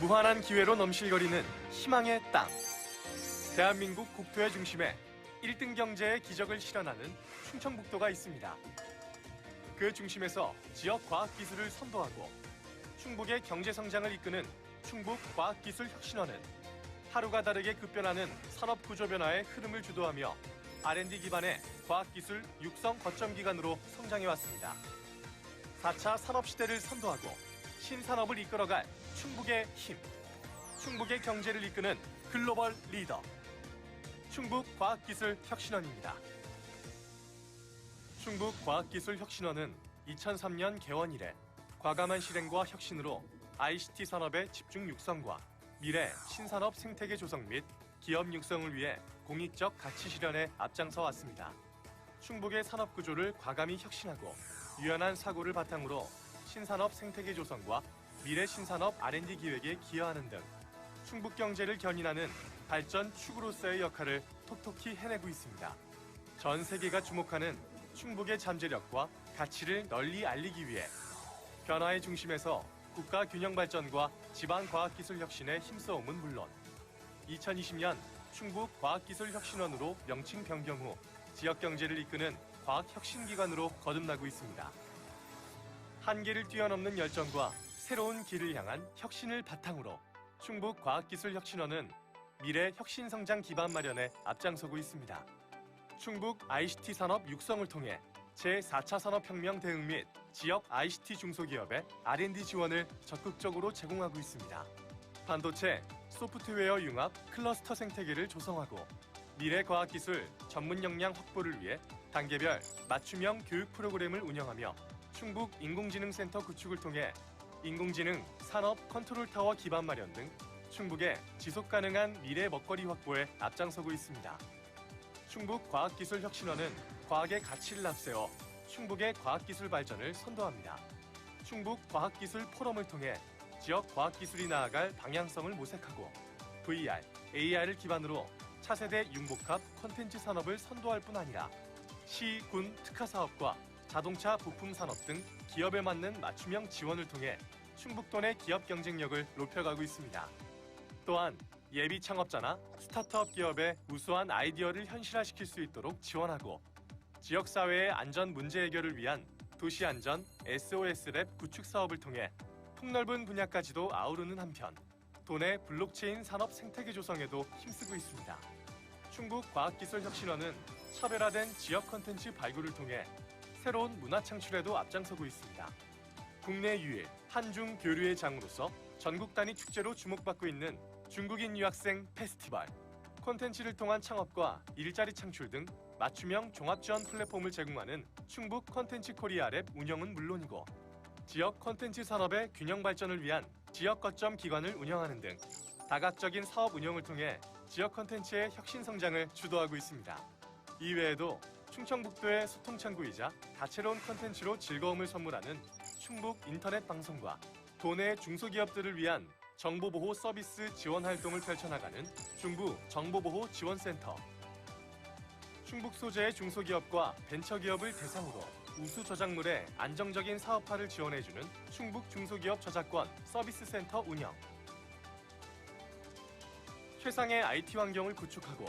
무한한 기회로 넘실거리는 희망의 땅. 대한민국 국토의 중심에 1등 경제의 기적을 실현하는 충청북도가 있습니다. 그 중심에서 지역 과학기술을 선도하고 충북의 경제 성장을 이끄는 충북과학기술혁신원은 하루가 다르게 급변하는 산업구조 변화의 흐름을 주도하며 R&D 기반의 과학기술 육성 거점 기관으로 성장해왔습니다. 4차 산업시대를 선도하고 신산업을 이끌어갈 충북의 힘, 충북의 경제를 이끄는 글로벌 리더, 충북과학기술혁신원입니다. 충북과학기술혁신원은 2003년 개원 이래 과감한 실행과 혁신으로 ICT 산업의 집중 육성과 미래 신산업 생태계 조성 및 기업 육성을 위해 공익적 가치 실현에 앞장서 왔습니다. 충북의 산업 구조를 과감히 혁신하고 유연한 사고를 바탕으로 신산업 생태계 조성과 미래 신산업 R&D 기획에 기여하는 등 충북 경제를 견인하는 발전 축으로서의 역할을 톡톡히 해내고 있습니다. 전 세계가 주목하는 충북의 잠재력과 가치를 널리 알리기 위해 변화의 중심에서 국가 균형 발전과 지방 과학기술 혁신에 힘써옴은 물론 2020년 충북 과학기술혁신원으로 명칭 변경 후 지역 경제를 이끄는 과학혁신기관으로 거듭나고 있습니다. 한계를 뛰어넘는 열정과 새로운 길을 향한 혁신을 바탕으로 충북과학기술혁신원은 미래 혁신성장 기반 마련에 앞장서고 있습니다. 충북 ICT 산업 육성을 통해 제4차 산업혁명 대응 및 지역 ICT 중소기업의 R&D 지원을 적극적으로 제공하고 있습니다. 반도체, 소프트웨어 융합 클러스터 생태계를 조성하고 미래 과학기술 전문 역량 확보를 위해 단계별 맞춤형 교육 프로그램을 운영하며 충북 인공지능센터 구축을 통해 인공지능 산업 컨트롤타워 기반 마련 등 충북의 지속가능한 미래 먹거리 확보에 앞장서고 있습니다. 충북과학기술혁신원은 과학의 가치를 앞세워 충북의 과학기술 발전을 선도합니다. 충북과학기술 포럼을 통해 지역 과학기술이 나아갈 방향성을 모색하고 VR, AR을 기반으로 차세대 융복합 콘텐츠 산업을 선도할 뿐 아니라 시, 군 특화사업과 자동차 부품 산업 등 기업에 맞는 맞춤형 지원을 통해 충북도 내 기업 경쟁력을 높여가고 있습니다. 또한 예비 창업자나 스타트업 기업의 우수한 아이디어를 현실화시킬 수 있도록 지원하고 지역사회의 안전 문제 해결을 위한 도시안전 SOS랩 구축 사업을 통해 폭넓은 분야까지도 아우르는 한편 도내 블록체인 산업 생태계 조성에도 힘쓰고 있습니다. 충북과학기술혁신원은 차별화된 지역 콘텐츠 발굴을 통해 새로운 문화 창출에도 앞장서고 있습니다. 국내 유일 한중 교류의 장으로서 전국 단위 축제로 주목받고 있는 중국인 유학생 페스티벌, 콘텐츠를 통한 창업과 일자리 창출 등 맞춤형 종합 지원 플랫폼을 제공하는 충북 콘텐츠 코리아 랩 운영은 물론이고 지역 콘텐츠 산업의 균형 발전을 위한 지역 거점 기관을 운영하는 등 다각적인 사업 운영을 통해 지역 콘텐츠의 혁신 성장을 주도하고 있습니다. 이외에도 충청북도의 소통창구이자 다채로운 콘텐츠로 즐거움을 선물하는 충북 인터넷 방송과 도내 중소기업들을 위한 정보보호 서비스 지원 활동을 펼쳐나가는 충북 정보보호 지원센터, 충북 소재의 중소기업과 벤처기업을 대상으로 우수 저작물의 안정적인 사업화를 지원해주는 충북 중소기업 저작권 서비스센터 운영, 최상의 IT 환경을 구축하고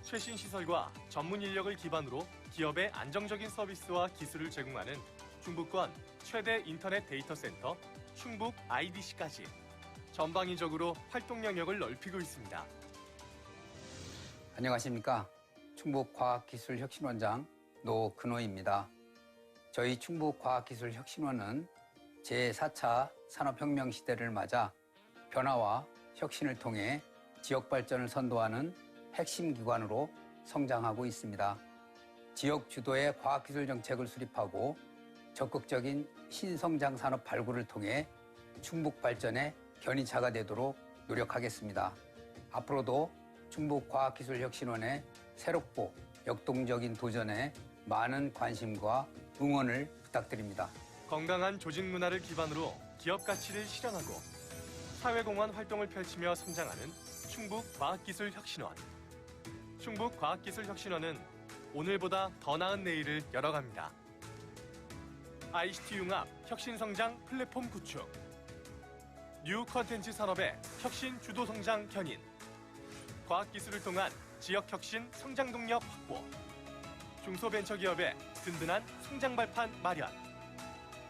최신 시설과 전문 인력을 기반으로 기업의 안정적인 서비스와 기술을 제공하는 충북권 최대 인터넷 데이터 센터 충북 IDC까지 전방위적으로 활동 영역을 넓히고 있습니다. 안녕하십니까. 충북과학기술혁신원장 노근호입니다. 저희 충북과학기술혁신원은 제4차 산업혁명 시대를 맞아 변화와 혁신을 통해 지역 발전을 선도하는 핵심 기관으로 성장하고 있습니다. 지역 주도의 과학기술 정책을 수립하고 적극적인 신성장 산업 발굴을 통해 충북 발전의 견인차가 되도록 노력하겠습니다. 앞으로도 충북과학기술혁신원의 새롭고 역동적인 도전에 많은 관심과 응원을 부탁드립니다. 건강한 조직 문화를 기반으로 기업 가치를 실현하고 사회공헌 활동을 펼치며 성장하는 충북과학기술혁신원. 충북과학기술혁신원은 오늘보다 더 나은 내일을 열어갑니다. ICT 융합 혁신성장 플랫폼 구축, 뉴 컨텐츠 산업의 혁신 주도 성장 견인, 과학기술을 통한 지역 혁신 성장 동력 확보, 중소벤처기업의 든든한 성장 발판 마련.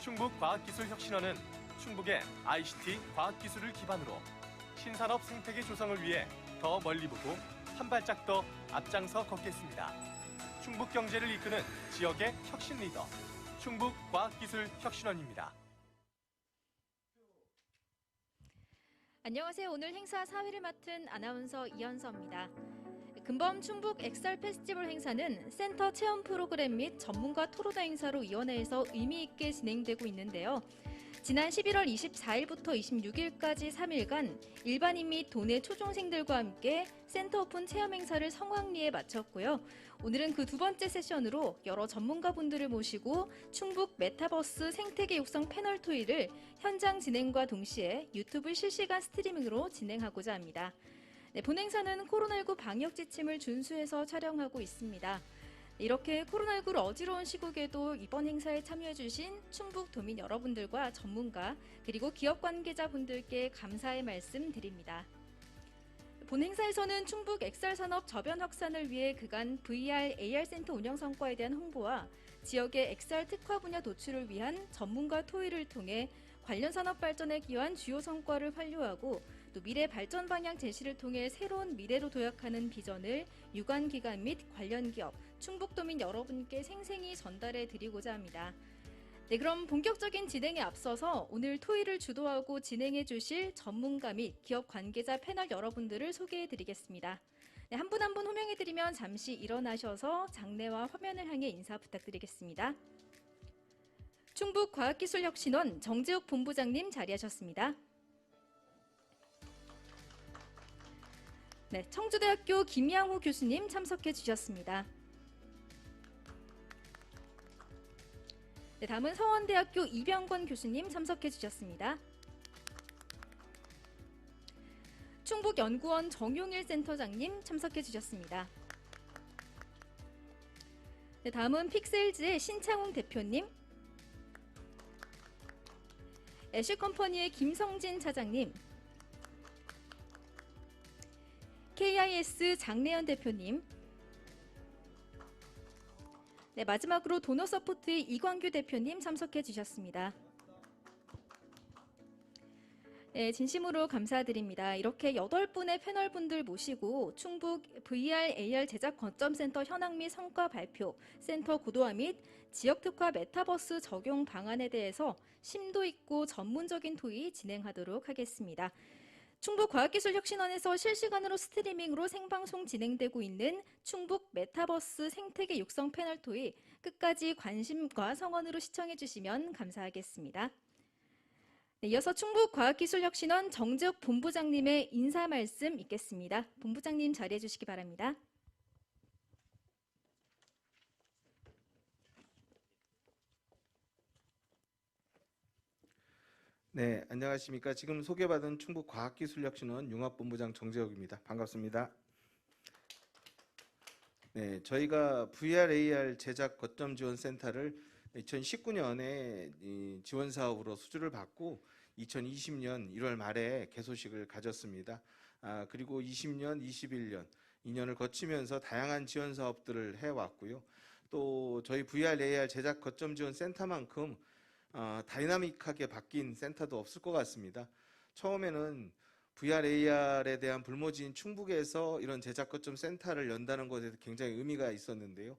충북과학기술혁신원은 충북의 ICT 과학기술을 기반으로 신산업 생태계 조성을 위해 더 멀리 보고 한 발짝 더 앞장서 걷겠습니다. 충북 경제를 이끄는 지역의 혁신 리더, 충북과학기술혁신원입니다. 안녕하세요. 오늘 행사 사회를 맡은 아나운서 이현서입니다. 금범 충북 엑셀 페스티벌 행사는 센터 체험 프로그램 및 전문가 토론회 행사로 위원회에서 의미 있게 진행되고 있는데요. 지난 11월 24일부터 26일까지 3일간 일반인 및 도내 초중생들과 함께 센터 오픈 체험 행사를 성황리에 마쳤고요. 오늘은 그 두 번째 세션으로 여러 전문가분들을 모시고 충북 메타버스 생태계 육성 패널 토의를 현장 진행과 동시에 유튜브 실시간 스트리밍으로 진행하고자 합니다. 네, 본 행사는 코로나19 방역 지침을 준수해서 촬영하고 있습니다. 이렇게 코로나19로 어지러운 시국에도 이번 행사에 참여해주신 충북 도민 여러분들과 전문가 그리고 기업 관계자분들께 감사의 말씀 드립니다. 본 행사에서는 충북 엑셀 산업 저변 확산을 위해 그간 VR, AR 센터 운영 성과에 대한 홍보와 지역의 엑셀 특화 분야 도출을 위한 전문가 토의를 통해 관련 산업 발전에 기여한 주요 성과를 활용하고 또 미래 발전 방향 제시를 통해 새로운 미래로 도약하는 비전을 유관기관 및 관련 기업, 충북도민 여러분께 생생히 전달해 드리고자 합니다. 네, 그럼 본격적인 진행에 앞서서 오늘 토의를 주도하고 진행해 주실 전문가 및 기업 관계자 패널 여러분들을 소개해 드리겠습니다. 네, 한 분 한 분 호명해 드리면 잠시 일어나셔서 장례와 화면을 향해 인사 부탁드리겠습니다. 충북과학기술혁신원 정재욱 본부장님 자리하셨습니다. 네, 청주대학교 김양호 교수님 참석해 주셨습니다. 네, 다음은 서원대학교 이병권 교수님 참석해 주셨습니다. 충북연구원 정용일 센터장님 참석해 주셨습니다. 네, 다음은 픽셀즈의 신창웅 대표님, 애쉬컴퍼니의 김성진 차장님, KIS 장래연 대표님, 네, 마지막으로 도너서포트의 이광규 대표님 참석해 주셨습니다. 네, 진심으로 감사드립니다. 이렇게 8분의 패널분들 모시고 충북 VR, AR 제작 거점센터 현황 및 성과 발표, 센터 고도화 및 지역 특화 메타버스 적용 방안에 대해서 심도 있고 전문적인 토의 진행하도록 하겠습니다. 충북과학기술혁신원에서 실시간으로 스트리밍으로 생방송 진행되고 있는 충북 메타버스 생태계 육성 패널 토의 끝까지 관심과 성원으로 시청해 주시면 감사하겠습니다. 네, 이어서 충북과학기술혁신원 정재욱 본부장님의 인사 말씀 있겠습니다. 본부장님 자리해 주시기 바랍니다. 네, 안녕하십니까. 지금 소개받은 충북과학기술혁신원 융합본부장 정재욱입니다. 반갑습니다. 네, 저희가 VR, AR 제작 거점 지원 센터를 2019년에 지원 사업으로 수주를 받고 2020년 1월 말에 개소식을 가졌습니다. 그리고 20년, 21년, 2년을 거치면서 다양한 지원 사업들을 해왔고요. 또 저희 VR, AR 제작 거점 지원 센터만큼 다이나믹하게 바뀐 센터도 없을 것 같습니다. 처음에는 VR, AR에 대한 불모지인 충북에서 이런 제작 거점 센터를 연다는 것에 굉장히 의미가 있었는데요.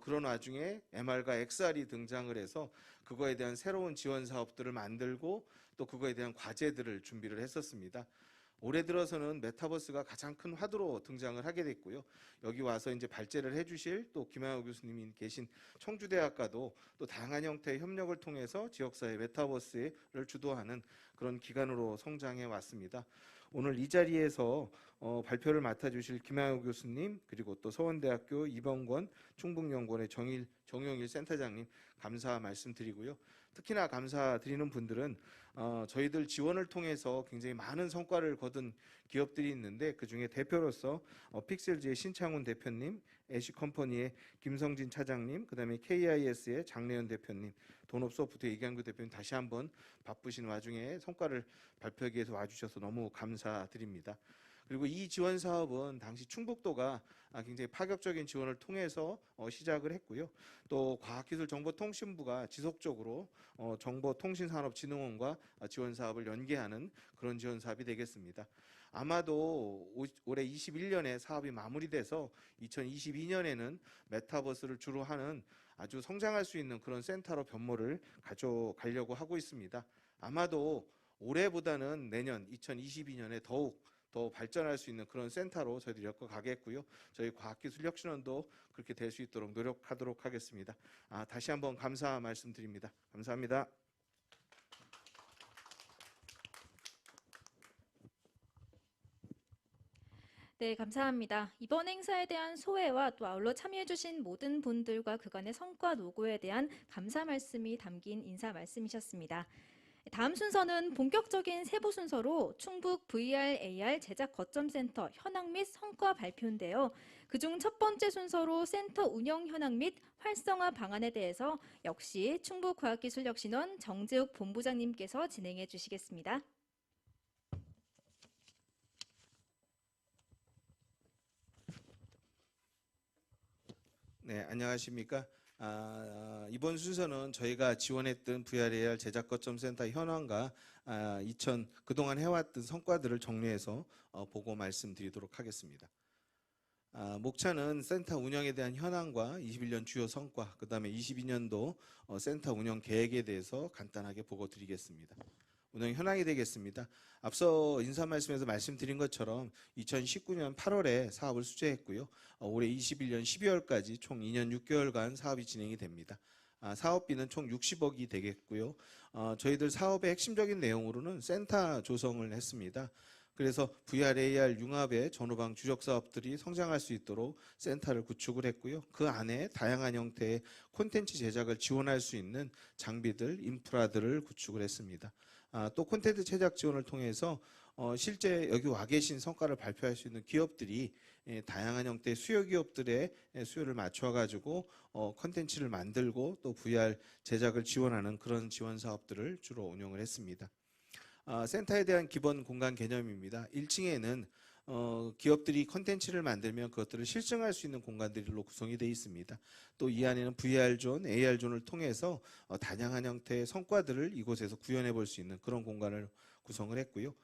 그런 와중에 MR과 XR이 등장을 해서 그거에 대한 새로운 지원 사업들을 만들고 또 그거에 대한 과제들을 준비를 했었습니다. 올해 들어서는 메타버스가 가장 큰 화두로 등장을 하게 됐고요. 여기 와서 이제 발제를 해주실 또 김양호 교수님이 계신 청주대학과도 또 다양한 형태의 협력을 통해서 지역사회 메타버스를 주도하는 그런 기관으로 성장해 왔습니다. 오늘 이 자리에서 발표를 맡아주실 김양호 교수님 그리고 또 서원대학교 이병권 충북연구원의 정용일 센터장님 감사 말씀드리고요. 특히나 감사드리는 분들은 저희들 지원을 통해서 굉장히 많은 성과를 거둔 기업들이 있는데, 그중에 대표로서 픽셀즈의 신창훈 대표님, 애쉬컴퍼니의 김성진 차장님, 그다음에 KIS의 장래현 대표님, 돈업소프트의 이강규 대표님, 다시 한번 바쁘신 와중에 성과를 발표하기 위해서 와주셔서 너무 감사드립니다. 그리고 이 지원 사업은 당시 충북도가 굉장히 파격적인 지원을 통해서 시작을 했고요. 또 과학기술정보통신부가 지속적으로 정보통신산업진흥원과 지원 사업을 연계하는 그런 지원 사업이 되겠습니다. 아마도 올해 21년에 사업이 마무리돼서 2022년에는 메타버스를 주로 하는 아주 성장할 수 있는 그런 센터로 변모를 가져가려고 하고 있습니다. 아마도 올해보다는 내년 2022년에 더욱 더 발전할 수 있는 그런 센터로 저희들이 엮어가겠고요. 저희 과학기술혁신원도 그렇게 될 수 있도록 노력하도록 하겠습니다. 다시 한번 감사 말씀드립니다. 감사합니다. 네, 감사합니다. 이번 행사에 대한 소회와 또 아울러 참여해주신 모든 분들과 그간의 성과 노고에 대한 감사 말씀이 담긴 인사 말씀이셨습니다. 다음 순서는 본격적인 세부 순서로 충북 VR AR 제작 거점 센터 현황 및 성과 발표인데요. 그중 첫 번째 순서로 센터 운영 현황 및 활성화 방안에 대해서 역시 충북과학기술혁신원 정재욱 본부장님께서 진행해 주시겠습니다. 네, 안녕하십니까. 이번 순서는 저희가 지원했던 VRAR 제작 거점 센터 현황과 그동안 해왔던 성과들을 정리해서 보고 말씀드리도록 하겠습니다. 목차는 센터 운영에 대한 현황과 21년 주요 성과, 그 다음에 22년도 센터 운영 계획에 대해서 간단하게 보고 드리겠습니다. 운영 현황이 되겠습니다. 앞서 인사 말씀에서 말씀드린 것처럼 2019년 8월에 사업을 수재했고요. 올해 21년 12월까지 총 2년 6개월간 사업이 진행이 됩니다. 사업비는 총 60억이 되겠고요. 저희들 사업의 핵심적인 내용으로는 센터 조성을 했습니다. 그래서 VRAR 융합의 전후방 주력 사업들이 성장할 수 있도록 센터를 구축을 했고요. 그 안에 다양한 형태의 콘텐츠 제작을 지원할 수 있는 장비들, 인프라들을 구축을 했습니다. 또 콘텐츠 제작 지원을 통해서 실제 여기 와 계신 성과를 발표할 수 있는 기업들이 다양한 형태의 수요 기업들의 수요를 맞춰 가지고 콘텐츠를 만들고 또 VR 제작을 지원하는 그런 지원 사업들을 주로 운영을 했습니다. 센터에 대한 기본 공간 개념입니다. 1층에는 기업들이 콘텐츠를 만들면 그것들을 실증할 수 있는 공간들로 구성이 되어 있습니다. 또 이 안에는 VR존, AR존을 통해서 다양한 형태의 성과들을 이곳에서 구현해 볼 수 있는 그런 공간을 구성을 했고요.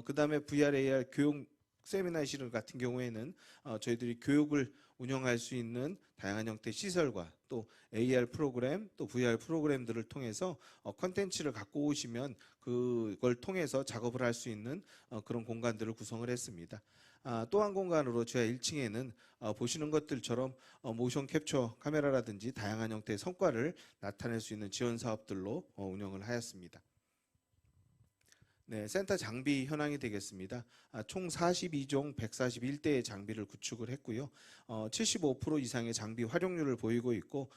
그 다음에 VR, AR 교육 세미나실 같은 경우에는 저희들이 교육을 운영할 수 있는 다양한 형태의 시설과 또 AR 프로그램, 또 VR 프로그램들을 통해서 컨텐츠를 갖고 오시면 그걸 통해서 작업을 할 수 있는 그런 공간들을 구성을 했습니다. 또 한 공간으로 지하 1층에는 보시는 것들처럼 모션 캡처 카메라라든지 다양한 형태의 성과를 나타낼 수 있는 지원 사업들로 운영을 하였습니다. 네, 센터 장비 현황이 되겠습니다. 총 42종 141대의 장비를 구축을 했고요. 75% 이상의 장비 활용률을 보이고 있고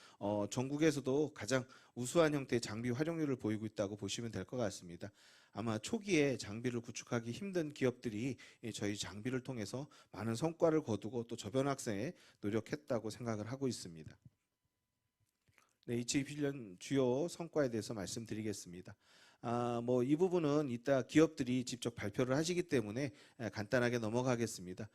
전국에서도 가장 우수한 형태의 장비 활용률을 보이고 있다고 보시면 될 것 같습니다. 아마 초기에 장비를 구축하기 힘든 기업들이 저희 장비를 통해서 많은 성과를 거두고 또 저변 학생에 노력했다고 생각을 하고 있습니다. 네, 2021년 주요 성과에 대해서 말씀드리겠습니다. 이 부분은 이따 기업들이 직접 발표를 하시기 때문에 간단하게 넘어가겠습니다.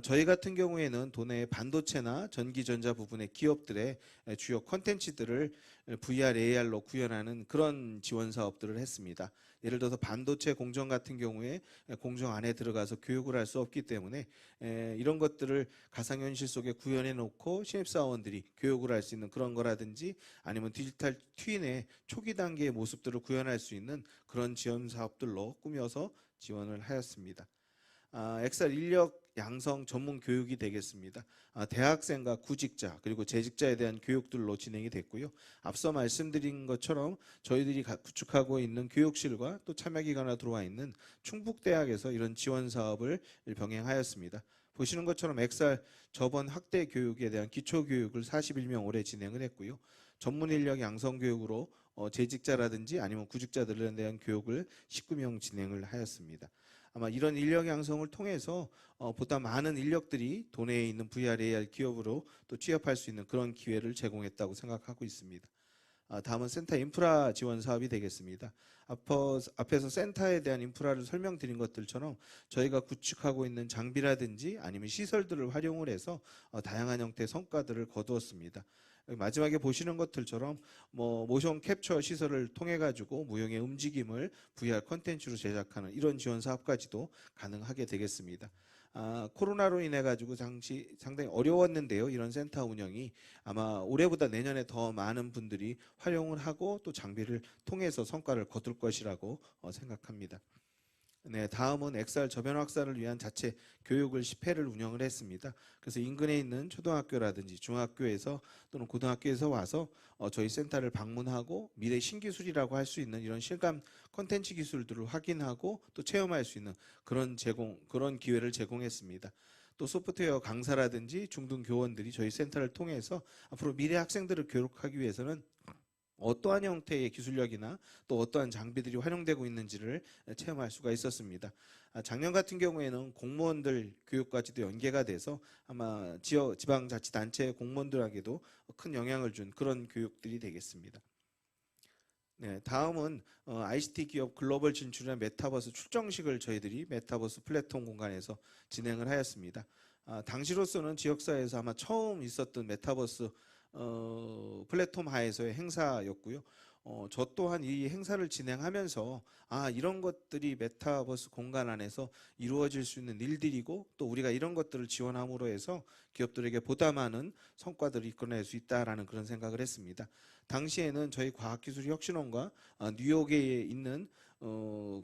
저희 같은 경우에는 도내 반도체나 전기전자 부분의 기업들의 주요 콘텐츠들을 VR, AR로 구현하는 그런 지원 사업들을 했습니다. 예를 들어서 반도체 공정 같은 경우에 공정 안에 들어가서 교육을 할 수 없기 때문에 이런 것들을 가상현실 속에 구현해 놓고 신입사원들이 교육을 할 수 있는 그런 거라든지 아니면 디지털 트윈의 초기 단계의 모습들을 구현할 수 있는 그런 지원 사업들로 꾸며서 지원을 하였습니다. XR 인력 양성 전문 교육이 되겠습니다. 대학생과 구직자 그리고 재직자에 대한 교육들로 진행이 됐고요. 앞서 말씀드린 것처럼 저희들이 구축하고 있는 교육실과 또 참여기관으로 들어와 있는 충북대학에서 이런 지원 사업을 병행하였습니다. 보시는 것처럼 XR 저번 확대 교육에 대한 기초 교육을 41명 올해 진행을 했고요. 전문 인력 양성 교육으로 재직자라든지 아니면 구직자들에 대한 교육을 19명 진행을 하였습니다. 아마 이런 인력 양성을 통해서 보다 많은 인력들이 도내에 있는 VRAR 기업으로 또 취업할 수 있는 그런 기회를 제공했다고 생각하고 있습니다. 다음은 센터 인프라 지원 사업이 되겠습니다. 앞에서 센터에 대한 인프라를 설명드린 것들처럼 저희가 구축하고 있는 장비라든지 아니면 시설들을 활용을 해서 다양한 형태의 성과들을 거두었습니다. 마지막에 보시는 것들처럼 모션 캡처 시설을 통해 가지고 무용의 움직임을 VR 콘텐츠로 제작하는 이런 지원 사업까지도 가능하게 되겠습니다. 코로나로 인해 가지고 상당히 어려웠는데요. 이런 센터 운영이 아마 올해보다 내년에 더 많은 분들이 활용을 하고 또 장비를 통해서 성과를 거둘 것이라고 생각합니다. 네, 다음은 XR 저변 확산을 위한 자체 교육을 10회를 운영을 했습니다. 그래서 인근에 있는 초등학교라든지 중학교에서 또는 고등학교에서 와서 저희 센터를 방문하고 미래 신기술이라고 할 수 있는 이런 실감 콘텐츠 기술들을 확인하고 또 체험할 수 있는 그런 기회를 제공했습니다. 또 소프트웨어 강사라든지 중등 교원들이 저희 센터를 통해서 앞으로 미래 학생들을 교육하기 위해서는 어떠한 형태의 기술력이나 또 어떠한 장비들이 활용되고 있는지를 체험할 수가 있었습니다. 작년 같은 경우에는 공무원들 교육까지도 연계가 돼서 아마 지방자치단체 공무원들에게도 큰 영향을 준 그런 교육들이 되겠습니다. 네, 다음은 ICT 기업 글로벌 진출한 메타버스 출정식을 저희들이 메타버스 플랫폼 공간에서 진행을 하였습니다. 당시로서는 지역사회에서 아마 처음 있었던 메타버스 플랫폼 하에서의 행사였고요. 저 또한 이 행사를 진행하면서 이런 것들이 메타버스 공간 안에서 이루어질 수 있는 일들이고 또 우리가 이런 것들을 지원함으로 해서 기업들에게 보다 많은 성과들을 이끌어낼 수 있다라는 그런 생각을 했습니다. 당시에는 저희 과학기술혁신원과 뉴욕에 있는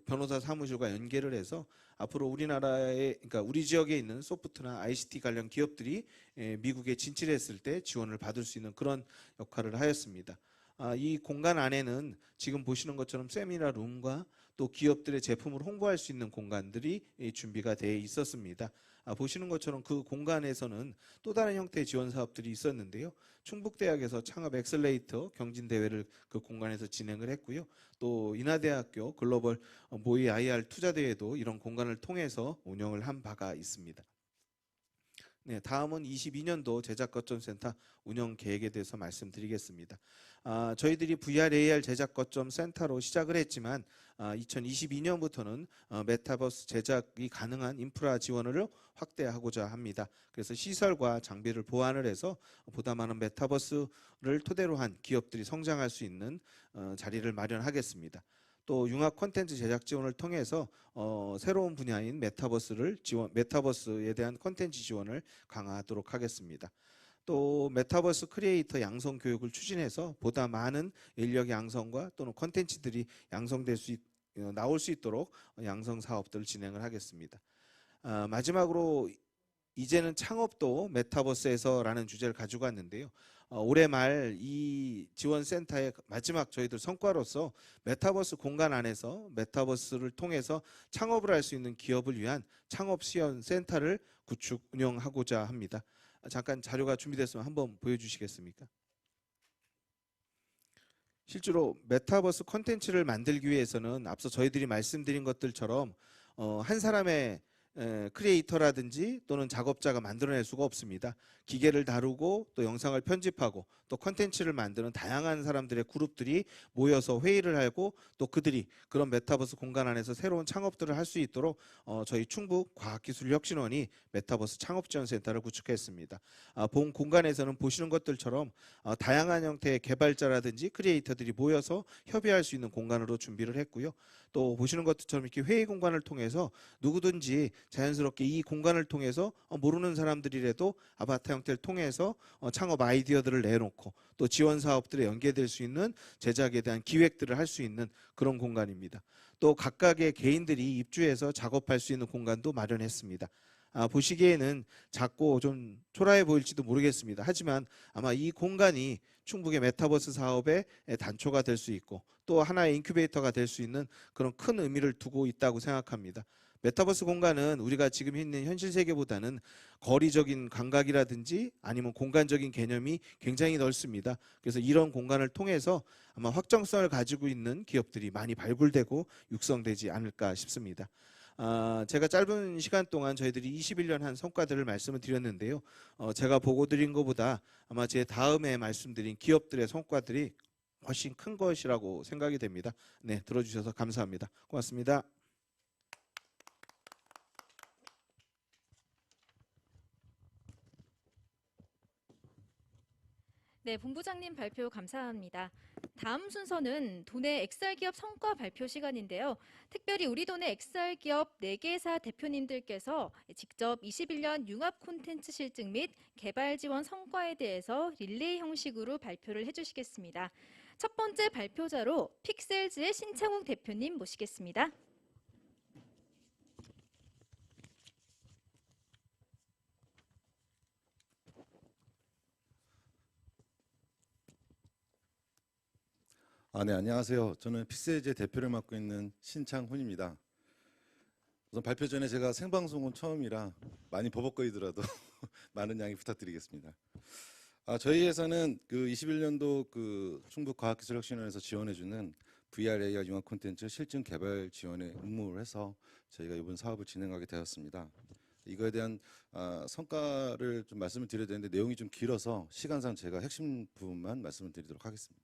변호사 사무실과 연계를 해서 앞으로 그러니까 우리 지역에 있는 소프트나 ICT 관련 기업들이 미국에 진출했을 때 지원을 받을 수 있는 그런 역할을 하였습니다. 이 공간 안에는 지금 보시는 것처럼 세미나 룸과 또 기업들의 제품을 홍보할 수 있는 공간들이 준비가 되어 있었습니다. 보시는 것처럼 그 공간에서는 또 다른 형태의 지원 사업들이 있었는데요. 충북대학에서 창업 엑셀레이터 경진대회를 그 공간에서 진행을 했고요. 또 인하대학교 글로벌 모의 IR 투자대회도 이런 공간을 통해서 운영을 한 바가 있습니다. 네, 다음은 22년도 제작거점센터 운영 계획에 대해서 말씀드리겠습니다. 저희들이 VRAR 제작거점 센터로 시작을 했지만 2022년부터는 메타버스 제작이 가능한 인프라 지원을 확대하고자 합니다. 그래서 시설과 장비를 보완을 해서 보다 많은 메타버스를 토대로 한 기업들이 성장할 수 있는 자리를 마련하겠습니다. 또 융합 콘텐츠 제작 지원을 통해서 새로운 분야인 메타버스에 대한 콘텐츠 지원을 강화하도록 하겠습니다. 또 메타버스 크리에이터 양성 교육을 추진해서 보다 많은 인력 양성과 또는 콘텐츠들이 나올 수 있도록 양성 사업들을 진행을 하겠습니다. 마지막으로 이제는 창업도 메타버스에서라는 주제를 가지고 왔는데요. 올해 말 이 지원센터의 마지막 저희들 성과로서 메타버스 공간 안에서 메타버스를 통해서 창업을 할 수 있는 기업을 위한 창업 지원 센터를 구축 운영하고자 합니다. 잠깐 자료가 준비됐으면 한번 보여주시겠습니까? 실제로 메타버스 콘텐츠를 만들기 위해서는 앞서 저희들이 말씀드린 것들처럼 한 사람의 크리에이터라든지 또는 작업자가 만들어낼 수가 없습니다. 기계를 다루고 또 영상을 편집하고 또 콘텐츠를 만드는 다양한 사람들의 그룹들이 모여서 회의를 하고 또 그들이 그런 메타버스 공간 안에서 새로운 창업들을 할 수 있도록 저희 충북 과학기술혁신원이 메타버스 창업지원센터를 구축했습니다. 본 공간에서는 보시는 것들처럼 다양한 형태의 개발자라든지 크리에이터들이 모여서 협의할 수 있는 공간으로 준비를 했고요. 또 보시는 것처럼 이렇게 회의 공간을 통해서 누구든지 자연스럽게 이 공간을 통해서 모르는 사람들이라도 아바타 형태를 통해서 창업 아이디어들을 내놓고 또 지원 사업들에 연계될 수 있는 제작에 대한 기획들을 할 수 있는 그런 공간입니다. 또 각각의 개인들이 입주해서 작업할 수 있는 공간도 마련했습니다. 보시기에는 작고 좀 초라해 보일지도 모르겠습니다. 하지만 아마 이 공간이 충북의 메타버스 사업의 단초가 될 수 있고 또 하나의 인큐베이터가 될 수 있는 그런 큰 의미를 두고 있다고 생각합니다. 메타버스 공간은 우리가 지금 있는 현실 세계보다는 거리적인 감각이라든지 아니면 공간적인 개념이 굉장히 넓습니다. 그래서 이런 공간을 통해서 아마 확정성을 가지고 있는 기업들이 많이 발굴되고 육성되지 않을까 싶습니다. 제가 짧은 시간 동안 저희들이 21년 한 성과들을 말씀을 드렸는데요. 제가 보고 드린 것보다 아마 제 다음에 말씀드린 기업들의 성과들이 훨씬 큰 것이라고 생각이 됩니다. 네, 들어주셔서 감사합니다. 고맙습니다. 네, 본부장님 발표 감사합니다. 다음 순서는 도내 엑셀기업 성과 발표 시간인데요. 특별히 우리 도내 엑셀기업 4개사 대표님들께서 직접 21년 융합 콘텐츠 실증 및 개발 지원 성과에 대해서 릴레이 형식으로 발표를 해주시겠습니다. 첫 번째 발표자로 픽셀즈의 신창욱 대표님 모시겠습니다. 네, 안녕하세요. 저는 픽셀즈의 대표를 맡고 있는 신창훈입니다. 우선 발표 전에 제가 생방송은 처음이라 많이 버벅거리더라도 많은 양해 부탁드리겠습니다. 저희 회사는 그 21년도 그 충북과학기술혁신원에서 지원해주는 VR AR 융합 콘텐츠 실증 개발 지원에 응모를 해서 저희가 이번 사업을 진행하게 되었습니다. 이거에 대한 성과를 좀 말씀을 드려야 되는데 내용이 좀 길어서 시간상 제가 핵심 부분만 말씀을 드리도록 하겠습니다.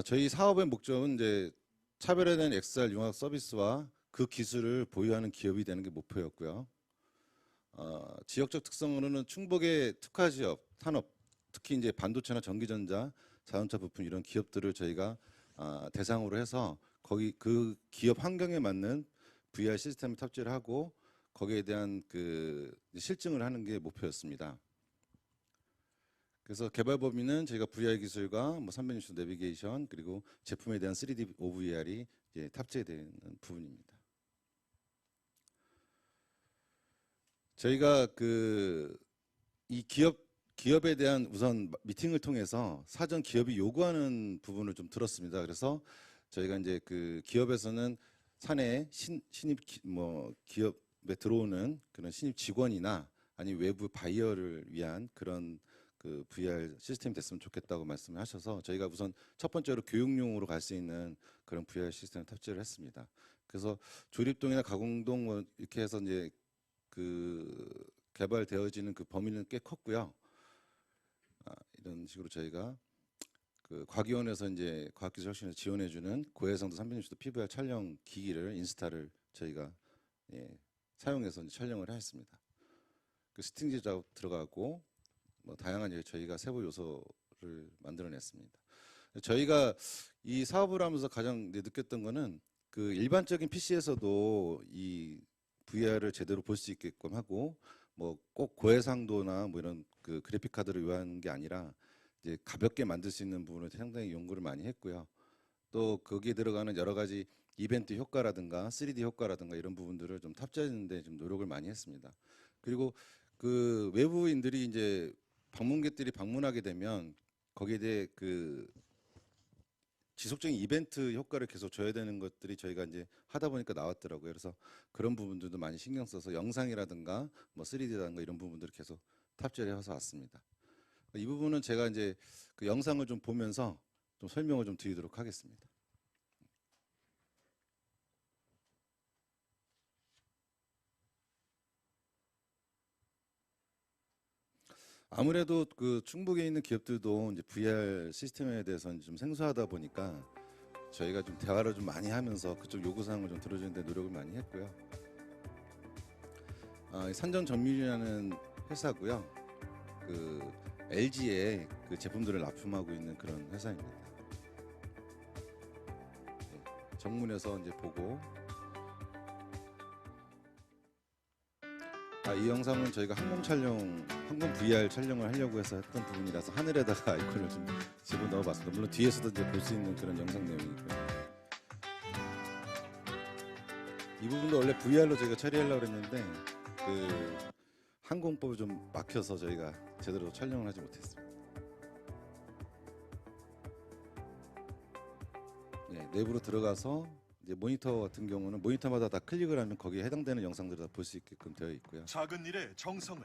저희 사업의 목적은 이제 차별화된 XR 융합 서비스와 그 기술을 보유하는 기업이 되는 게 목표였고요. 지역적 특성으로는 충북의 특화 지역, 산업, 특히 이제 반도체나 전기전자, 자동차 부품 이런 기업들을 저희가 대상으로 해서 거기 그 기업 환경에 맞는 VR 시스템을 탑재를 하고 거기에 대한 그 실증을 하는 게 목표였습니다. 그래서 개발 범위는 저희가 VR 기술과 360도 내비게이션 그리고 제품에 대한 3D OVR이 탑재되는 부분입니다. 저희가 이 기업에 대한 우선 미팅을 통해서 사전 기업이 요구하는 부분을 좀 들었습니다. 그래서 저희가 이제 그 기업에서는 사내 신입 기업에 들어오는 그런 신입 직원이나 아니 외부 바이어를 위한 그런 그 VR 시스템이 됐으면 좋겠다고 말씀을 하셔서 저희가 우선 첫 번째로 교육용으로 갈 수 있는 그런 VR 시스템을 탑재를 했습니다. 그래서 조립동이나 가공동 이렇게 해서 이제 그 개발되어지는 그 범위는 꽤 컸고요. 이런 식으로 저희가 그 과기원에서 이제 과학기술혁신에서 지원해주는 고해상도 360도 PVR 촬영 기기를 인스타를 저희가 사용해서 이제 촬영을 했습니다. 그 스팅지 작업 들어가고 다양한 저희가 세부 요소를 만들어냈습니다. 저희가 이 사업을 하면서 가장 느꼈던 거는 그 일반적인 PC에서도 이 VR을 제대로 볼 수 있게끔 하고 꼭 고해상도나 이런 그 그래픽 카드를 요하는 게 아니라 이제 가볍게 만들 수 있는 부분을 상당히 연구를 많이 했고요. 또 거기에 들어가는 여러 가지 이벤트 효과라든가 3D 효과라든가 이런 부분들을 좀 탑재하는데 좀 노력을 많이 했습니다. 그리고 그 외부인들이 이제 방문객들이 방문하게 되면 거기에 대해 그 지속적인 이벤트 효과를 계속 줘야 되는 것들이 저희가 이제 하다 보니까 나왔더라고요. 그래서 그런 부분들도 많이 신경 써서 영상이라든가 3D라든가 이런 부분들을 계속 탑재를 해서 왔습니다. 이 부분은 제가 이제 그 영상을 좀 보면서 좀 설명을 좀 드리도록 하겠습니다. 아무래도 그 충북에 있는 기업들도 이제 VR 시스템에 대해서 좀 생소하다 보니까 저희가 좀 대화를 좀 많이 하면서 그쪽 요구사항을 좀 들어주는데 노력을 많이 했고요. 산전정밀이라는 회사고요. 그 LG에 그 제품들을 납품하고 있는 그런 회사입니다. 정문에서 이제 보고 이 영상은 저희가 항공 VR 촬영을 하려고 해서 했던 부분이라서 하늘에다가 아이콘을 좀 집어넣어봤습니다. 물론 뒤에서도 이제 볼 수 있는 그런 영상 내용이고요. 이 부분도 원래 VR로 저희가 처리하려고 했는데 그 항공법이 좀 막혀서 저희가 제대로 촬영을 하지 못했습니다. 내부로 들어가서 이제 모니터 같은 경우는 모니터마다 다 클릭을 하면 거기에 해당되는 영상들을 다 볼 수 있게끔 되어 있고요. 작은 일의 정성을,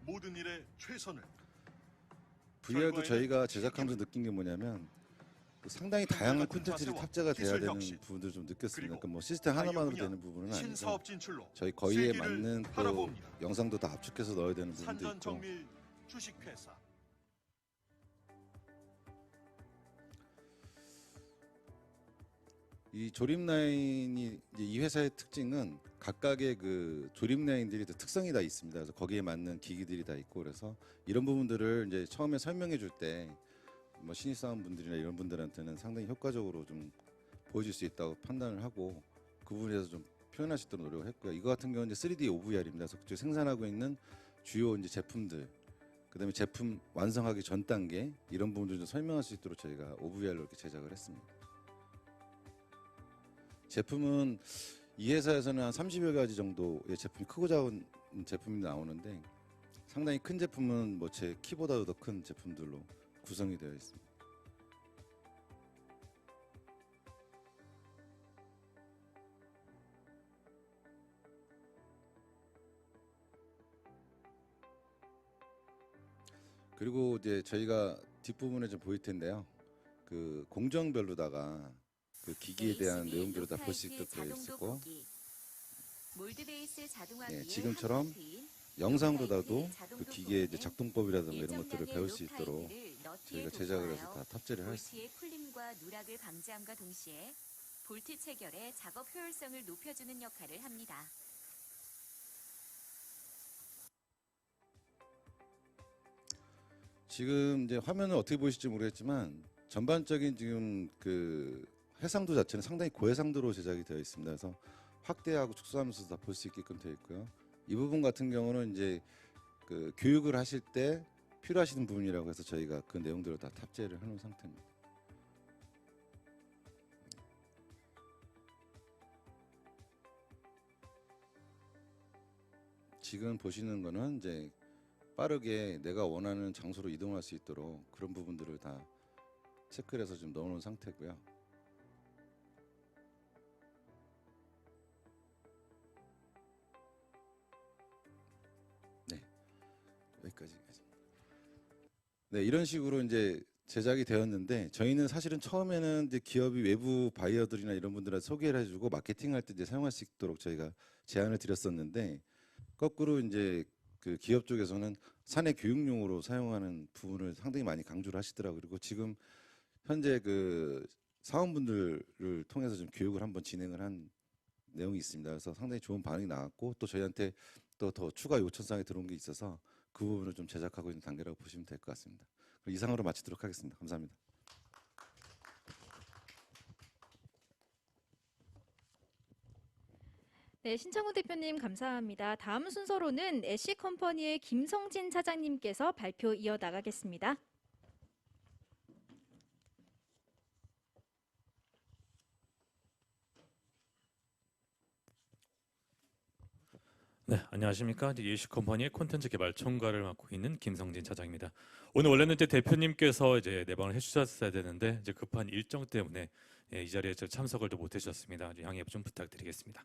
모든 일의 최선을. VR도 결과에는 저희가 제작하면서 느낀 게 뭐냐면 상당히 다양한 같은 콘텐츠들이 자세와 탑재가 돼야 기술 되는 혁신, 부분들을 좀 느꼈습니다. 그리고 그러니까 뭐 시스템 하나만으로 분야, 되는 부분은 아니고 신사업 진출로 저희 거의에 세계를 맞는 또 바라봅니다. 영상도 다 압축해서 넣어야 되는 부분도 산전 있고 정밀 주식회사. 이 조립 라인이 이제 이 회사의 특징은 각각의 그 조립 라인들이 다 특성이 다 있습니다. 그래서 거기에 맞는 기기들이 다 있고 그래서 이런 부분들을 이제 처음에 설명해 줄 때 뭐 신입사원 분들이나 이런 분들한테는 상당히 효과적으로 좀 보여줄 수 있다고 판단을 하고 그 부분에서 좀 표현할 수 있도록 노력을 했고요. 이거 같은 경우는 이제 3D OVR입니다. 그래서 그쪽 생산하고 있는 주요 이제 제품들, 그다음에 제품 완성하기 전 단계 이런 부분들 좀 설명할 수 있도록 저희가 OVR로 이렇게 제작을 했습니다. 제품은 이 회사에서는 한 30여 가지 정도의 제품이 크고 작은 제품이 나오는데 상당히 큰 제품은 뭐 제 키보다도 더 큰 제품들로 구성이 되어 있습니다. 그리고 이제 저희가 뒷부분에 좀 보일 텐데요. 그 공정별로다가 그 기기에 대한 내용들을 다 볼 수 있도록 되어 있고 예, 지금처럼 영상으로다도 그 기계의 이제 작동법이라든가 이런 것들을 배울 수 있도록 저희가 제작을 해서 다 탑재를 했습니다. 볼트의 풀림과 누락을 방지함과 동시에 볼트 체결의 작업 효율성을 높여주는 역할을 합니다. 지금 이제 화면을 어떻게 보실지 모르겠지만 전반적인 지금 그 해상도 자체는 상당히 고해상도로 제작이 되어 있습니다. 그래서 확대하고 축소하면서 다 볼 수 있게끔 되어 있고요. 이 부분 같은 경우는 이제 그 교육을 하실 때 필요하시는 부분이라고 해서 저희가 그 내용들을 다 탑재를 해놓은 상태입니다. 지금 보시는 거는 이제 빠르게 내가 원하는 장소로 이동할 수 있도록 그런 부분들을 다 체크를 해서 좀 넣어놓은 상태고요. 네, 여기까지. 네, 이런 식으로 이제 제작이 되었는데 저희는 사실은 처음에는 이제 기업이 외부 바이어들이나 이런 분들한테 소개를 해주고 마케팅할 때 이제 사용할 수 있도록 저희가 제안을 드렸었는데 거꾸로 이제 그 기업 쪽에서는 사내 교육용으로 사용하는 부분을 상당히 많이 강조를 하시더라고요. 그리고 지금 현재 그 사원분들을 통해서 좀 교육을 한번 진행을 한 내용이 있습니다. 그래서 상당히 좋은 반응이 나왔고 또 저희한테 또 더 추가 요청사항이 들어온 게 있어서 그 부분을 좀 제작하고 있는 단계라고 보시면 될 것 같습니다. 그럼 이상으로 마치도록 하겠습니다. 감사합니다. 네, 신창훈 대표님 감사합니다. 다음 순서로는 애쉬컴퍼니의 김성진 차장님께서 발표 이어나가겠습니다. 네, 안녕하십니까. 애쉬컴퍼니의 콘텐츠 개발 총괄을 맡고 있는 김성진 차장입니다. 오늘 원래는 이제 대표님께서 이제 내방을 해주셨어야 되는데 이제 급한 일정 때문에 이 자리에 참석을 못 해주셨습니다. 양해 좀 부탁드리겠습니다.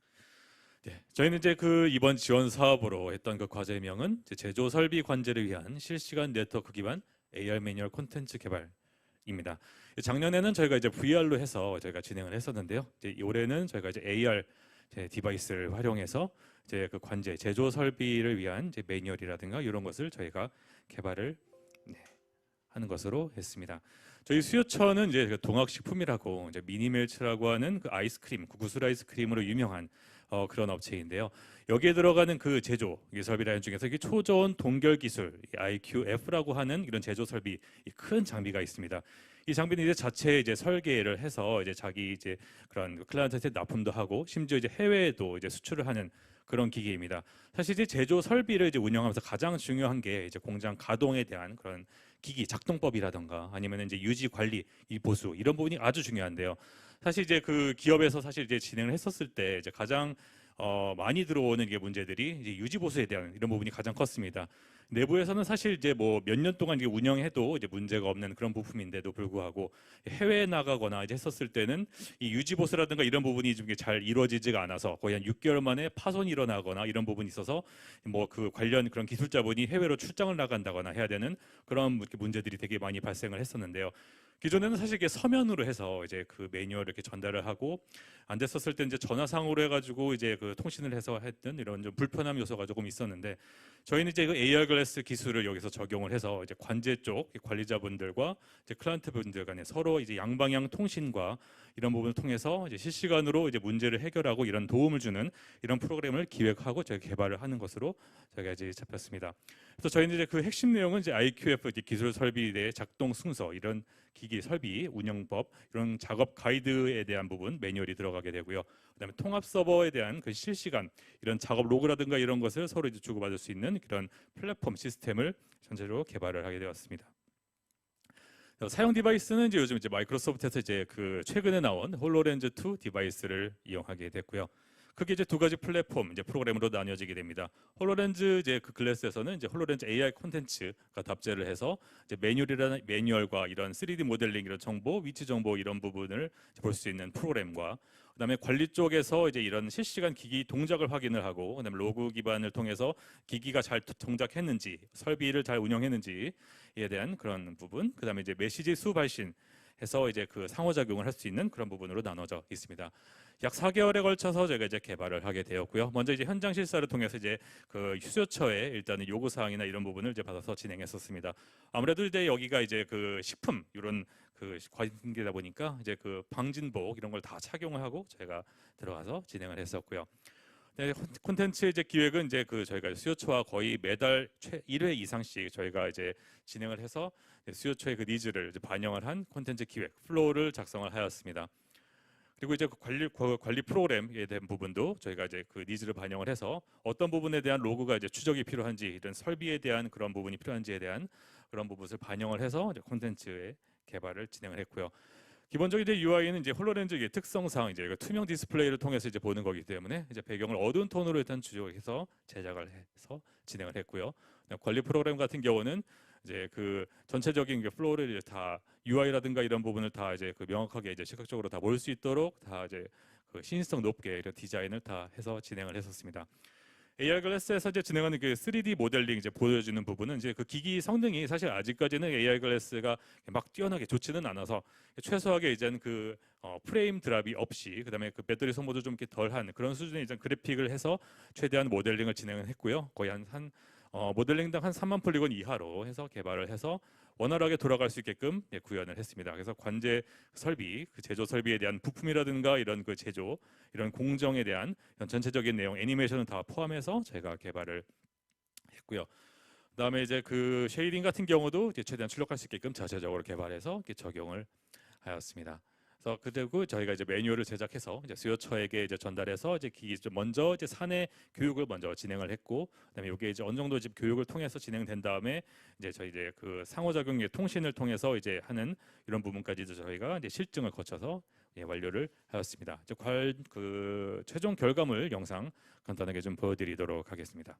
네, 저희는 이제 그 이번 지원 사업으로 했던 그 과제명은 이제 제조 설비 관제를 위한 실시간 네트워크 기반 AR 매뉴얼 콘텐츠 개발입니다. 작년에는 저희가 이제 VR로 해서 저희가 진행을 했었는데요. 이제 올해는 저희가 이제 AR 디바이스를 활용해서 이제 그 관제 제조 설비를 위한 이제 매뉴얼이라든가 이런 것을 저희가 개발을 하는 것으로 했습니다. 저희 수요처는 이제 그 동학식품이라고 이제 미니멜츠라고 하는 그 아이스크림, 구슬 아이스크림으로 유명한 그런 업체인데요. 여기에 들어가는 그 제조 설비 라인 중에서 이게 초저온 동결 기술 IQF라고 하는 이런 제조 설비 큰 장비가 있습니다. 이 장비는 이제 자체 이제 설계를 해서 이제 자기 이제 그런 클라이언트한테 납품도 하고 심지어 이제 해외에도 이제 수출을 하는 그런 기기입니다. 사실 이제 제조 설비를 이제 운영하면서 가장 중요한 게 이제 공장 가동에 대한 그런 기기 작동법이라던가 아니면 이제 유지 관리, 이 보수 이런 부분이 아주 중요한데요. 사실 이제 그 기업에서 사실 이제 진행을 했었을 때 이제 가장 많이 들어오는 게 문제들이 이제 유지 보수에 대한 이런 부분이 가장 컸습니다. 내부에서는 사실 이제 뭐 몇 년 동안 이게 운영해도 이제 문제가 없는 그런 부품인데도 불구하고 해외에 나가거나 이제 했었을 때는 이 유지 보수라든가 이런 부분이 좀 잘 이루어지지가 않아서 거의 한 6개월 만에 파손이 일어나거나 이런 부분이 있어서 뭐 그 관련 그런 기술자분이 해외로 출장을 나간다거나 해야 되는 그런 문제들이 되게 많이 발생을 했었는데요. 기존에는 사실 이게 서면으로 해서 이제 그 매뉴얼을 이렇게 전달을 하고 안 됐었을 때 이제 전화상으로 해가지고 이제 그 통신을 해서 했던 이런 좀 불편함 요소가 조금 있었는데 저희는 이제 그 AR 글래스 기술을 여기서 적용을 해서 이제 관제 쪽 관리자분들과 이제 클라이언트 분들 간에 서로 이제 양방향 통신과 이런 부분을 통해서 이제 실시간으로 이제 문제를 해결하고 이런 도움을 주는 이런 프로그램을 기획하고 저희 개발을 하는 것으로 저희가 이제 잡혔습니다. 그래서 저희는 이제 그 핵심 내용은 이제 IQF 기술 설비에 대해 작동 순서 이런 기기 설비 운영법 이런 작업 가이드에 대한 부분 매뉴얼이 들어가게 되고요. 그다음에 통합 서버에 대한 그 실시간 이런 작업 로그라든가 이런 것을 서로 이제 주고받을 수 있는 그런 플랫폼 시스템을 전체적으로 개발을 하게 되었습니다. 사용 디바이스는 이제 요즘 이제 마이크로소프트에서 이제 그 최근에 나온 홀로렌즈 2 디바이스를 이용하게 됐고요. 크게 이제 두 가지 플랫폼 이제 프로그램으로 나뉘어지게 됩니다. 홀로렌즈 이제 그 글래스에서는 이제 홀로렌즈 AI 콘텐츠가 탑재를 해서 이제 매뉴얼과 이런 3D 모델링 이런 정보, 위치 정보 이런 부분을 볼 수 있는 프로그램과 그다음에 관리 쪽에서 이제 이런 실시간 기기 동작을 확인을 하고 그다음에 로그 기반을 통해서 기기가 잘 동작했는지 설비를 잘 운영했는지에 대한 그런 부분 그다음에 이제 메시지 수 발신 해서 이제 그 상호작용을 할 수 있는 그런 부분으로 나눠져 있습니다. 약 4개월에 걸쳐서 저희가 이제 개발을 하게 되었고요. 먼저 이제 현장 실사를 통해서 이제 그 휴조처에 일단은 요구 사항이나 이런 부분을 이제 받아서 진행했었습니다. 아무래도 이제 여기가 이제 그 식품 이런 그 관계다 보니까 이제 그 방진복 이런 걸 다 착용을 하고 저희가 들어가서 진행을 했었고요. 네, 콘텐츠 이제 기획은 이제 그 저희가 수요처와 거의 매달 1회 이상씩 저희가 이제 진행을 해서 수요처의 그 니즈를 이제 반영을 한 콘텐츠 기획 플로우를 작성을 하였습니다. 그리고 이제 그 관리 프로그램에 대한 부분도 저희가 이제 그 니즈를 반영을 해서 어떤 부분에 대한 로그가 이제 추적이 필요한지 이런 설비에 대한 그런 부분이 필요한지에 대한 그런 부분을 반영을 해서 이제 콘텐츠의 개발을 진행을 했고요. 기본적인 이제 UI는 이제 홀로렌즈의 특성상 이제 투명 디스플레이를 통해서 이제 보는 거기 때문에 이제 배경을 어두운 톤으로 일단 추적해서 제작을 해서 진행을 했고요. 관리 프로그램 같은 경우는 이제 그 전체적인 플로우를 이제 다 UI라든가 이런 부분을 다 이제 그 명확하게 이제 시각적으로 다 볼 수 있도록 다 이제 그 신뢰성 높게 이런 디자인을 다 해서 진행을 했었습니다. AR 글래스에서 이제 진행하는 그 3D 모델링 이제 보여주는 부분은 이제 그 기기 성능이 사실 아직까지는 AR 글래스가 막 뛰어나게 좋지는 않아서 최소하게 이제는 그 프레임 드랍이 없이 그다음에 그 배터리 소모도 좀 이렇게 덜한 그런 수준의 이제 그래픽을 해서 최대한 모델링을 진행을 했고요. 거의 한 모델링당 한 3만 폴리곤 이하로 해서 개발을 해서 원활하게 돌아갈 수 있게끔 구현을 했습니다. 그래서 관제 설비, 그 제조 설비에 대한 부품이라든가 이런 그 제조, 이런 공정에 대한 이런 전체적인 내용, 애니메이션을 다 포함해서 저희가 개발을 했고요. 그다음에 이제 그 쉐이딩 같은 경우도 이제 최대한 출력할 수 있게끔 자체적으로 개발해서 이렇게 적용을 하였습니다. 그래서 그리고 저희가 이제 매뉴얼을 제작해서 이제 수요처에게 이제 전달해서 이제 먼저 이제 사내 교육을 먼저 진행을 했고, 그다음에 이게 이제 어느 정도 지금 교육을 통해서 진행된 다음에 이제 저희 이제 그 상호작용의 통신을 통해서 이제 하는 이런 부분까지도 저희가 이제 실증을 거쳐서 완료를 하였습니다. 이제 그 최종 결과물 영상 간단하게 좀 보여드리도록 하겠습니다.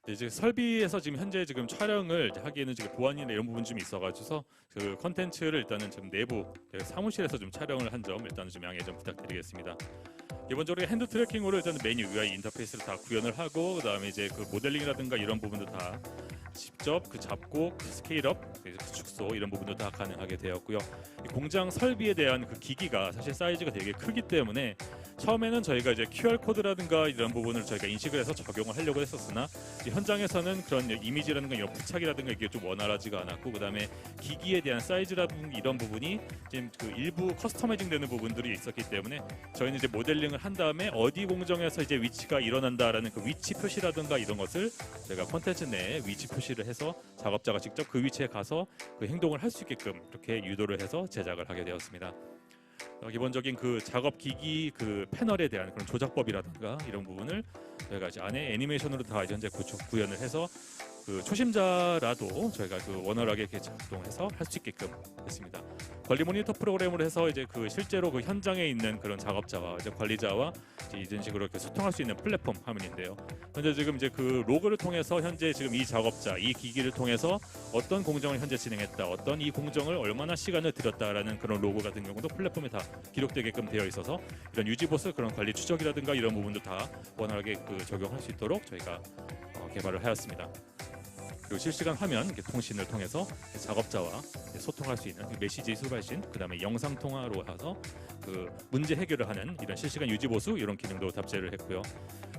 이제 설비에서 지금 현재 지금 촬영을 하기에는 지금 보안이나 이런 부분 좀 있어가지고 그 컨텐츠를 일단은 지금 내부 사무실에서 좀 촬영을 한 점 일단은 좀 양해 좀 부탁드리겠습니다. 기본적으로 핸드 트래킹으로 일단 메뉴 UI 인터페이스를 다 구현을 하고 그다음에 이제 그 모델링이라든가 이런 부분도 다 직접 그 잡고 스케일업, 축소 이런 부분도 다 가능하게 되었고요. 이 공장 설비에 대한 그 기기가 사실 사이즈가 되게 크기 때문에 처음에는 저희가 이제 QR 코드라든가 이런 부분을 저희가 인식을 해서 적용을 하려고 했었으나 현장에서는 그런 이미지라든가 이런 부착이라든가 이게 좀 원활하지가 않았고 그다음에 기기에 대한 사이즈라든가 이런 부분이 지금 그 일부 커스터마이징 되는 부분들이 있었기 때문에 저희는 이제 모델링을 한 다음에 어디 공정에서 이제 위치가 일어난다라는 그 위치 표시라든가 이런 것을 저희가 콘텐츠 내에 위치 표시를 해서 작업자가 직접 그 위치에 가서 그 행동을 할 수 있게끔 이렇게 유도를 해서 제작을 하게 되었습니다. 기본적인 그 작업 기기 그 패널에 대한 그런 조작법이라든가 이런 부분을 저희가 이제 안에 애니메이션으로 다 현재 구현을 해서 그 초심자라도 저희가 그 원활하게 이렇게 작동해서 할 수 있게끔 했습니다. 관리 모니터 프로그램으로 해서 이제 그 실제로 그 현장에 있는 그런 작업자와 이제 관리자와 이제 이런 식으로 이렇게 소통할 수 있는 플랫폼 화면인데요. 현재 지금 이제 그 로그를 통해서 현재 지금 이 작업자, 이 기기를 통해서 어떤 공정을 현재 진행했다, 어떤 이 공정을 얼마나 시간을 들였다라는 그런 로그 같은 경우도 플랫폼에 다 기록되게끔 되어 있어서 이런 유지보수 그런 관리 추적이라든가 이런 부분도 다 원활하게 그 적용할 수 있도록 저희가 개발을 하였습니다. 그리고 실시간 화면 통신을 통해서 작업자와 소통할 수 있는 메시지 수발신, 그다음에 영상 통화로 해서 그 문제 해결을 하는 이런 실시간 유지 보수 이런 기능도 탑재를 했고요.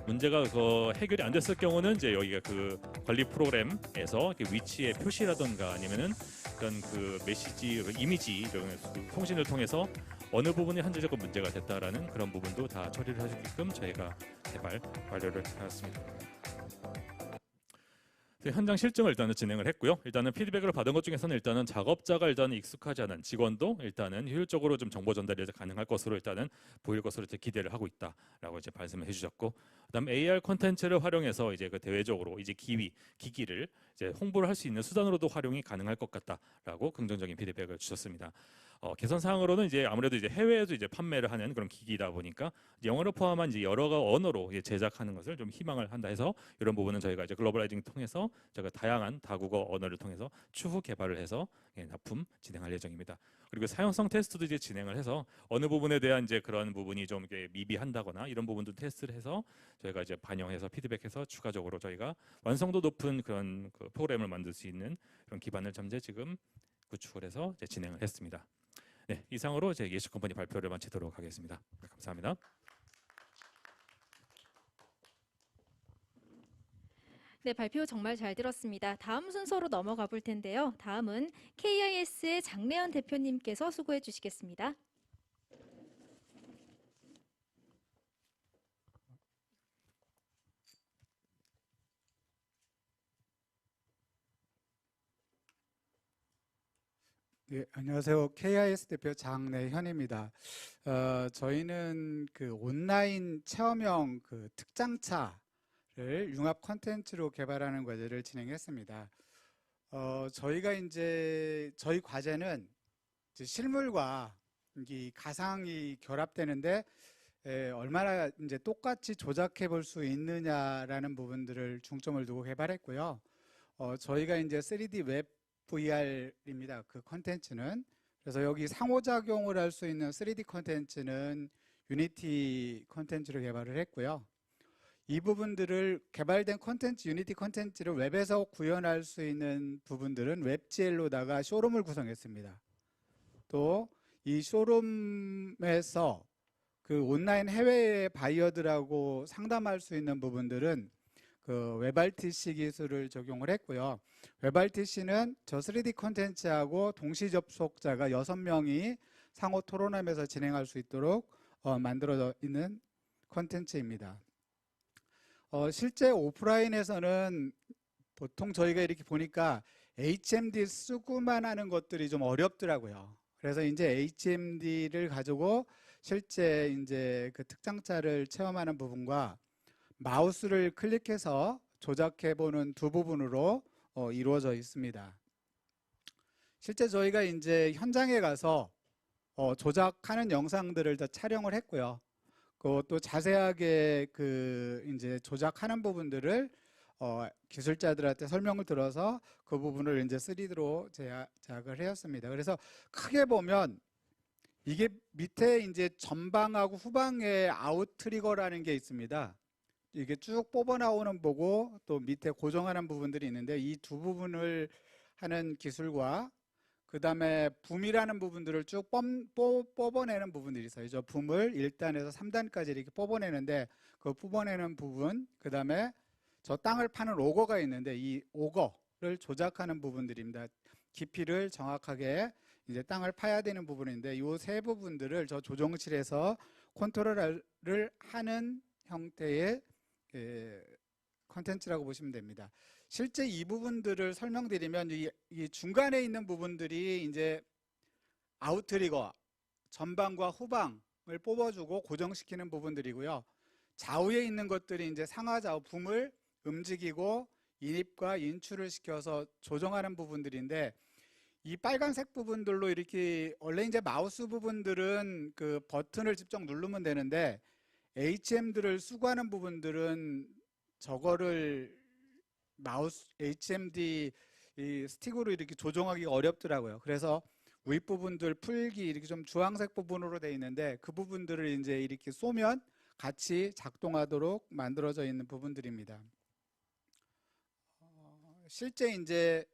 문제가 그 해결이 안 됐을 경우는 이제 여기가 그 관리 프로그램에서 위치의 표시라든가 아니면은 그런 그 메시지, 이미지 이런 통신을 통해서 어느 부분에 현재적으로 문제가 됐다라는 그런 부분도 다 처리를 해주게끔 저희가 개발 완료를 하였습니다. 현장 실증을 일단은 진행을 했고요. 일단은 피드백을 받은 것 중에서는 일단은 작업자가 일단은 익숙하지 않은 직원도 일단은 효율적으로 좀 정보 전달이 가능할 것으로 일단은 보일 것으로 이제 기대를 하고 있다라고 이제 말씀을 해주셨고, 그다음 AR 콘텐츠를 활용해서 이제 그 대외적으로 이제 기기를 이제 홍보를 할 수 있는 수단으로도 활용이 가능할 것 같다라고 긍정적인 피드백을 주셨습니다. 개선 사항으로는 이제 아무래도 이제 해외에도 이제 판매를 하는 그런 기기다 보니까 영어를 포함한 이제 여러 언어로 이제 제작하는 것을 좀 희망을 한다 해서 이런 부분은 저희가 이제 글로벌라이징 통해서 저희가 다양한 다국어 언어를 통해서 추후 개발을 해서 납품 진행할 예정입니다. 그리고 사용성 테스트도 이제 진행을 해서 어느 부분에 대한 이제 그런 부분이 좀 이렇게 미비한다거나 이런 부분도 테스트를 해서 저희가 이제 반영해서 피드백해서 추가적으로 저희가 완성도 높은 그런 그 프로그램을 만들 수 있는 그런 기반을 현재 지금 구축을 해서 이제 진행을 했습니다. 네, 이상으로 제 예시 컴퍼니 발표를 마치도록 하겠습니다. 네, 감사합니다. 네, 발표 정말 잘 들었습니다. 다음 순서로 넘어가 볼 텐데요. 다음은 KIS의 장래현 대표님께서 수고해 주시겠습니다. 네, 안녕하세요. KIS 대표 장래현입니다. 저희는 그 온라인 체험형 그 특장차를 융합 콘텐츠로 개발하는 과제를 진행했습니다. 저희가 이제 저희 과제는 이제 실물과 이 가상이 결합되는데 얼마나 이제 똑같이 조작해 볼 수 있느냐라는 부분들을 중점을 두고 개발했고요. 저희가 이제 3D 웹 VR입니다. 그 컨텐츠는. 그래서 여기 상호작용을 할 수 있는 3D 컨텐츠는 유니티 컨텐츠로 개발을 했고요. 이 부분들을 개발된 컨텐츠, 유니티 컨텐츠를 웹에서 구현할 수 있는 부분들은 웹GL로다가 쇼룸을 구성했습니다. 또 이 쇼룸에서 그 온라인 해외 바이어들하고 상담할 수 있는 부분들은 그 웹RTC 기술을 적용을 했고요. 웹RTC는 저 3D 콘텐츠하고 동시 접속자가 6명이 상호 토론하면서 진행할 수 있도록 만들어져 있는 콘텐츠입니다. 실제 오프라인에서는 보통 저희가 이렇게 보니까 HMD 쓰고만 하는 것들이 좀 어렵더라고요. 그래서 이제 HMD를 가지고 실제 이제 그 특장차를 체험하는 부분과 마우스를 클릭해서 조작해보는 두 부분으로 이루어져 있습니다. 실제 저희가 이제 현장에 가서 조작하는 영상들을 다 촬영을 했고요. 또 자세하게 그 이제 조작하는 부분들을 기술자들한테 설명을 들어서 그 부분을 이제 3D로 제작을 하였습니다. 그래서 크게 보면 이게 밑에 이제 전방하고 후방에 아웃 트리거라는 게 있습니다. 이게 쭉 뽑아 나오는 보고 또 밑에 고정하는 부분들이 있는데 이 두 부분을 하는 기술과 그 다음에 붐이라는 부분들을 쭉 뽑아내는 부분들이 있어요. 저 붐을 1단에서 3단까지 이렇게 뽑아내는데 그 뽑아내는 부분, 그 다음에 저 땅을 파는 오거가 있는데 이 오거를 조작하는 부분들입니다. 깊이를 정확하게 이제 땅을 파야 되는 부분인데 이 세 부분들을 저 조종실에서 컨트롤을 하는 형태의 컨텐츠라고 보시면 됩니다. 실제 이 부분들을 설명드리면 이 중간에 있는 부분들이 이제 아웃트리거, 전방과 후방을 뽑아주고 고정시키는 부분들이고요. 좌우에 있는 것들이 이제 상하 좌우 붐을 움직이고 인입과 인출을 시켜서 조정하는 부분들인데 이 빨간색 부분들로 이렇게 원래 이제 마우스 부분들은 그 버튼을 직접 누르면 되는데 HM들을 수거하는 부분들은 저거를 마우스 HMD 이 스틱으로 이렇게 조정하기가 어렵더라고요. 그래서 윗부분들 풀기 이렇게 좀 주황색 부분으로 되어 있는데 그 부분들을 이제 이렇게 쏘면 같이 작동하도록 만들어져 있는 부분들입니다. 실제 이제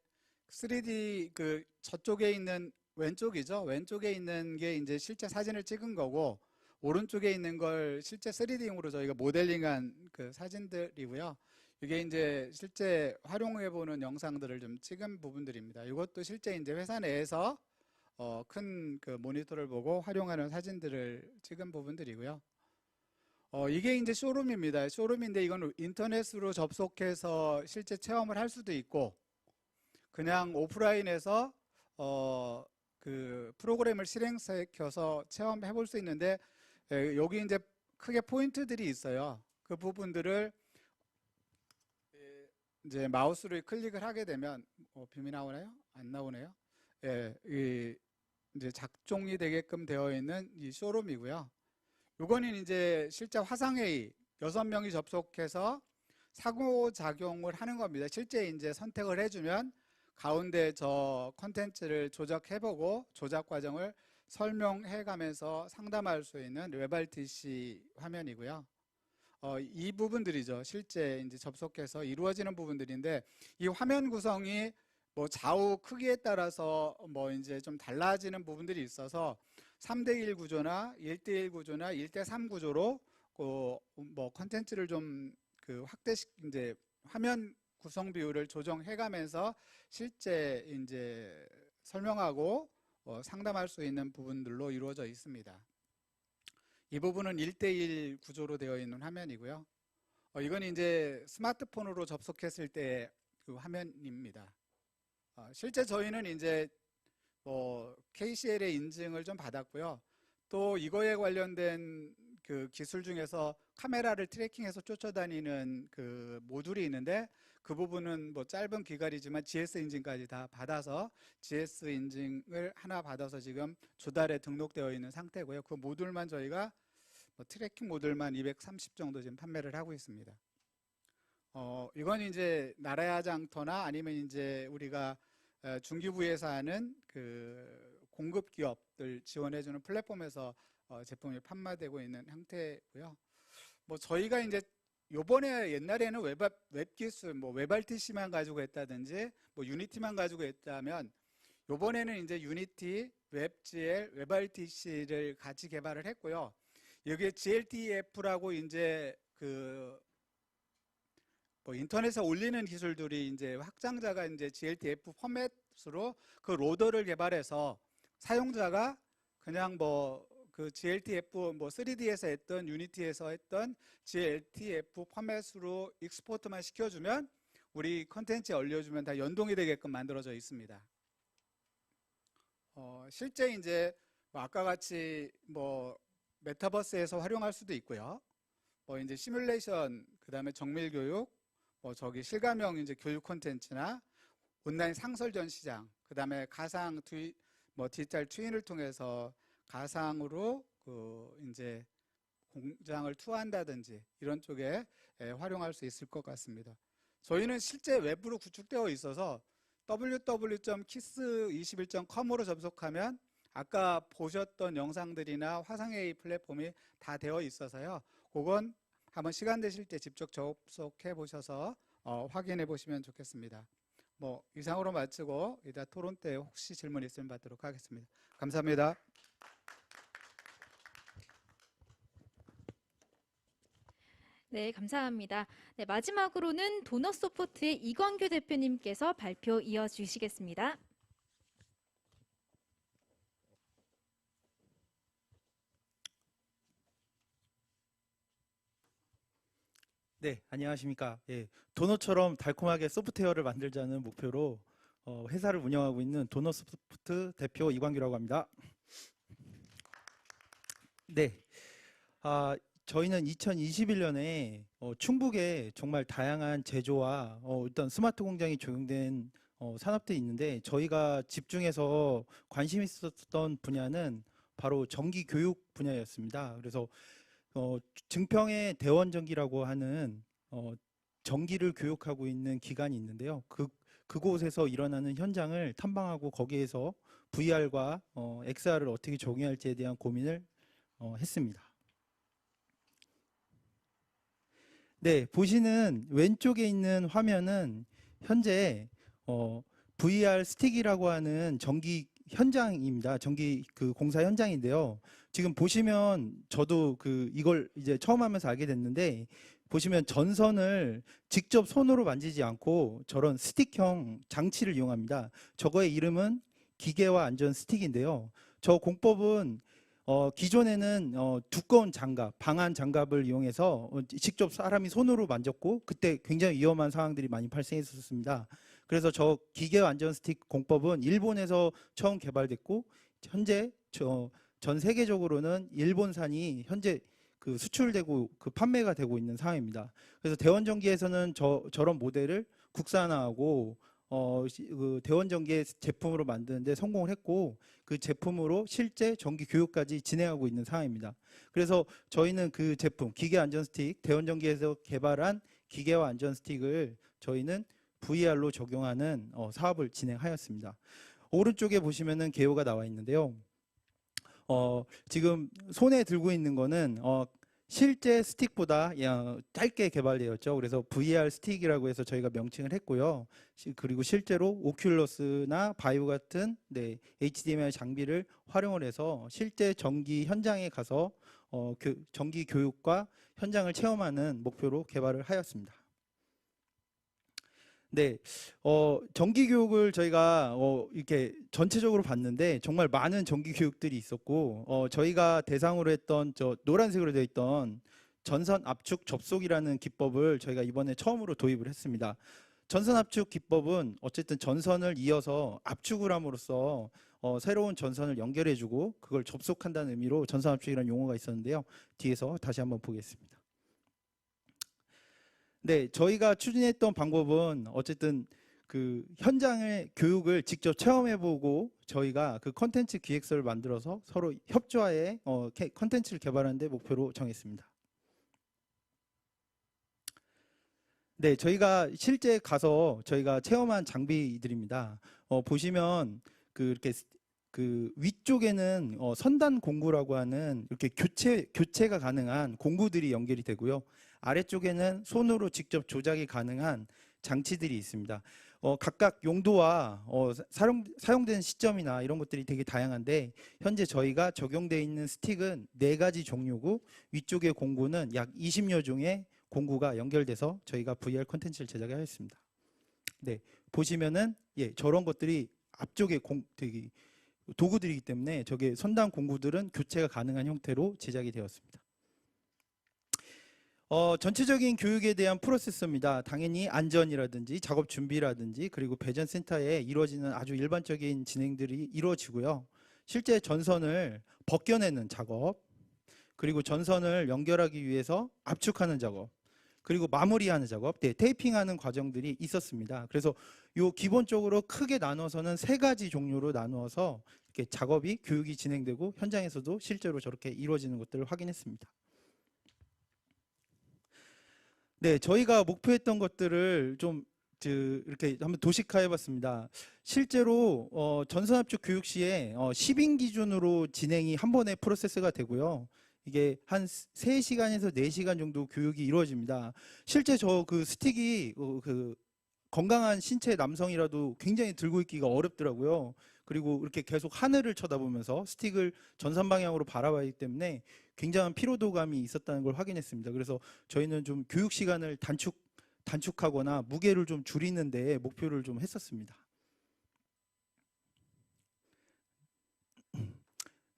3D 그 저쪽에 있는 왼쪽이죠. 왼쪽에 있는 게 이제 실제 사진을 찍은 거고 오른쪽에 있는 걸 실제 3D용으로 저희가 모델링한 그 사진들이고요. 이게 이제 실제 활용해 보는 영상들을 좀 찍은 부분들입니다. 이것도 실제 이제 회사 내에서 큰 그 모니터를 보고 활용하는 사진들을 찍은 부분들이고요. 이게 이제 쇼룸입니다. 쇼룸인데 이건 인터넷으로 접속해서 실제 체험을 할 수도 있고 그냥 오프라인에서 그 프로그램을 실행시켜서 체험해 볼 수 있는데 여기 이제 크게 포인트들이 있어요. 그 부분들을 이제 마우스로 클릭을 하게 되면 빔이 나오나요? 안 나오네요. 예, 이제 작동이 되게끔 되어 있는 이 쇼룸이고요. 요거는 이제 실제 화상회의 6명이 접속해서 상호작용을 하는 겁니다. 실제 이제 선택을 해주면 가운데 저 컨텐츠를 조작해보고 조작 과정을 설명해 가면서 상담할 수 있는 웹RTC 화면이고요. 이 부분들이죠. 실제 이제 접속해서 이루어지는 부분들인데 이 화면 구성이 뭐 좌우 크기에 따라서 뭐 이제 좀 달라지는 부분들이 있어서 3대1 구조나 1대1 구조나 1대3 구조로 뭐 컨텐츠를 좀 그 이제 화면 구성 비율을 조정해 가면서 실제 이제 설명하고 상담할 수 있는 부분들로 이루어져 있습니다. 이 부분은 1대1 구조로 되어 있는 화면이고요. 이건 이제 스마트폰으로 접속했을 때 그 화면입니다. 실제 저희는 이제 뭐 KCL의 인증을 좀 받았고요. 또 이거에 관련된 그 기술 중에서 카메라를 트래킹해서 쫓아다니는 그 모듈이 있는데 그 부분은 뭐 짧은 기간이지만 GS 인증까지 다 받아서 GS 인증을 하나 받아서 지금 조달에 등록되어 있는 상태고요. 그 모듈만 저희가 뭐 트래킹 모듈만 230 정도 지금 판매를 하고 있습니다. 이건 이제 나라야장터나 아니면 이제 우리가 중기부에서 하는 그 공급 기업들 지원해주는 플랫폼에서 제품이 판매되고 있는 형태고요. 뭐 저희가 이제 요번에 옛날에는 웹 기술, 뭐 웹RTC만 가지고 했다든지 뭐 유니티만 가지고 했다면 요번에는 이제 유니티, 웹GL, 웹RTC를 같이 개발을 했고요. 여기에 GLTF라고 이제 그 뭐 인터넷에 올리는 기술들이 이제 확장자가 이제 GLTF 포맷으로 그 로더를 개발해서 사용자가 그냥 뭐 그 GLTF 뭐 3D에서 했던 유니티에서 했던 GLTF 포맷으로 익스포트만 시켜주면 우리 컨텐츠에 올려주면 다 연동이 되게끔 만들어져 있습니다. 실제 이제 뭐 아까 같이 뭐 메타버스에서 활용할 수도 있고요. 뭐 이제 시뮬레이션, 그다음에 정밀 교육, 뭐 저기 실감형 이제 교육 콘텐츠나 온라인 상설전 시장, 그다음에 가상 뭐 디지털 트윈을 통해서 가상으로 그 이제 공장을 투어한다든지 이런 쪽에 활용할 수 있을 것 같습니다. 저희는 실제 외부로 구축되어 있어서 www.kiss21.com으로 접속하면 아까 보셨던 영상들이나 화상회의 플랫폼이 다 되어 있어서요. 그건 한번 시간 되실 때 직접 접속해 보셔서 확인해 보시면 좋겠습니다. 뭐 이상으로 마치고 이따 토론 때 혹시 질문 있으면 받도록 하겠습니다. 감사합니다. 네, 감사합니다. 네, 마지막으로는 도넛소프트의 이광규 대표님께서 발표 이어주시겠습니다. 네, 안녕하십니까. 예, 도넛처럼 달콤하게 소프트웨어를 만들자는 목표로 회사를 운영하고 있는 도넛소프트 대표 이광규라고 합니다. 네, 저희는 2021년에 충북에 정말 다양한 제조와 일단 스마트 공장이 적용된 산업들이 있는데 저희가 집중해서 관심 있었던 분야는 바로 전기 교육 분야였습니다. 그래서 증평의 대원전기라고 하는 전기를 교육하고 있는 기관이 있는데요. 그곳에서 일어나는 현장을 탐방하고 거기에서 VR과 XR을 어떻게 적용할지에 대한 고민을 했습니다. 네, 보시는 왼쪽에 있는 화면은 현재 VR 스틱이라고 하는 전기 현장입니다. 전기 그 공사 현장인데요. 지금 보시면 저도 이걸 이제 처음 하면서 알게 됐는데 보시면 전선을 직접 손으로 만지지 않고 저런 스틱형 장치를 이용합니다. 저거의 이름은 기계화 안전 스틱인데요. 저 공법은 기존에는 두꺼운 장갑, 방한 장갑을 이용해서 직접 사람이 손으로 만졌고 그때 굉장히 위험한 상황들이 많이 발생했었습니다. 그래서 저 기계화 안전 스틱 공법은 일본에서 처음 개발됐고 현재 전 세계적으로는 일본산이 현재 수출되고 판매가 되고 있는 상황입니다. 그래서 대원전기에서는 저런 모델을 국산화하고 대원전기의 제품으로 만드는데 성공을 했고 그 제품으로 실제 전기 교육까지 진행하고 있는 상황입니다. 그래서 저희는 그 제품 기계 안전 스틱 대원전기에서 개발한 기계화 안전 스틱을 저희는 VR로 적용하는 사업을 진행하였습니다. 오른쪽에 보시면은 개요가 나와 있는데요. 지금 손에 들고 있는 거는 실제 스틱보다 짧게 개발되었죠. 그래서 VR 스틱이라고 해서 저희가 명칭을 했고요. 그리고 실제로 오큘러스나 바이오 같은 HDMI 장비를 활용을 해서 실제 전기 현장에 가서 전기 교육과 현장을 체험하는 목표로 개발을 하였습니다. 네, 전기 교육을 저희가 이렇게 전체적으로 봤는데 정말 많은 전기 교육들이 있었고 저희가 대상으로 했던 저 노란색으로 되어 있던 전선 압축 접속이라는 기법을 저희가 이번에 처음으로 도입을 했습니다. 전선 압축 기법은 어쨌든 전선을 이어서 압축을 함으로써 새로운 전선을 연결해주고 그걸 접속한다는 의미로 전선 압축이라는 용어가 있었는데요. 뒤에서 다시 한번 보겠습니다. 네, 저희가 추진했던 방법은 어쨌든 현장의 교육을 직접 체험해보고 저희가 컨텐츠 기획서를 만들어서 서로 협조하에 컨텐츠를 개발하는 데 목표로 정했습니다. 네, 저희가 실제 가서 저희가 체험한 장비들입니다. 보시면 이렇게 위쪽에는 선단 공구라고 하는 이렇게 교체가 가능한 공구들이 연결이 되고요. 아래쪽에는 손으로 직접 조작이 가능한 장치들이 있습니다. 각각 용도와 사용되는 시점이나 이런 것들이 되게 다양한데 현재 저희가 적용되어 있는 스틱은 4가지 종류고 위쪽의 공구는 약 20여 종의 공구가 연결돼서 저희가 VR 콘텐츠를 제작하였습니다. 네, 보시면은 저런 것들이 앞쪽에 되게 도구들이기 때문에 저게 선단 공구들은 교체가 가능한 형태로 제작이 되었습니다. 전체적인 교육에 대한 프로세스입니다. 당연히 안전이라든지 작업 준비라든지 그리고 배전 센터에 이루어지는 아주 일반적인 진행들이 이루어지고요. 실제 전선을 벗겨내는 작업, 그리고 전선을 연결하기 위해서 압축하는 작업, 그리고 마무리하는 작업, 테이핑하는 과정들이 있었습니다. 그래서 기본적으로 크게 나눠서는 3가지 종류로 나누어서 이렇게 작업이 교육이 진행되고 현장에서도 실제로 저렇게 이루어지는 것들을 확인했습니다. 네, 저희가 목표했던 것들을 좀 이렇게 한번 도식화해봤습니다. 실제로 전선압축 교육 시에 10인 기준으로 진행이 한 번에 프로세스가 되고요. 이게 한 3시간에서 4시간 정도 교육이 이루어집니다. 실제 스틱이 건강한 신체 남성이라도 굉장히 들고 있기가 어렵더라고요. 그리고 이렇게 계속 하늘을 쳐다보면서 스틱을 전선 방향으로 바라봐야 하기 때문에 굉장한 피로도감이 있었다는 걸 확인했습니다. 그래서 저희는 좀 교육 시간을 단축하거나 무게를 좀 줄이는 데 목표를 좀 했었습니다.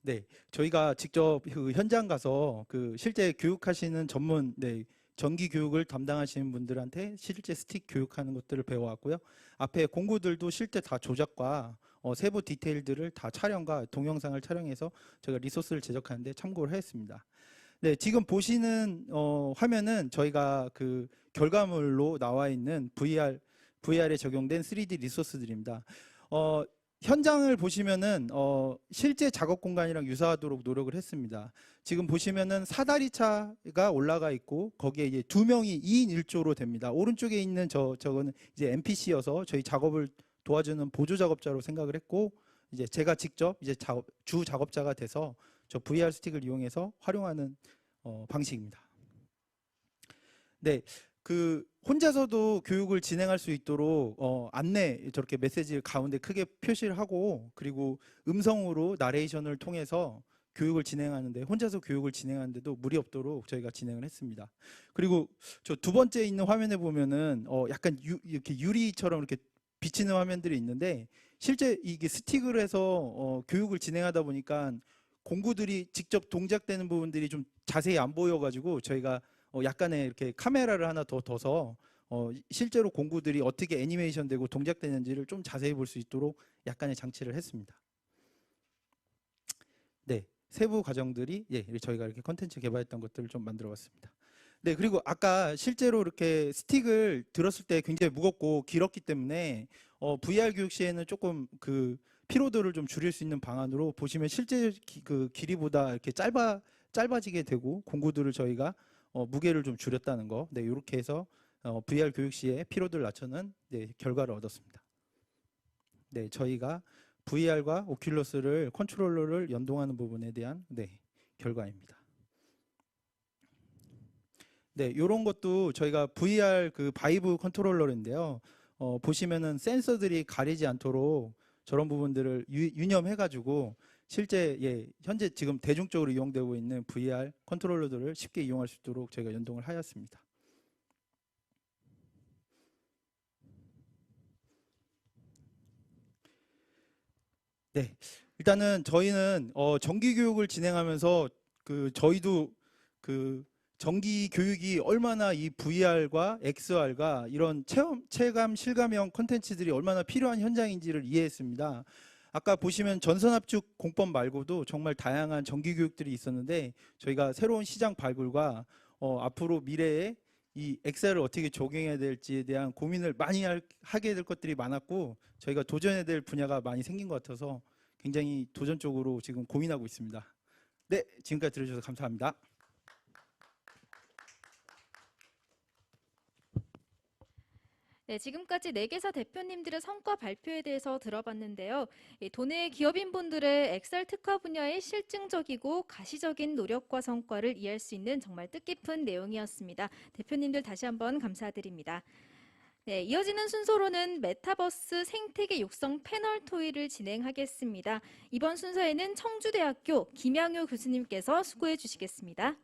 네, 저희가 직접 현장 가서 실제 교육하시는 전문 전기 교육을 담당하시는 분들한테 실제 스틱 교육하는 것들을 배워왔고요. 앞에 공구들도 실제 다 조작과 세부 디테일들을 다 촬영과 동영상을 촬영해서 저희가 리소스를 제작하는데 참고를 했습니다. 네, 지금 보시는 화면은 저희가 그 결과물로 나와 있는 VR에 적용된 3D 리소스들입니다. 현장을 보시면은 실제 작업 공간이랑 유사하도록 노력을 했습니다. 지금 보시면은 사다리차가 올라가 있고 거기에 이제 2명이 2인 1조로 됩니다. 오른쪽에 있는 저거는 이제 NPC여서 저희 작업을 도와주는 보조 작업자로 생각을 했고, 이제 제가 직접 이제 주 작업자가 돼서 저 VR 스틱을 이용해서 활용하는 방식입니다. 네, 그 혼자서도 교육을 진행할 수 있도록 안내 저렇게 메시지를 가운데 크게 표시를 하고, 그리고 음성으로 나레이션을 통해서 교육을 진행하는데, 혼자서 교육을 진행하는데도 무리 없도록 저희가 진행을 했습니다. 그리고 저 두 번째 있는 화면에 보면은 약간 이렇게 유리처럼 이렇게 비치는 화면들이 있는데, 실제 이게 스틱을 해서 교육을 진행하다 보니까 공구들이 직접 동작되는 부분들이 좀 자세히 안 보여가지고 저희가 약간의 이렇게 카메라를 하나 더 둬서 실제로 공구들이 어떻게 애니메이션 되고 동작되는지를 좀 자세히 볼 수 있도록 약간의 장치를 했습니다. 네, 세부 과정들이 저희가 이렇게 컨텐츠 개발했던 것들을 좀 만들어 봤습니다. 네, 그리고 아까 실제로 이렇게 스틱을 들었을 때 굉장히 무겁고 길었기 때문에 VR 교육 시에는 조금 그 피로도를 좀 줄일 수 있는 방안으로, 보시면 실제 그 길이보다 이렇게 짧아지게 되고 공구들을 저희가 무게를 좀 줄였다는 거, 네, 이렇게 해서 VR 교육 시에 피로도를 낮추는 결과를 얻었습니다. 네, 저희가 VR과 오큘러스를 컨트롤러를 연동하는 부분에 대한 결과입니다. 네, 이런 것도 저희가 VR 그 바이브 컨트롤러인데요. 보시면은 센서들이 가리지 않도록 저런 부분들을 유념해가지고 실제 현재 지금 대중적으로 이용되고 있는 VR 컨트롤러들을 쉽게 이용할 수 있도록 저희가 연동을 하였습니다. 네, 일단은 저희는 정기 교육을 진행하면서 저희도 정기 교육이 얼마나 이 VR과 XR과 이런 체감, 실감형 콘텐츠들이 얼마나 필요한 현장인지를 이해했습니다. 아까 보시면 전선압축 공법 말고도 정말 다양한 정기 교육들이 있었는데, 저희가 새로운 시장 발굴과 앞으로 미래에 이 XR을 어떻게 적용해야 될지에 대한 고민을 많이 하게 될 것들이 많았고, 저희가 도전해야 될 분야가 많이 생긴 것 같아서 굉장히 도전적으로 지금 고민하고 있습니다. 네, 지금까지 들어주셔서 감사합니다. 네, 지금까지 4개사 대표님들의 성과 발표에 대해서 들어봤는데요. 도내 기업인분들의 엑셀 특화 분야의 실증적이고 가시적인 노력과 성과를 이해할 수 있는 정말 뜻깊은 내용이었습니다. 대표님들 다시 한번 감사드립니다. 네, 이어지는 순서로는 메타버스 생태계 육성 패널 토의를 진행하겠습니다. 이번 순서에는 청주대학교 김양효 교수님께서 수고해 주시겠습니다.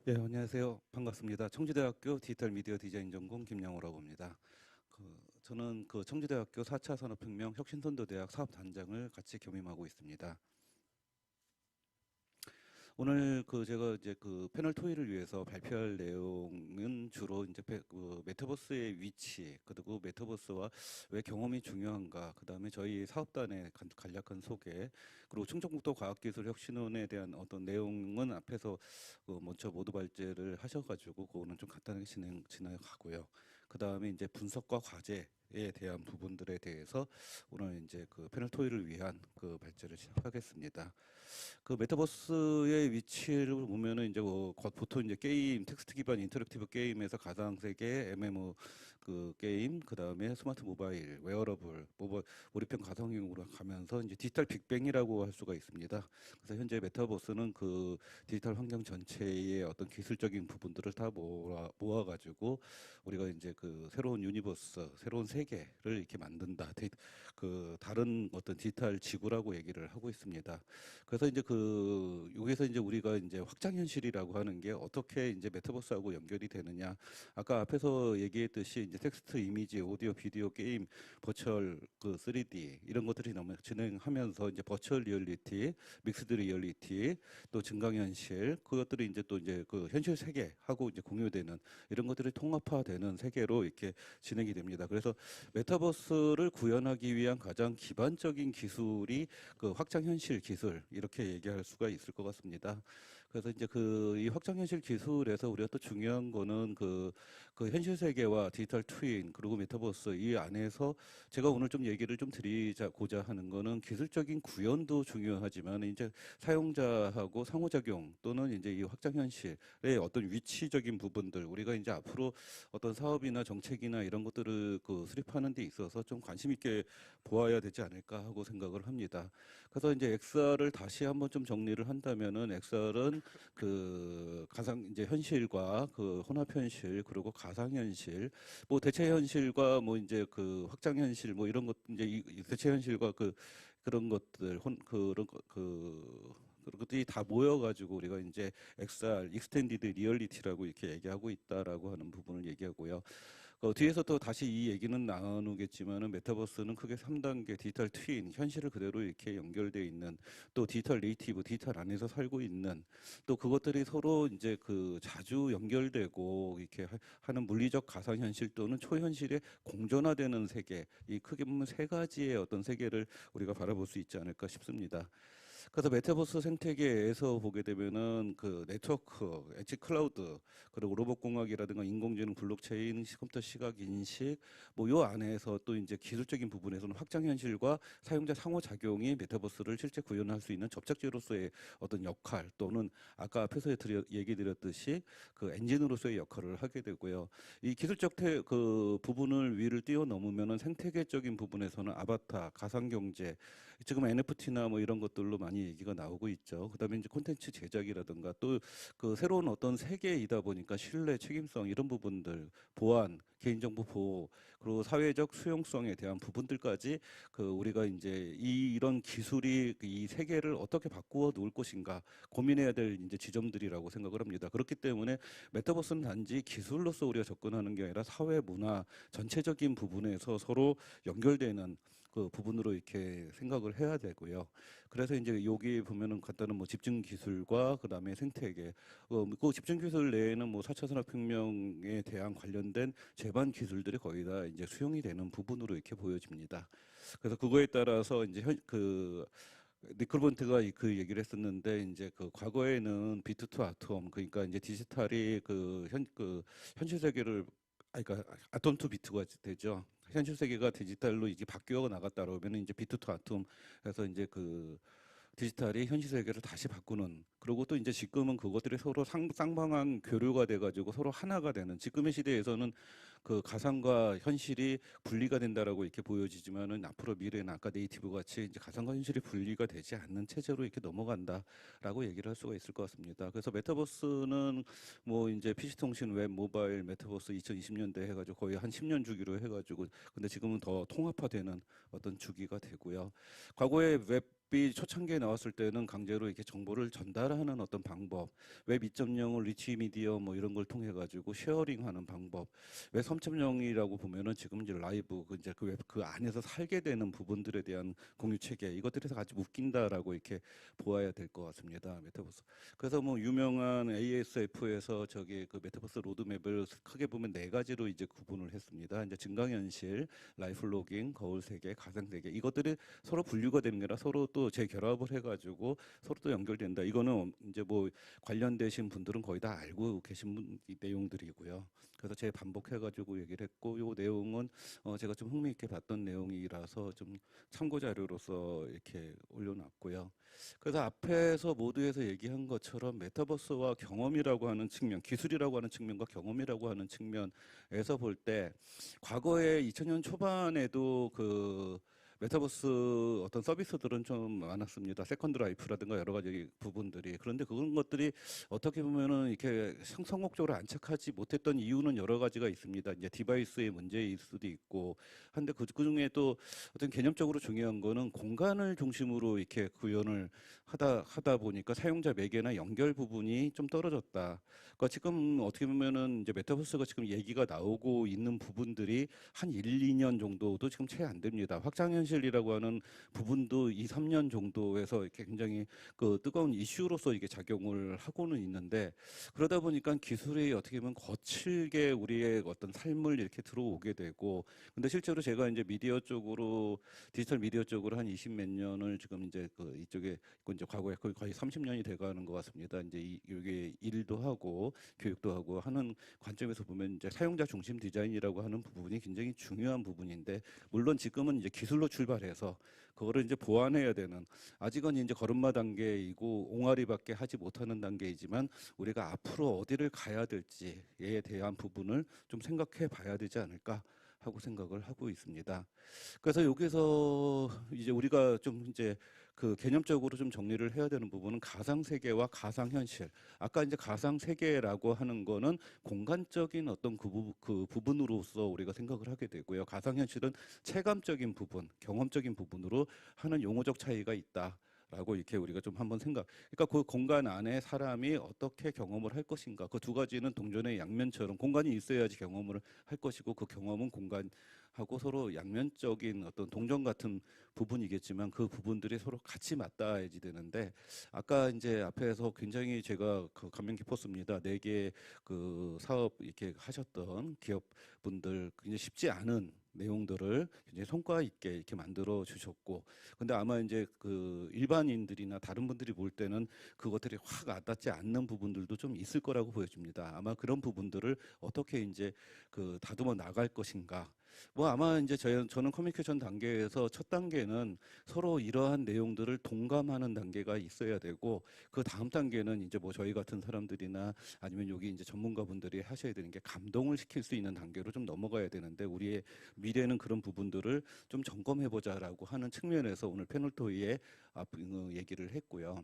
네, 안녕하세요. 반갑습니다. 청주대학교 디지털 미디어 디자인 전공 김양호라고 합니다. 저는 청주대학교 4차 산업혁명 혁신선도대학 사업단장을 같이 겸임하고 있습니다. 오늘 제가 이제 패널 토의를 위해서 발표할 내용은 주로 이제 메타버스의 위치, 그리고 메타버스와 왜 경험이 중요한가, 그다음에 저희 사업단의 간략한 소개, 그리고 충청북도 과학기술혁신원에 대한 어떤 내용은 앞에서 먼저 모두 발제를 하셔가지고 그거는 좀 간단하게 진행하고요. 그다음에 이제 분석과 과제에 대한 부분들에 대해서 오늘 이제 패널 토의를 위한 발제를 시작하겠습니다. 메타버스의 위치를 보면은 이제 보통 이제 게임, 텍스트 기반 인터랙티브 게임에서 가상 세계, MMO 게임, 그다음에 스마트 모바일, 웨어러블, 몰입형 가상용으로 가면서 이제 디지털 빅뱅이라고 할 수가 있습니다. 그래서 현재 메타버스는 디지털 환경 전체의 어떤 기술적인 부분들을 다 모아가지고 우리가 이제 새로운 유니버스, 새로운 세계를 이렇게 만든다. 다른 어떤 디지털 지구라고 얘기를 하고 있습니다. 그래서 이제 여기서 이제 우리가 이제 확장 현실이라고 하는 게 어떻게 이제 메타버스하고 연결이 되느냐. 아까 앞에서 얘기했듯이 이제 텍스트, 이미지, 오디오, 비디오, 게임, 버추얼 3D 이런 것들이 너무 진행하면서 이제 버추얼 리얼리티, 믹스드 리얼리티, 또 증강현실 그것들이 이제 또 이제 그 현실 세계하고 이제 공유되는 이런 것들이 통합화되는 세계로 이렇게 진행이 됩니다. 그래서 메타버스를 구현하기 위한 가장 기반적인 기술이 그 확장현실 기술 이렇게 얘기할 수가 있을 것 같습니다. 그래서 이제 이 확장현실 기술에서 우리가 또 중요한 거는 그 현실 세계와 디지털 트윈 그리고 메타버스 이 안에서 제가 오늘 좀 얘기를 좀 드리고자 하는 거는 기술적인 구현도 중요하지만 이제 사용자하고 상호작용 또는 이제 이 확장현실의 어떤 위치적인 부분들 우리가 이제 앞으로 어떤 사업이나 정책이나 이런 것들을 수립하는 데 있어서 좀 관심 있게 보아야 되지 않을까 하고 생각을 합니다. 그래서 이제 XR을 다시 한번 좀 정리를 한다면은 XR은 가상 이제 현실과 혼합 현실 그리고 가상 현실 뭐 대체 현실과 뭐 이제 확장 현실 뭐 이런 것 이제 이 대체 현실과 그런 것들 그런 것들이 다 모여가지고 우리가 이제 XR, 익스텐디드 리얼리티라고 이렇게 얘기하고 있다라고 하는 부분을 얘기하고요. 뒤에서 또 다시 이 얘기는 나누겠지만은 메타버스는 크게 3단계 디지털 트윈, 현실을 그대로 이렇게 연결되어 있는 또 디지털 네이티브, 디지털 안에서 살고 있는 또 그것들이 서로 이제 자주 연결되고 이렇게 하는 물리적 가상 현실 또는 초현실의 공존화되는 세계, 이 크게 보면 세 가지의 어떤 세계를 우리가 바라볼 수 있지 않을까 싶습니다. 그래서 메타버스 생태계에서 보게 되면은 네트워크, 엣지 클라우드, 그리고 로봇공학이라든가 인공지능, 블록체인, 컴퓨터 시각 인식, 뭐 요 안에서 또 이제 기술적인 부분에서는 확장현실과 사용자 상호작용이 메타버스를 실제 구현할 수 있는 접착제로서의 어떤 역할 또는 아까 앞에서 얘기 드렸듯이 엔진으로서의 역할을 하게 되고요. 이 기술적 부분을 위를 뛰어넘으면은 생태계적인 부분에서는 아바타, 가상경제, 지금 NFT나 뭐 이런 것들로 많이 얘기가 나오고 있죠. 그다음에 이제 콘텐츠 제작이라든가 또 새로운 어떤 세계이다 보니까 신뢰, 책임성 이런 부분들, 보안, 개인정보 보호, 그리고 사회적 수용성에 대한 부분들까지 우리가 이제 이런 기술이 이 세계를 어떻게 바꾸어 놓을 것인가 고민해야 될 이제 지점들이라고 생각을 합니다. 그렇기 때문에 메타버스는 단지 기술로서 우리가 접근하는 게 아니라 사회, 문화 전체적인 부분에서 서로 연결되는 부분으로 이렇게 생각을 해야 되고요. 그래서 이제 여기 보면은 간단한 뭐 집중 기술과 그다음에 생태계, 그 집중 기술 내에는 뭐 4차 산업혁명에 대한 관련된 제반 기술들이 거의 다 이제 수용이 되는 부분으로 이렇게 보여집니다. 그래서 그거에 따라서 이제 니콜본트가 그 얘기를 했었는데 이제 과거에는 비트 투 아톰 그러니까 이제 디지털이 현실 세계를 그러니까 아톰 투 비트가 되죠. 현실 세계가 디지털로 이제 바뀌어 나갔다 그러면 이제 비트 투 아톰 해서 이제 디지털이 현실 세계를 다시 바꾸는 그리고 또 이제 지금은 그것들이 서로 쌍방향 교류가 돼가지고 서로 하나가 되는 지금의 시대에서는 가상과 현실이 분리가 된다라고 이렇게 보여지지만은 앞으로 미래는 아까 네이티브 같이 이제 가상과 현실이 분리가 되지 않는 체제로 이렇게 넘어간다라고 얘기를 할 수가 있을 것 같습니다. 그래서 메타버스는 뭐 이제 PC통신, 웹, 모바일, 메타버스 2020년대 해가지고 거의 한 10년 주기로 해가지고 근데 지금은 더 통합화되는 어떤 주기가 되고요. 과거에 웹이 초창기에 나왔을 때는 강제로 이렇게 정보를 전달하는 어떤 방법, 웹 2.0을 리치 미디어 뭐 이런 걸 통해 가지고 쉐어링하는 방법, 웹 3.0이라고 보면은 지금 이제 라이브 이제 웹 안에서 살게 되는 부분들에 대한 공유 체계 이것들에서 같이 묶인다라고 이렇게 보아야 될 것 같습니다. 메타버스. 그래서 뭐 유명한 ASF에서 메타버스 로드맵을 크게 보면 4가지로 이제 구분을 했습니다. 이제 증강현실, 라이프 로깅, 거울 세계, 가상 세계 이것들이 서로 분류가 되는 게 아니라 서로 또 재결합을 해가지고 서로 또 연결된다. 이거는 이제 뭐 관련되신 분들은 거의 다 알고 계신 내용들이고요. 그래서 재반복해가지고 얘기를 했고, 이 내용은 제가 좀 흥미있게 봤던 내용이라서 좀 참고 자료로서 이렇게 올려놨고요. 그래서 앞에서 모두에서 얘기한 것처럼 메타버스와 경험이라고 하는 측면, 기술이라고 하는 측면과 경험이라고 하는 측면에서 볼 때 과거에 2000년 초반에도 메타버스 어떤 서비스들은 좀 많았습니다. 세컨드 라이프라든가 여러 가지 부분들이. 그런데 그런 것들이 어떻게 보면은 이렇게 성공적으로 안착하지 못했던 이유는 여러 가지가 있습니다. 이제 디바이스의 문제일 수도 있고 한데 그중에 또 어떤 개념적으로 중요한 거는 공간을 중심으로 이렇게 구현을 하다 보니까 사용자 매개나 연결 부분이 좀 떨어졌다. 그러니까 지금 어떻게 보면은 이제 메타버스가 지금 얘기가 나오고 있는 부분들이 한 1, 2년 정도도 지금 채 안 됩니다. 확장현실이라고 하는 부분도 2, 3년 정도에서 이렇게 굉장히 그 뜨거운 이슈로서 이게 작용을 하고는 있는데 그러다 보니까 기술이 어떻게 보면 거칠게 우리의 어떤 삶을 이렇게 들어오게 되고 근데 실제로 제가 이제 미디어 쪽으로 디지털 미디어 쪽으로 한 20 몇 년을 지금 이제 그 이쪽에 이제 과거에 거의 30년이 돼가는 것 같습니다. 이제 이게 일도 하고 교육도 하고 하는 관점에서 보면 이제 사용자 중심 디자인이라고 하는 부분이 굉장히 중요한 부분인데 물론 지금은 이제 기술로 출발해서 그거를 이제 보완해야 되는 아직은 이제 걸음마 단계이고 옹알이밖에 하지 못하는 단계이지만 우리가 앞으로 어디를 가야 될지에 대한 부분을 좀 생각해 봐야 되지 않을까 하고 생각을 하고 있습니다. 그래서 여기서 이제 우리가 좀 이제 그 개념적으로 좀 정리를 해야 되는 부분은 가상 세계와 가상 현실. 아까 이제 가상 세계라고 하는 거는 공간적인 어떤 그 부분으로서 우리가 생각을 하게 되고요. 가상 현실은 체감적인 부분, 경험적인 부분으로 하는 용어적 차이가 있다. 라고 이렇게 우리가 좀 한번 그러니까 그 공간 안에 사람이 어떻게 경험을 할 것인가 그 두 가지는 동전의 양면처럼 공간이 있어야지 경험을 할 것이고 그 경험은 공간하고 서로 양면적인 어떤 동전 같은 부분이겠지만 그 부분들이 서로 같이 맞닿아야지 되는데 아까 이제 앞에서 굉장히 제가 그 감명 깊었습니다. 4개 그 사업 이렇게 하셨던 기업분들 굉장히 쉽지 않은 내용들을 굉장히 성과 있게 이렇게 만들어 주셨고 근데 아마 이제 그 일반인들이나 다른 분들이 볼 때는 그것들이 확 와닿지 않는 부분들도 좀 있을 거라고 보여집니다. 아마 그런 부분들을 어떻게 이제 그 다듬어 나갈 것인가 뭐 아마 이제 저는 커뮤니케이션 단계에서 첫 단계는 서로 이러한 내용들을 동감하는 단계가 있어야 되고 그 다음 단계는 이제 뭐 저희 같은 사람들이나 아니면 여기 이제 전문가분들이 하셔야 되는 게 감동을 시킬 수 있는 단계로 좀 넘어가야 되는데 우리의 미래는 그런 부분들을 좀 점검해보자라고 하는 측면에서 오늘 패널 토의에 얘기를 했고요.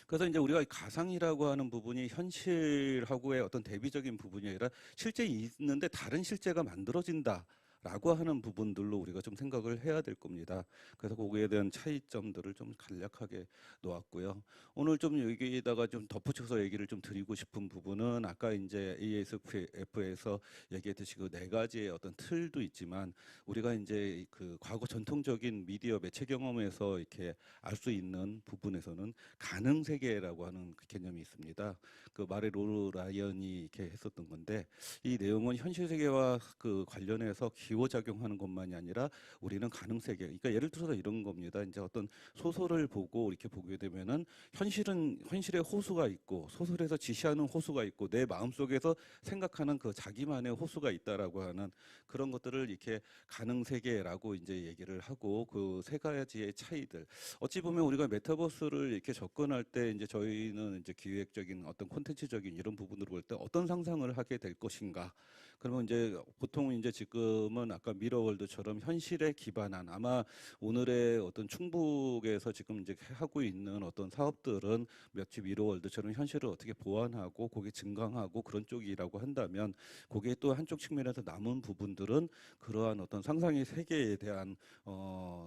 그래서 이제 우리가 가상이라고 하는 부분이 현실하고의 어떤 대비적인 부분이 아니라 실제 있는데 다른 실제가 만들어진다. 라고 하는 부분들로 우리가 좀 생각을 해야 될 겁니다. 그래서 거기에 대한 차이점들을 좀 간략하게 놓았고요. 오늘 좀 여기에다가 좀 덧붙여서 얘기를 좀 드리고 싶은 부분은 아까 이제 ASF에서 얘기했듯이 그 4가지의 어떤 틀도 있지만 우리가 이제 그 과거 전통적인 미디어 매체 경험에서 이렇게 알 수 있는 부분에서는 가능 세계라고 하는 그 개념이 있습니다. 그 마레 로라이언이 이렇게 했었던 건데 이 내용은 현실 세계와 그 관련해서 기호작용하는 것만이 아니라 우리는 가능 세계. 그러니까 예를 들어서 이런 겁니다. 이제 어떤 소설을 보고 이렇게 보게 되면은 현실의 호수가 있고 소설에서 지시하는 호수가 있고 내 마음속에서 생각하는 그 자기만의 호수가 있다라고 하는 그런 것들을 이렇게 가능 세계라고 이제 얘기를 하고 그 3가지의 차이들. 어찌 보면 우리가 메타버스를 이렇게 접근할 때 이제 저희는 이제 기획적인 어떤 콘텐츠적인 이런 부분으로 볼 때 어떤 상상을 하게 될 것인가. 그러면 이제 보통 이제 지금은 아까 미러월드처럼 현실에 기반한 아마 오늘의 어떤 충북에서 지금 이제 하고 있는 어떤 사업들은 마치 미러월드처럼 현실을 어떻게 보완하고 거기에 증강하고 그런 쪽이라고 한다면 거기에 또 한쪽 측면에서 남은 부분들은 그러한 어떤 상상의 세계에 대한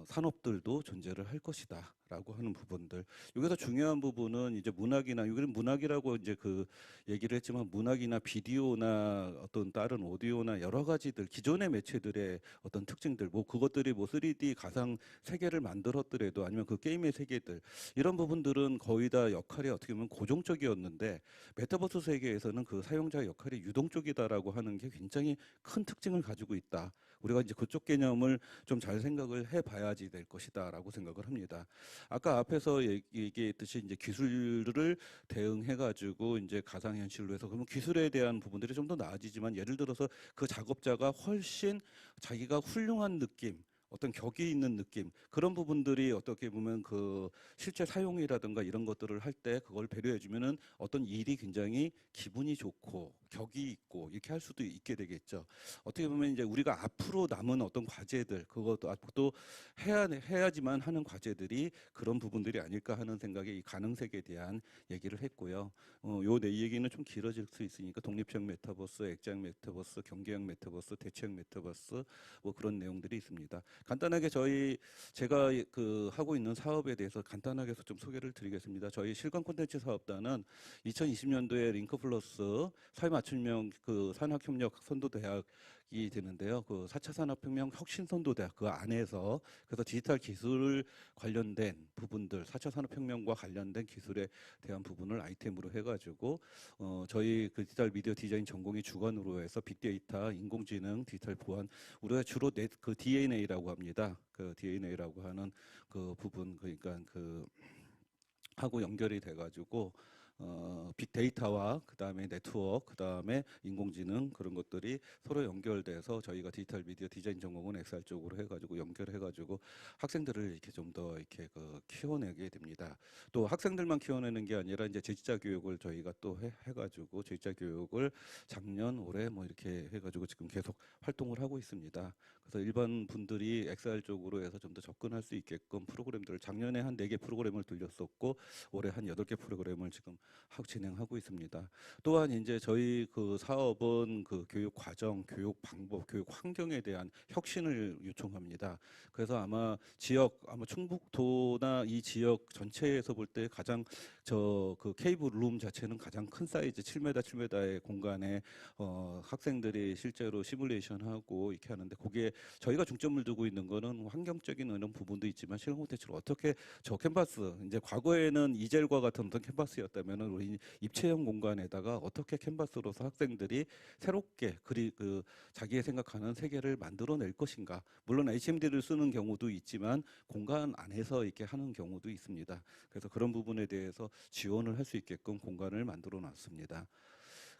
산업들도 존재를 할 것이다. 라고 하는 부분들. 여기서 중요한 부분은 이제 문학이나 여기는 문학이라고 이제 그 얘기를 했지만 문학이나 비디오나 어떤 다른 오디오나 여러 가지들 기존의 매체들의 어떤 특징들 뭐 그것들이 뭐 3D 가상 세계를 만들었더라도 아니면 그 게임의 세계들 이런 부분들은 거의 다 역할이 어떻게 보면 고정적이었는데 메타버스 세계에서는 그 사용자 역할이 유동적이다라고 하는 게 굉장히 큰 특징을 가지고 있다. 우리가 이제 그쪽 개념을 좀 잘 생각을 해봐야지 될 것이다라고 생각을 합니다. 아까 앞에서 얘기했듯이 이제 기술을 대응해가지고 이제 가상현실로 해서 그러면 기술에 대한 부분들이 좀 더 나아지지만 예를 들어서 그 작업자가 훨씬 자기가 훌륭한 느낌 어떤 격이 있는 느낌, 그런 부분들이 어떻게 보면 그 실제 사용이라든가 이런 것들을 할 때 그걸 배려해 주면은 어떤 일이 굉장히 기분이 좋고 격이 있고 이렇게 할 수도 있게 되겠죠. 어떻게 보면 이제 우리가 앞으로 남은 어떤 과제들, 그것도 앞으로 해야지만 하는 과제들이 그런 부분들이 아닐까 하는 생각에 이 가능색에 대한 얘기를 했고요. 요 내 얘기는 좀 길어질 수 있으니까 독립형 메타버스, 액자형 메타버스, 경계형 메타버스, 대체형 메타버스 뭐 그런 내용들이 있습니다. 간단하게 제가 그 하고 있는 사업에 대해서 간단하게 좀 소개를 드리겠습니다. 저희 실감 콘텐츠 사업단은 2020년도에 링크 플러스 사회 맞춤형 그 산학협력 선도대학이 되는데요. 그 4차 산업혁명 혁신선도대학 그 안에서 그래서 디지털 기술 관련된 부분들, 4차 산업혁명과 관련된 기술에 대한 부분을 아이템으로 해가지고 저희 그 디지털 미디어 디자인 전공이 주관으로 해서 빅데이터, 인공지능, 디지털 보안, 우리가 주로 그 DNA라고 합니다. 그 DNA라고 하는 그 부분, 그러니까 그 하고 연결이 돼가지고 빅데이터와 그다음에 네트워크, 그다음에 인공지능 그런 것들이 서로 연결돼서 저희가 디지털 미디어 디자인 전공은 XR 쪽으로 해가지고 연결해가지고 학생들을 이렇게 좀 더 이렇게 그 키워내게 됩니다. 또 학생들만 키워내는 게 아니라 이제 제지자 교육을 저희가 또 해가지고 제지자 교육을 작년, 올해 뭐 이렇게 해가지고 지금 계속 활동을 하고 있습니다. 그래서 일반 분들이 XR 쪽으로 해서 좀 더 접근할 수 있게끔 프로그램들을 작년에 한 4개 프로그램을 돌렸었고 올해 한 8개 프로그램을 지금 진행하고 있습니다. 또한 이제 저희 그 사업은 그 교육 과정, 교육 방법, 교육 환경에 대한 혁신을 요청합니다. 그래서 아마 충북도나 이 지역 전체에서 볼 때 가장 그 케이블 룸 자체는 가장 큰 사이즈 7m, 7m의 공간에 학생들이 실제로 시뮬레이션하고 이렇게 하는데 거기에 저희가 중점을 두고 있는 거는 환경적인 이런 부분도 있지만 실험 콘텐츠를 어떻게 저 캠퍼스, 이제 과거에는 이젤과 같은 어떤 캠퍼스였다면은 우리 입체형 공간에다가 어떻게 캔버스로서 학생들이 새롭게 그 자기의 생각하는 세계를 만들어낼 것인가. 물론 HMD를 쓰는 경우도 있지만 공간 안에서 이렇게 하는 경우도 있습니다. 그래서 그런 부분에 대해서 지원을 할 수 있게끔 공간을 만들어 놨습니다.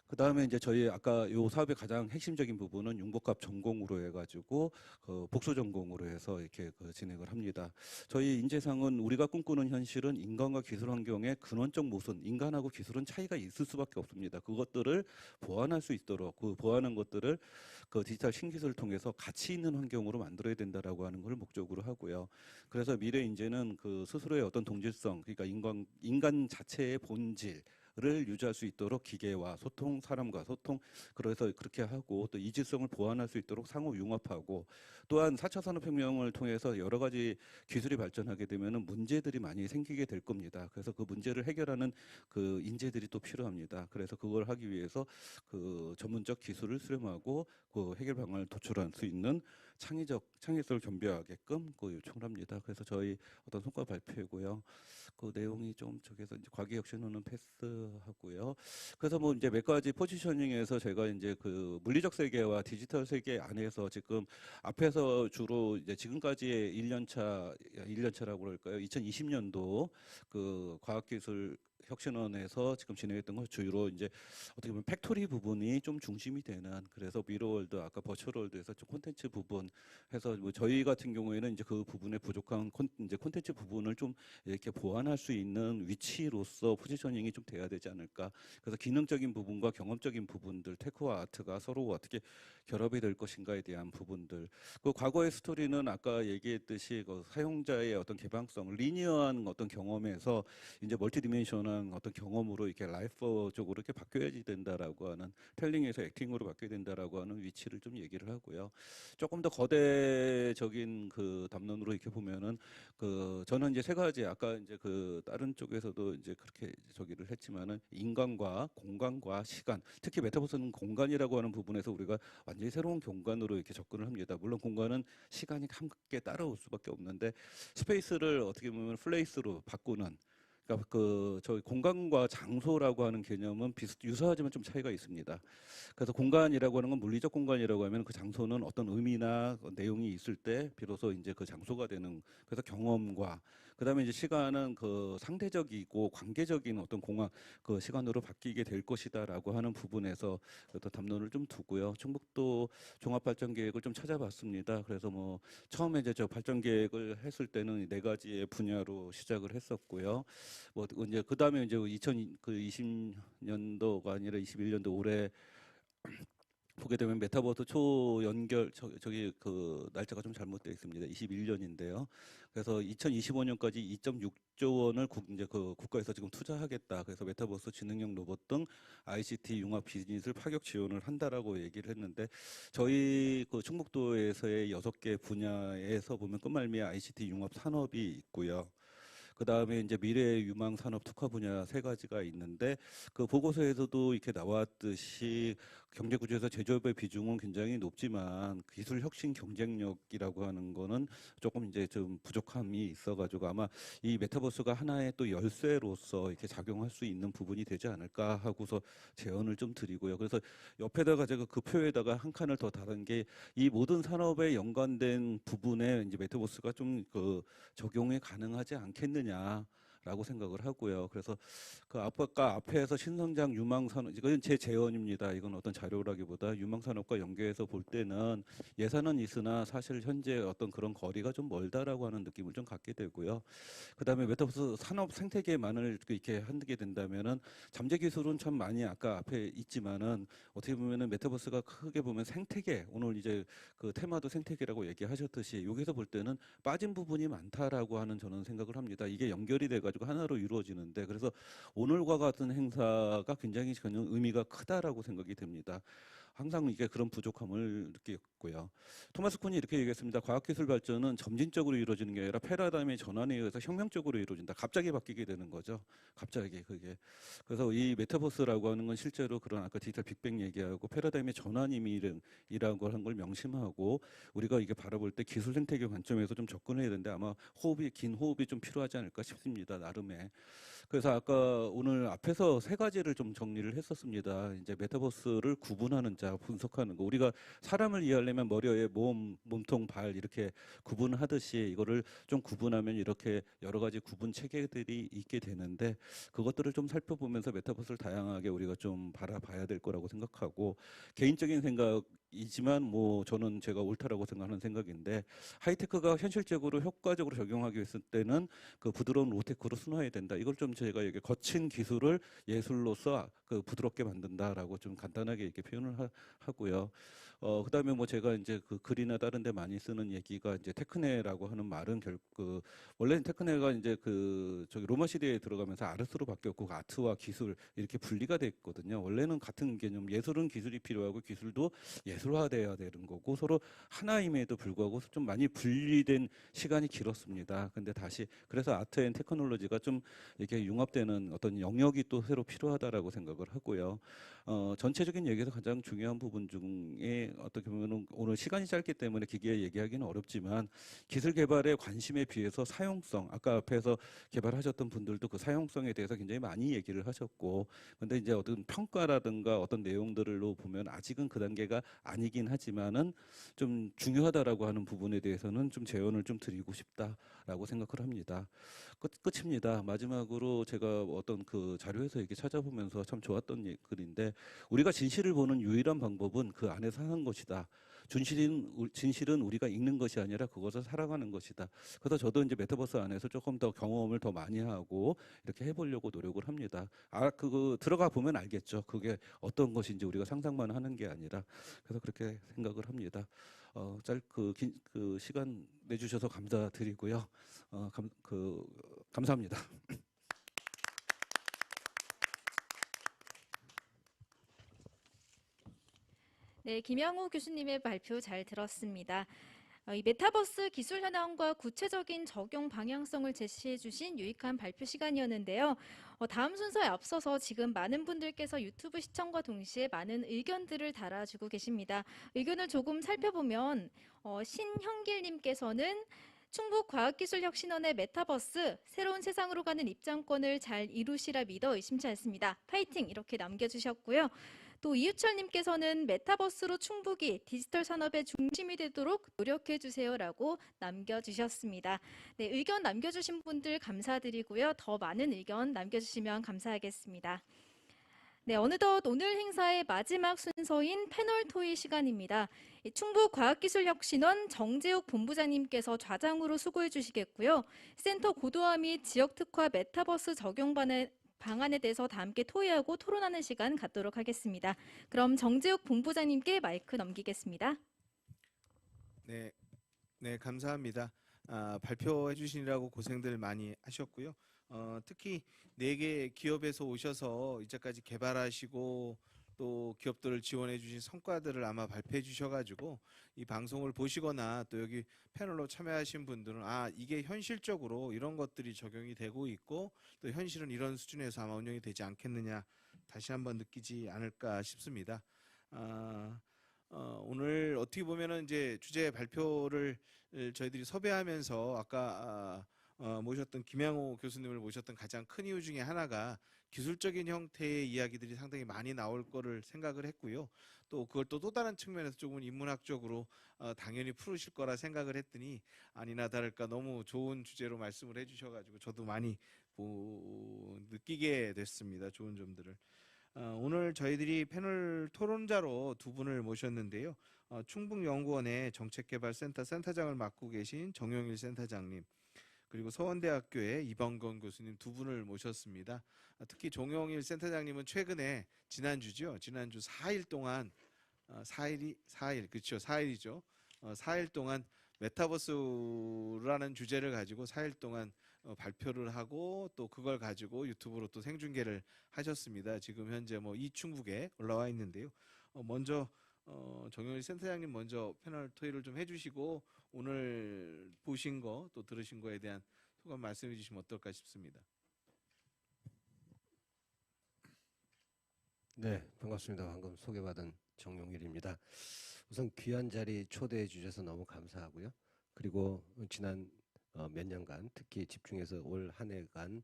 그 다음에 이제 저희 아까 요 사업의 가장 핵심적인 부분은 융복합 전공으로 해가지고 그 복수 전공으로 해서 이렇게 그 진행을 합니다. 저희 인재상은 우리가 꿈꾸는 현실은 인간과 기술 환경의 근원적 모순, 인간하고 기술은 차이가 있을 수밖에 없습니다. 그것들을 보완할 수 있도록 그 보완한 것들을 그 디지털 신기술을 통해서 가치 있는 환경으로 만들어야 된다라고 하는 걸 목적으로 하고요. 그래서 미래 인재는 그 스스로의 어떤 동질성, 그러니까 인간 자체의 본질 를 유지할 수 있도록 기계와 소통, 사람과 소통, 그래서 그렇게 하고 또 이질성을 보완할 수 있도록 상호 융합하고 또한 4차 산업혁명을 통해서 여러 가지 기술이 발전하게 되면은 문제들이 많이 생기게 될 겁니다. 그래서 그 문제를 해결하는 그 인재들이 또 필요합니다. 그래서 그걸 하기 위해서 그 전문적 기술을 수렴하고 그 해결 방안을 도출할 수 있는 창의성을 겸비하게끔 그 요청을 합니다. 그래서 저희 어떤 성과 발표고요. 그 내용이 좀 저기서 이제 과기혁신호는 패스하고요. 그래서 뭐 이제 몇 가지 포지셔닝에서 제가 이제 그 물리적 세계와 디지털 세계 안에서 지금 앞에서 주로 이제 지금까지의 1년차라고 그럴까요? 2020년도 그 과학기술 혁신원에서 지금 진행했던 건 주로 이제 어떻게 보면 팩토리 부분이 좀 중심이 되는, 그래서 미러월드 아까 버추얼월드에서 좀 콘텐츠 부분 해서 뭐 저희 같은 경우에는 이제 그 부분에 부족한 이제 콘텐츠 부분을 좀 이렇게 보완할 수 있는 위치로서 포지셔닝이 좀 돼야 되지 않을까. 그래서 기능적인 부분과 경험적인 부분들, 테크와 아트가 서로 어떻게 결합이 될 것인가에 대한 부분들. 그 과거의 스토리는 아까 얘기했듯이 그 사용자의 어떤 개방성, 리니어한 어떤 경험에서 이제 멀티디멘셔널한 어떤 경험으로 이렇게 라이프 쪽으로 이렇게 바뀌어야지 된다라고 하는, 텔링에서 액팅으로 바뀌어야 된다라고 하는 위치를 좀 얘기를 하고요. 조금 더 거대적인 그 담론으로 이렇게 보면은 그 저는 이제 세 가지, 아까 이제 그 다른 쪽에서도 이제 그렇게 저기를 했지만은 인간과 공간과 시간, 특히 메타버스는 공간이라고 하는 부분에서 우리가 완전히 새로운 공간으로 이렇게 접근을 합니다. 물론 공간은 시간이 함께 따라올 수밖에 없는데 스페이스를 어떻게 보면 플레이스로 바꾸는, 그러니까 그 저희 공간과 장소라고 하는 개념은 유사하지만 좀 차이가 있습니다. 그래서 공간이라고 하는 건 물리적 공간이라고 하면 그 장소는 어떤 의미나 내용이 있을 때 비로소 이제 그 장소가 되는, 그래서 경험과 그다음에 이제 시간은 그 상대적이고 관계적인 어떤 공항 그 시간으로 바뀌게 될 것이다라고 하는 부분에서 어떤 담론을 좀 두고요. 충북도 종합발전 계획을 좀 찾아봤습니다. 그래서 뭐 처음에 이제 저 발전 계획을 했을 때는 네 가지의 분야로 시작을 했었고요. 뭐 이제 그다음에 이제 2020년도가 아니라 21년도 올해 보게 되면 메타버스 초 연결 저기 그 날짜가 좀 잘못되어 있습니다. 21년인데요. 그래서 2025년까지 2.6조 원을 이제 그 국가에서 지금 투자하겠다. 그래서 메타버스 지능형 로봇 등 ICT 융합 비즈니스를 파격 지원을 한다라고 얘기를 했는데 저희 그 충북도에서의 6개 분야에서 보면 끝말미에 ICT 융합 산업이 있고요. 그 다음에 이제 미래 유망 산업 특화 분야 3가지가 있는데 그 보고서에서도 이렇게 나왔듯이 경제 구조에서 제조업의 비중은 굉장히 높지만 기술 혁신 경쟁력이라고 하는 거는 조금 이제 좀 부족함이 있어가지고 아마 이 메타버스가 하나의 또 열쇠로서 이렇게 작용할 수 있는 부분이 되지 않을까 하고서 제언을 좀 드리고요. 그래서 옆에다가 제가 그 표에다가 한 칸을 더 다른 게 이 모든 산업에 연관된 부분에 이제 메타버스가 좀 그 적용이 가능하지 않겠느냐. 라고 생각을 하고요. 그래서 그 아까 앞에서 신성장 유망산업 이건 제 제언입니다. 이건 어떤 자료라기보다 유망산업과 연계해서 볼 때는 예산은 있으나 사실 현재 어떤 그런 거리가 좀 멀다라고 하는 느낌을 좀 갖게 되고요. 그다음에 메타버스 산업 생태계만을 이렇게 한게 된다면은 잠재 기술은 참 많이 아까 앞에 있지만은 어떻게 보면은 메타버스가 크게 보면 생태계 오늘 이제 그 테마도 생태계라고 얘기하셨듯이 여기서 볼 때는 빠진 부분이 많다라고 하는 저는 생각을 합니다. 이게 연결이 돼가지고 하나로 이루어지는데 그래서 오늘과 같은 행사가 굉장히 저는 의미가 크다라고 생각이 됩니다. 항상 이게 그런 부족함을 느꼈고요. 토마스 쿤이 이렇게 얘기했습니다. 과학기술 발전은 점진적으로 이루어지는 게 아니라 패러다임의 전환에 의해서 혁명적으로 이루어진다. 갑자기 바뀌게 되는 거죠. 갑자기 그게. 그래서 이 메타버스라고 하는 건 실제로 그런 아까 디지털 빅뱅 얘기하고 패러다임의 전환임이라고 하는 걸 명심하고 우리가 이게 바라볼 때 기술 생태계 관점에서 좀 접근해야 되는데 아마 긴 호흡이 좀 필요하지 않을까 싶습니다. 나름의. 그래서 아까 오늘 앞에서 3가지를 좀 정리를 했었습니다. 이제 메타버스를 구분하는 자, 분석하는 거. 우리가 사람을 이해하려면 머리에 몸통, 발 이렇게 구분하듯이 이거를 좀 구분하면 이렇게 여러 가지 구분 체계들이 있게 되는데 그것들을 좀 살펴보면서 메타버스를 다양하게 우리가 좀 바라봐야 될 거라고 생각하고 개인적인 생각이지만 뭐 저는 제가 옳다라고 생각하는 생각인데 하이테크가 현실적으로 효과적으로 적용하기 위해서 때는 그 부드러운 로테크로 순화해야 된다. 이걸 좀 제가 이게 거친 기술을 예술로서 그 부드럽게 만든다라고 좀 간단하게 이렇게 표현을 하고요. 그다음에 뭐 제가 이제 그 글이나 다른 데 많이 쓰는 얘기가 이제 테크네라고 하는 말은 원래는 테크네가 이제 그 저기 로마 시대에 들어가면서 아르스로 바뀌었고 아트와 기술 이렇게 분리가 됐거든요. 원래는 같은 개념, 예술은 기술이 필요하고 기술도 예술화돼야 되는 거고 서로 하나임에도 불구하고 좀 많이 분리된 시간이 길었습니다. 근데 다시 그래서 아트 앤 테크놀로지가 좀 이렇게 융합되는 어떤 영역이 또 새로 필요하다라고 생각을 하고요. 전체적인 얘기에서 가장 중요한 부분 중에 어떻게 보면 오늘 시간이 짧기 때문에 기계에 얘기하기는 어렵지만 기술 개발의 관심에 비해서 사용성, 아까 앞에서 개발하셨던 분들도 그 사용성에 대해서 굉장히 많이 얘기를 하셨고 근데 이제 어떤 평가라든가 어떤 내용들로 보면 아직은 그 단계가 아니긴 하지만은 좀 중요하다라고 하는 부분에 대해서는 좀 제언을 좀 드리고 싶다라고 생각을 합니다. 끝입니다. 마지막으로 제가 어떤 그 자료에서 이렇게 찾아보면서 참 좋았던 글인데 우리가 진실을 보는 유일한 방법은 그 안에서 사는 것이다. 진실은 우리가 읽는 것이 아니라 그것을 살아가는 것이다. 그래서 저도 이제 메타버스 안에서 조금 더 경험을 더 많이 하고 이렇게 해보려고 노력을 합니다. 그거 들어가 보면 알겠죠. 그게 어떤 것인지 우리가 상상만 하는 게 아니라 그래서 그렇게 생각을 합니다. 그 시간 내주셔서 감사드리고요. 감사합니다. 네, 김영우 교수님의 발표 잘 들었습니다. 이 메타버스 기술 현황과 구체적인 적용 방향성을 제시해 주신 유익한 발표 시간이었는데요. 다음 순서에 앞서서 지금 많은 분들께서 유튜브 시청과 동시에 많은 의견들을 달아주고 계십니다. 의견을 조금 살펴보면 신형길님께서는 충북과학기술혁신원의 메타버스 새로운 세상으로 가는 입장권을 잘 이루시라 믿어 의심치 않습니다. 파이팅! 이렇게 남겨주셨고요. 또 이유철님께서는 메타버스로 충북이 디지털 산업의 중심이 되도록 노력해 주세요라고 남겨주셨습니다. 네, 의견 남겨주신 분들 감사드리고요. 더 많은 의견 남겨주시면 감사하겠습니다. 네, 어느덧 오늘 행사의 마지막 순서인 패널 토의 시간입니다. 충북과학기술혁신원 정재욱 본부장님께서 좌장으로 수고해 주시겠고요. 센터 고도화 및 지역 특화 메타버스 적용 방안에 대해서 다 함께 토의하고 토론하는 시간 갖도록 하겠습니다. 그럼 정재욱 본부장님께 마이크 넘기겠습니다. 네, 감사합니다. 발표해 주시느라고 고생들 많이 하셨고요. 특히 4개 기업에서 오셔서 이제까지 개발하시고 또 기업들을 지원해 주신 성과들을 아마 발표해 주셔가지고 이 방송을 보시거나 또 여기 패널로 참여하신 분들은 이게 현실적으로 이런 것들이 적용이 되고 있고 또 현실은 이런 수준에서 아마 운영이 되지 않겠느냐 다시 한번 느끼지 않을까 싶습니다. 오늘 어떻게 보면은 이제 주제 발표를 저희들이 섭외하면서 아까 모셨던 김양호 교수님을 모셨던 가장 큰 이유 중에 하나가 기술적인 형태의 이야기들이 상당히 많이 나올 거를 생각을 했고요. 또 그걸 또 다른 측면에서 조금 인문학적으로 당연히 풀으실 거라 생각을 했더니 아니나 다를까 너무 좋은 주제로 말씀을 해주셔가지고 저도 많이 느끼게 됐습니다. 좋은 점들을. 오늘 저희들이 패널 토론자로 2분을 모셨는데요. 충북연구원의 정책개발센터 센터장을 맡고 계신 정용일 센터장님, 그리고 서원대학교의 이범건 교수님 2분을 모셨습니다. 특히 정용일 센터장님은 최근에 지난주 4일 동안 4일이죠. 4일 동안 메타버스라는 주제를 가지고 4일 동안 발표를 하고 또 그걸 가지고 유튜브로 또 생중계를 하셨습니다. 지금 현재 이충북에 올라와 있는데요. 먼저 정용일 센터장님 먼저 패널 토의를 좀 해주시고 오늘 보신 거 또 들으신 거에 대한 소감 말씀해 주시면 어떨까 싶습니다. 네, 반갑습니다. 방금 소개받은 정용일입니다. 우선 귀한 자리 초대해 주셔서 너무 감사하고요. 그리고 지난 몇 년간 특히 집중해서 올 한 해간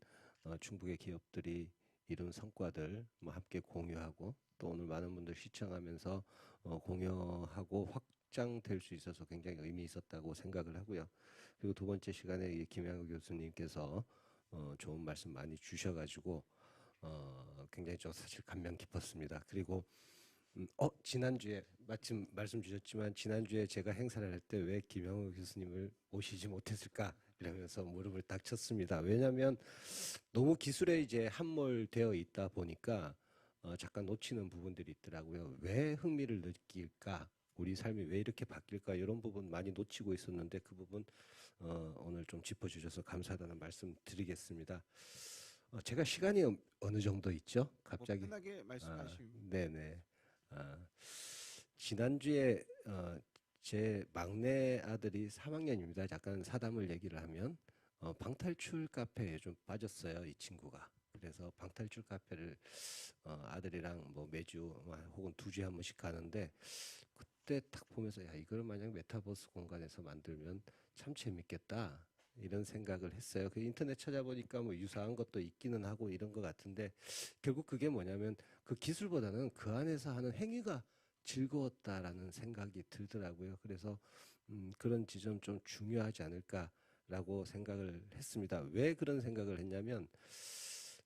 충북의 기업들이 이룬 성과들 함께 공유하고 또 오늘 많은 분들 시청하면서 공유하고 확장될 수 있어서 굉장히 의미 있었다고 생각을 하고요. 그리고 2번째 시간에 김양호 교수님께서 좋은 말씀 많이 주셔가지고 굉장히 저 사실 감명 깊었습니다. 그리고 지난주에 마침 말씀 주셨지만 지난주에 제가 행사를 할 때 왜 김양호 교수님을 모시지 못했을까 이러면서 무릎을 딱 쳤습니다. 왜냐하면 너무 기술에 이제 함몰되어 있다 보니까 잠깐 놓치는 부분들이 있더라고요. 왜 흥미를 느낄까? 우리 삶이 왜 이렇게 바뀔까? 이런 부분 많이 놓치고 있었는데 그 부분 오늘 좀 짚어주셔서 감사하다는 말씀 드리겠습니다. 제가 시간이 어느 정도 있죠? 갑자기 편하게 말씀하시면. 네네. 지난주에 제 막내 아들이 3학년입니다. 잠깐 사담을 얘기를 하면 방탈출 카페에 좀 빠졌어요. 이 친구가. 그래서 방탈출 카페를 아들이랑 매주 혹은 2주에 한 번씩 가는데 그때 딱 보면서 이걸 만약 메타버스 공간에서 만들면 참 재밌겠다 이런 생각을 했어요. 그 인터넷 찾아보니까 유사한 것도 있기는 하고 이런 것 같은데 결국 그게 뭐냐면 그 기술보다는 그 안에서 하는 행위가 즐거웠다라는 생각이 들더라고요. 그래서 그런 지점 좀 중요하지 않을까라고 생각을 했습니다. 왜 그런 생각을 했냐면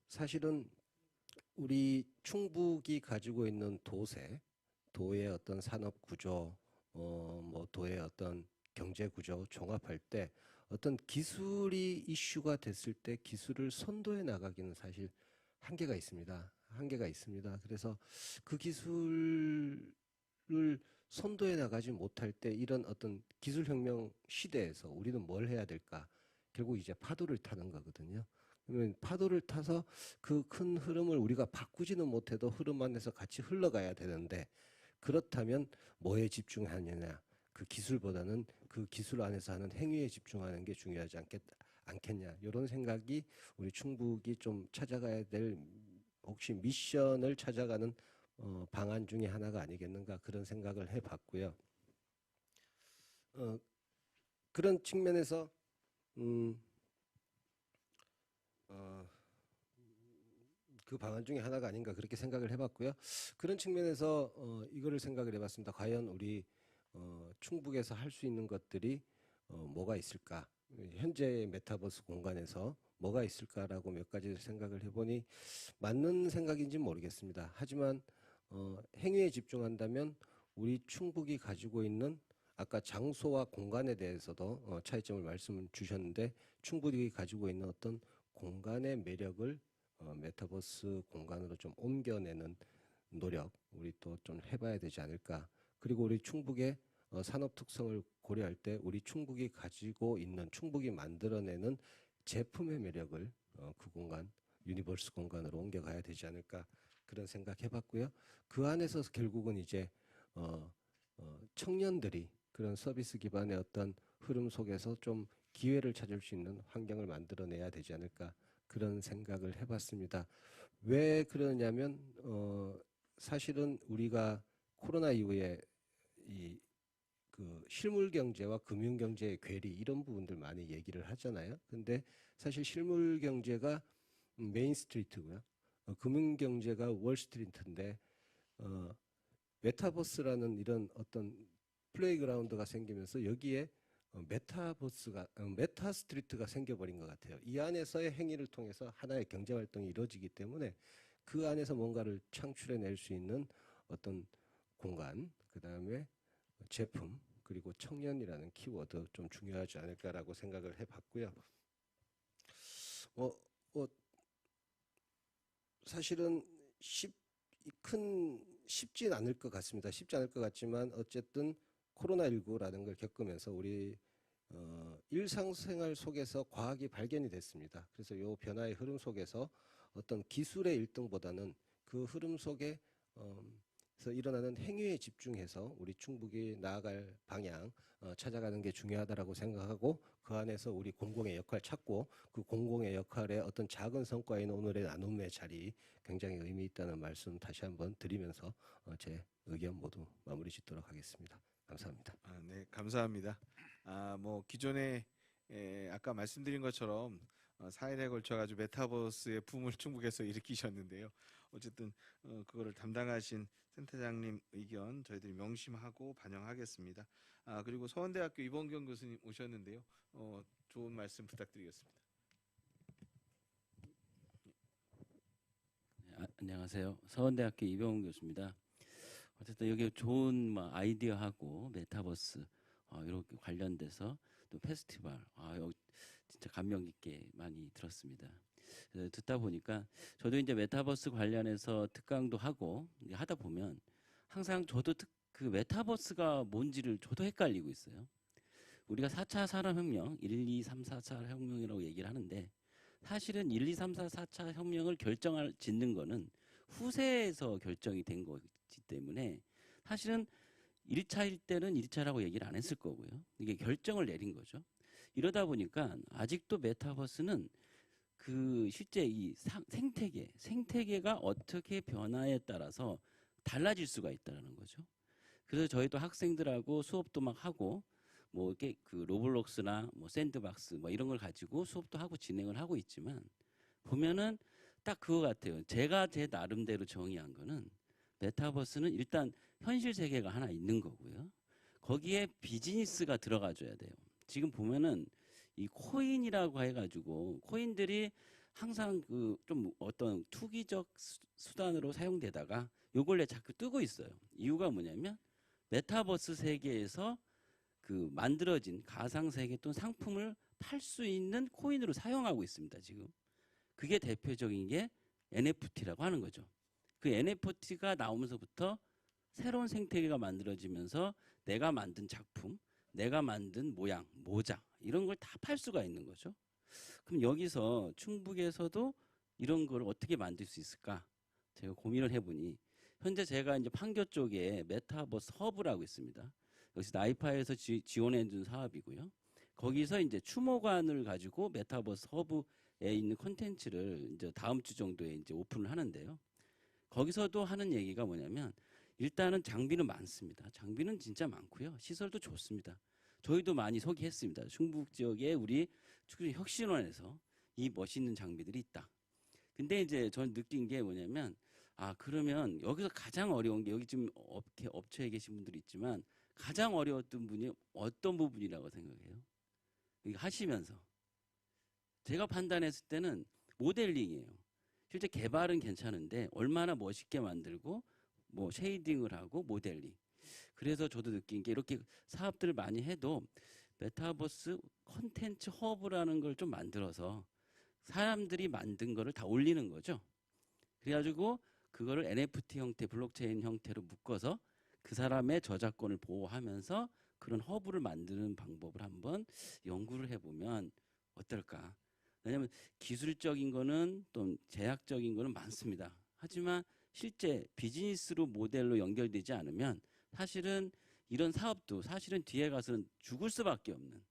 사실은 우리 충북이 가지고 있는 도의 어떤 산업 구조, 도의 어떤 경제 구조 종합할 때 어떤 기술이 이슈가 됐을 때 기술을 선도해 나가기는 사실 한계가 있습니다. 그래서 그 기술을 선도해 나가지 못할 때 이런 어떤 기술혁명 시대에서 우리는 뭘 해야 될까? 결국 이제 파도를 타는 거거든요. 그러면 파도를 타서 그 큰 흐름을 우리가 바꾸지는 못해도 흐름 안에서 같이 흘러가야 되는데 그렇다면 뭐에 집중하느냐? 그 기술보다는 그 기술 안에서 하는 행위에 집중하는 게 중요하지 않겠냐? 이런 생각이 우리 충북이 좀 찾아가야 될 혹시 미션을 찾아가는 방안 중에 하나가 아니겠는가 그런 생각을 해봤고요. 그런 측면에서 그 방안 중에 하나가 아닌가 그렇게 생각을 해봤고요. 그런 측면에서 이거를 생각을 해봤습니다. 과연 우리 충북에서 할 수 있는 것들이 뭐가 있을까? 현재의 메타버스 공간에서 뭐가 있을까라고 몇 가지 생각을 해보니 맞는 생각인지 모르겠습니다. 하지만 행위에 집중한다면 우리 충북이 가지고 있는 아까 장소와 공간에 대해서도 차이점을 말씀 주셨는데 충북이 가지고 있는 어떤 공간의 매력을 메타버스 공간으로 좀 옮겨내는 노력 우리 또 좀 해봐야 되지 않을까. 그리고 우리 충북의 산업 특성을 고려할 때 우리 충북이 가지고 있는 충북이 만들어내는 제품의 매력을 그 공간 유니버스 공간으로 옮겨가야 되지 않을까 그런 생각 해봤고요. 그 안에서 결국은 이제 청년들이 그런 서비스 기반의 어떤 흐름 속에서 좀 기회를 찾을 수 있는 환경을 만들어내야 되지 않을까 그런 생각을 해봤습니다. 왜 그러냐면 사실은 우리가 코로나 이후에 그 실물 경제와 금융 경제의 괴리 이런 부분들 많이 얘기를 하잖아요. 근데 사실 실물 경제가 메인 스트리트고요. 금융 경제가 월 스트리트인데 메타버스라는 이런 어떤 플레이그라운드가 생기면서 여기에 메타버스가 메타 스트리트가 생겨버린 것 같아요. 이 안에서의 행위를 통해서 하나의 경제 활동이 이루어지기 때문에 그 안에서 뭔가를 창출해낼 수 있는 어떤 공간, 그 다음에 제품, 그리고 청년이라는 키워드 좀 중요하지 않을까라고 생각을 해봤고요. 사실은 쉽진 않을 것 같습니다. 쉽지 않을 것 같지만 어쨌든 코로나19라는 걸 겪으면서 우리 일상생활 속에서 과학이 발견이 됐습니다. 그래서 이 변화의 흐름 속에서 어떤 기술의 1등보다는 그 흐름 속에 그래서 일어나는 행위에 집중해서 우리 충북이 나아갈 방향 찾아가는 게 중요하다라고 생각하고 그 안에서 우리 공공의 역할 찾고 그 공공의 역할의 어떤 작은 성과인 오늘의 나눔의 자리 굉장히 의미 있다는 말씀 다시 한번 드리면서 제 의견 모두 마무리 짓도록 하겠습니다. 감사합니다. 네, 감사합니다. 뭐 기존에 아까 말씀드린 것처럼 4일에 걸쳐가지고 메타버스의 붐을 충북에서 일으키셨는데요. 어쨌든 그거를 담당하신 센터장님 의견 저희들이 명심하고 반영하겠습니다. 그리고 서원대학교 이범경 교수님 오셨는데요. 좋은 말씀 부탁드리겠습니다. 안녕하세요. 서원대학교 이병훈 교수입니다. 어쨌든 여기 좋은 아이디어하고 메타버스 이렇게 관련돼서 또 페스티벌 여기 진짜 감명 깊게 많이 들었습니다. 듣다 보니까 저도 이제 메타버스 관련해서 특강도 하고 하다 보면 항상 저도 그 메타버스가 뭔지를 저도 헷갈리고 있어요. 우리가 4차 산업혁명, 1, 2, 3, 4차 혁명이라고 얘기를 하는데 사실은 1, 2, 3, 4, 4차 혁명을 짓는 거는 후세에서 결정이 된 거기 때문에 사실은 1차일 때는 1차라고 얘기를 안 했을 거고요. 이게 결정을 내린 거죠. 이러다 보니까 아직도 메타버스는 그 실제 이 생태계가 어떻게 변화에 따라서 달라질 수가 있다는 거죠. 그래서 저희도 학생들하고 수업도 막 하고 뭐 이렇게 그 로블록스나 뭐 샌드박스 뭐 이런 걸 가지고 수업도 하고 진행을 하고 있지만 보면은 딱 그거 같아요. 제가 제 나름대로 정의한 거는 메타버스는 일단 현실 세계가 하나 있는 거고요. 거기에 비즈니스가 들어가줘야 돼요. 지금 보면은 이 코인이라고 해가지고 코인들이 항상 그 좀 어떤 투기적 수단으로 사용되다가 요걸 자꾸 뜨고 있어요. 이유가 뭐냐면 메타버스 세계에서 그 만들어진 가상 세계 또는 상품을 팔 수 있는 코인으로 사용하고 있습니다. 지금 그게 대표적인 게 NFT라고 하는 거죠. 그 NFT가 나오면서부터 새로운 생태계가 만들어지면서 내가 만든 작품, 내가 만든 모양, 모자 이런 걸 다 팔 수가 있는 거죠. 그럼 여기서 충북에서도 이런 걸 어떻게 만들 수 있을까? 제가 고민을 해보니 현재 제가 이제 판교 쪽에 메타버스 허브라고 있습니다. 여기서 나이파에서 지원해 준 사업이고요. 거기서 이제 추모관을 가지고 메타버스 허브에 있는 콘텐츠를 이제 다음 주 정도에 이제 오픈을 하는데요. 거기서도 하는 얘기가 뭐냐면 일단은 장비는 많습니다. 장비는 진짜 많고요. 시설도 좋습니다. 저희도 많이 소개했습니다. 충북 지역에 우리 혁신원에서 이 멋있는 장비들이 있다. 근데 이제 전 느낀 게 뭐냐면 그러면 여기서 가장 어려운 게 여기 지금 업체에 계신 분들이 있지만 가장 어려웠던 분이 어떤 부분이라고 생각해요? 이거 하시면서 제가 판단했을 때는 모델링이에요. 실제 개발은 괜찮은데 얼마나 멋있게 만들고 뭐 쉐이딩을 하고 모델링. 그래서 저도 느낀 게 이렇게 사업들을 많이 해도 메타버스 컨텐츠 허브라는 걸 좀 만들어서 사람들이 만든 거를 다 올리는 거죠. 그래가지고 그거를 NFT 형태, 블록체인 형태로 묶어서 그 사람의 저작권을 보호하면서 그런 허브를 만드는 방법을 한번 연구를 해보면 어떨까. 왜냐하면 기술적인 거는 또 제약적인 거는 많습니다. 하지만 실제 비즈니스로 모델로 연결되지 않으면 사실은 이런 사업도 사실은 뒤에 가서는 죽을 수밖에 없는.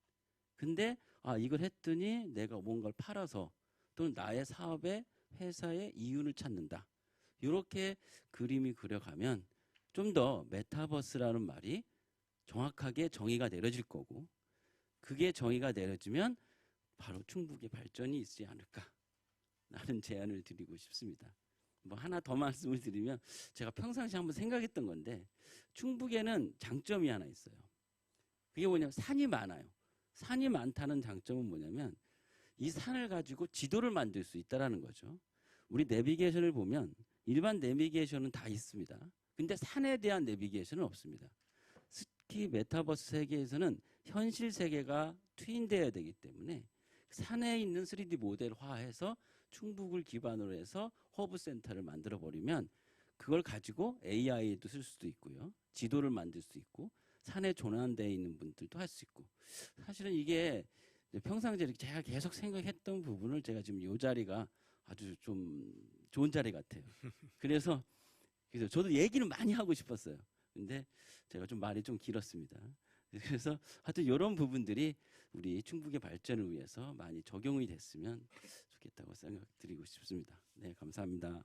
근데 이걸 했더니 내가 뭔가를 팔아서 또는 나의 사업의 회사의 이윤을 찾는다. 이렇게 그림이 그려가면 좀 더 메타버스라는 말이 정확하게 정의가 내려질 거고 그게 정의가 내려지면 바로 충북의 발전이 있지 않을까 라는 제안을 드리고 싶습니다. 뭐 하나 더 말씀을 드리면 제가 평상시에 한번 생각했던 건데 충북에는 장점이 하나 있어요. 그게 뭐냐면 산이 많아요. 산이 많다는 장점은 뭐냐면 이 산을 가지고 지도를 만들 수 있다는 거죠. 우리 내비게이션을 보면 일반 내비게이션은 다 있습니다. 근데 산에 대한 내비게이션은 없습니다. 특히 메타버스 세계에서는 현실 세계가 트윈돼야 되기 때문에 산에 있는 3D 모델화해서 충북을 기반으로 해서 허브 센터를 만들어 버리면 그걸 가지고 AI도 쓸 수도 있고요. 지도를 만들 수 있고 산에 조난되어 있는 분들도 할 수 있고 사실은 이게 평상시에 제가 계속 생각했던 부분을 제가 지금 이 자리가 아주 좀 좋은 자리 같아요. 그래서 저도 얘기는 많이 하고 싶었어요. 근데 제가 좀 말이 좀 길었습니다. 그래서 하여튼 이런 부분들이 우리 충북의 발전을 위해서 많이 적용이 됐으면 좋겠다고 생각드리고 싶습니다. 네, 감사합니다.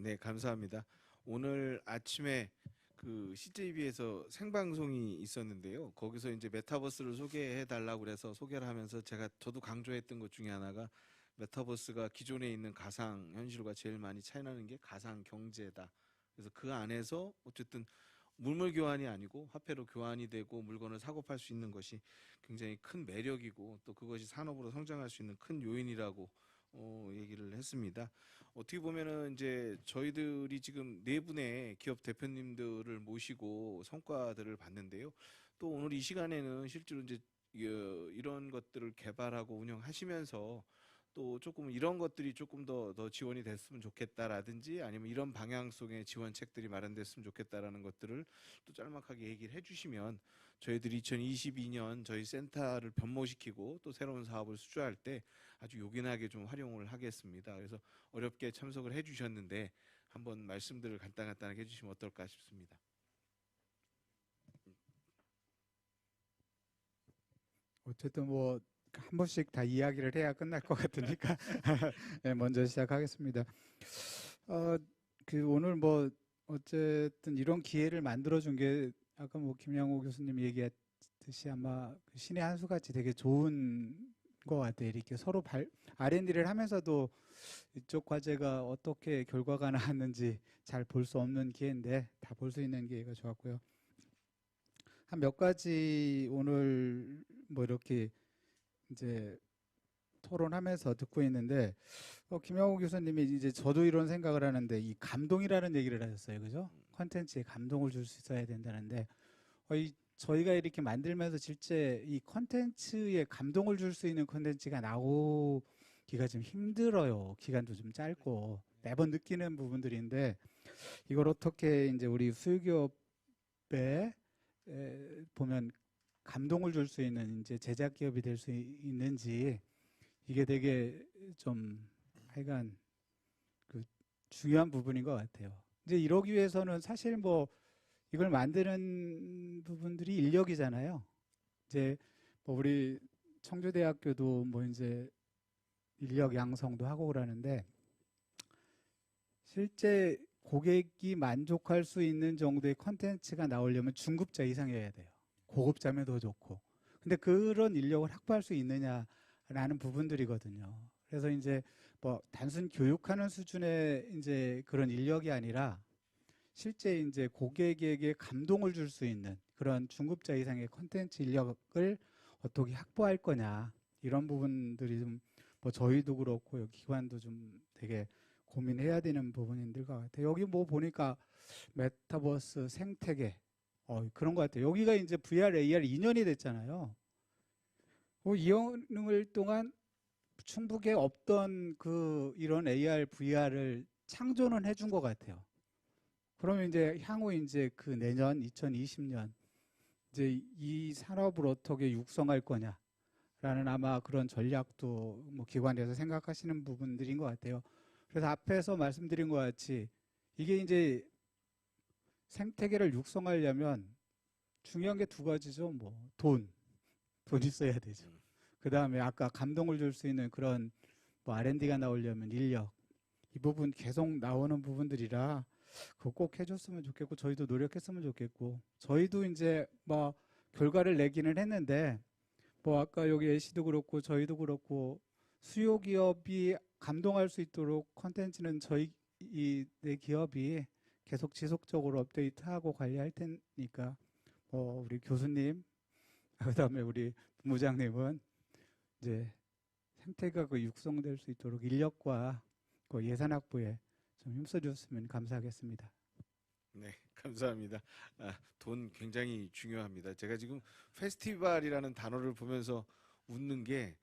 네, 감사합니다. 오늘 아침에 그 CJB에서 생방송이 있었는데요. 거기서 이제 메타버스를 소개해 달라고 그래서 소개를 하면서 저도 강조했던 것 중에 하나가 메타버스가 기존에 있는 가상 현실과 제일 많이 차이나는 게 가상 경제다. 그래서 그 안에서 어쨌든 물물 교환이 아니고 화폐로 교환이 되고 물건을 사고 팔 수 있는 것이 굉장히 큰 매력이고 또 그것이 산업으로 성장할 수 있는 큰 요인이라고 얘기를 했습니다. 어떻게 보면은 이제 저희들이 지금 4분의 기업 대표님들을 모시고 성과들을 봤는데요. 또 오늘 이 시간에는 실제로 이제 이런 것들을 개발하고 운영하시면서 또 조금 이런 것들이 조금 더 지원이 됐으면 좋겠다라든지 아니면 이런 방향 속의 지원책들이 마련됐으면 좋겠다라는 것들을 또 짤막하게 얘기를 해주시면 저희들이 2022년 저희 센터를 변모시키고 또 새로운 사업을 수주할 때 아주 요긴하게 좀 활용을 하겠습니다. 그래서 어렵게 참석을 해주셨는데 한번 말씀들을 간단하게 해주시면 어떨까 싶습니다. 어쨌든 뭐 한 번씩 다 이야기를 해야 끝날 것 같으니까 네, 먼저 시작하겠습니다. 오늘 뭐 어쨌든 이런 기회를 만들어준 게 아까 뭐 김양호 교수님 얘기했듯이 아마 신의 한 수 같이 되게 좋은 것 같아요. 이렇게 서로 R&D를 하면서도 이쪽 과제가 어떻게 결과가 나왔는지 잘 볼 수 없는 기회인데 다 볼 수 있는 기회가 좋았고요. 한 몇 가지 오늘 뭐 이렇게 이제 토론하면서 듣고 있는데 김영호 교수님이 이제 저도 이런 생각을 하는데 이 감동이라는 얘기를 하셨어요, 그죠? 컨텐츠에 감동을 줄 수 있어야 된다는데 저희가 이렇게 만들면서 실제 이 컨텐츠에 감동을 줄 수 있는 컨텐츠가 나오기가 좀 힘들어요. 기간도 좀 짧고 매번 느끼는 부분들인데 이걸 어떻게 이제 우리 수기업에 보면 감동을 줄 수 있는 이제 제작 기업이 될 수 있는지 이게 되게 좀 하여간 중요한 부분인 것 같아요. 이제 이러기 위해서는 사실 뭐 이걸 만드는 부분들이 인력이잖아요. 이제 뭐 우리 청주대학교도 뭐 이제 인력 양성도 하고 그러는데 실제 고객이 만족할 수 있는 정도의 컨텐츠가 나오려면 중급자 이상이어야 돼요. 고급자면 더 좋고. 근데 그런 인력을 확보할 수 있느냐라는 부분들이거든요. 그래서 이제 뭐 단순 교육하는 수준의 이제 그런 인력이 아니라 실제 이제 고객에게 감동을 줄 수 있는 그런 중급자 이상의 콘텐츠 인력을 어떻게 확보할 거냐 이런 부분들이 좀 뭐 저희도 그렇고 여기 기관도 좀 되게 고민해야 되는 부분인 것 같아요. 여기 뭐 보니까 메타버스 생태계 그런 것 같아요. 여기가 이제 VR, AR 2년이 됐잖아요. 2년을 동안 충북에 없던 그 이런 AR, VR을 창조는 해준 것 같아요. 그러면 이제 향후 이제 그 내년 2020년 이제 이 산업을 어떻게 육성할 거냐라는 아마 그런 전략도 뭐 기관에서 생각하시는 부분들인 것 같아요. 그래서 앞에서 말씀드린 것 같이 이게 이제 생태계를 육성하려면 중요한 게 두 가지죠. 뭐 돈 있어야 되죠. 그 다음에 아까 감동을 줄 수 있는 그런 뭐 R&D가 나오려면 인력 이 부분 계속 나오는 부분들이라 그거 꼭 해줬으면 좋겠고 저희도 노력했으면 좋겠고 저희도 이제 뭐 결과를 내기는 했는데 뭐 아까 여기 애쉬도 그렇고 저희도 그렇고 수요 기업이 감동할 수 있도록 컨텐츠는 저희 내 기업이 계속 지속적으로 업데이트하고 관리할 테니까 우리 교수님 그다음에 우리 본부장님은 이제 생태가 그 육성될 수 있도록 인력과 그 예산 확보에 좀 힘써주셨으면 감사하겠습니다. 네, 감사합니다. 돈 굉장히 중요합니다. 제가 지금 페스티벌이라는 단어를 보면서 웃는 게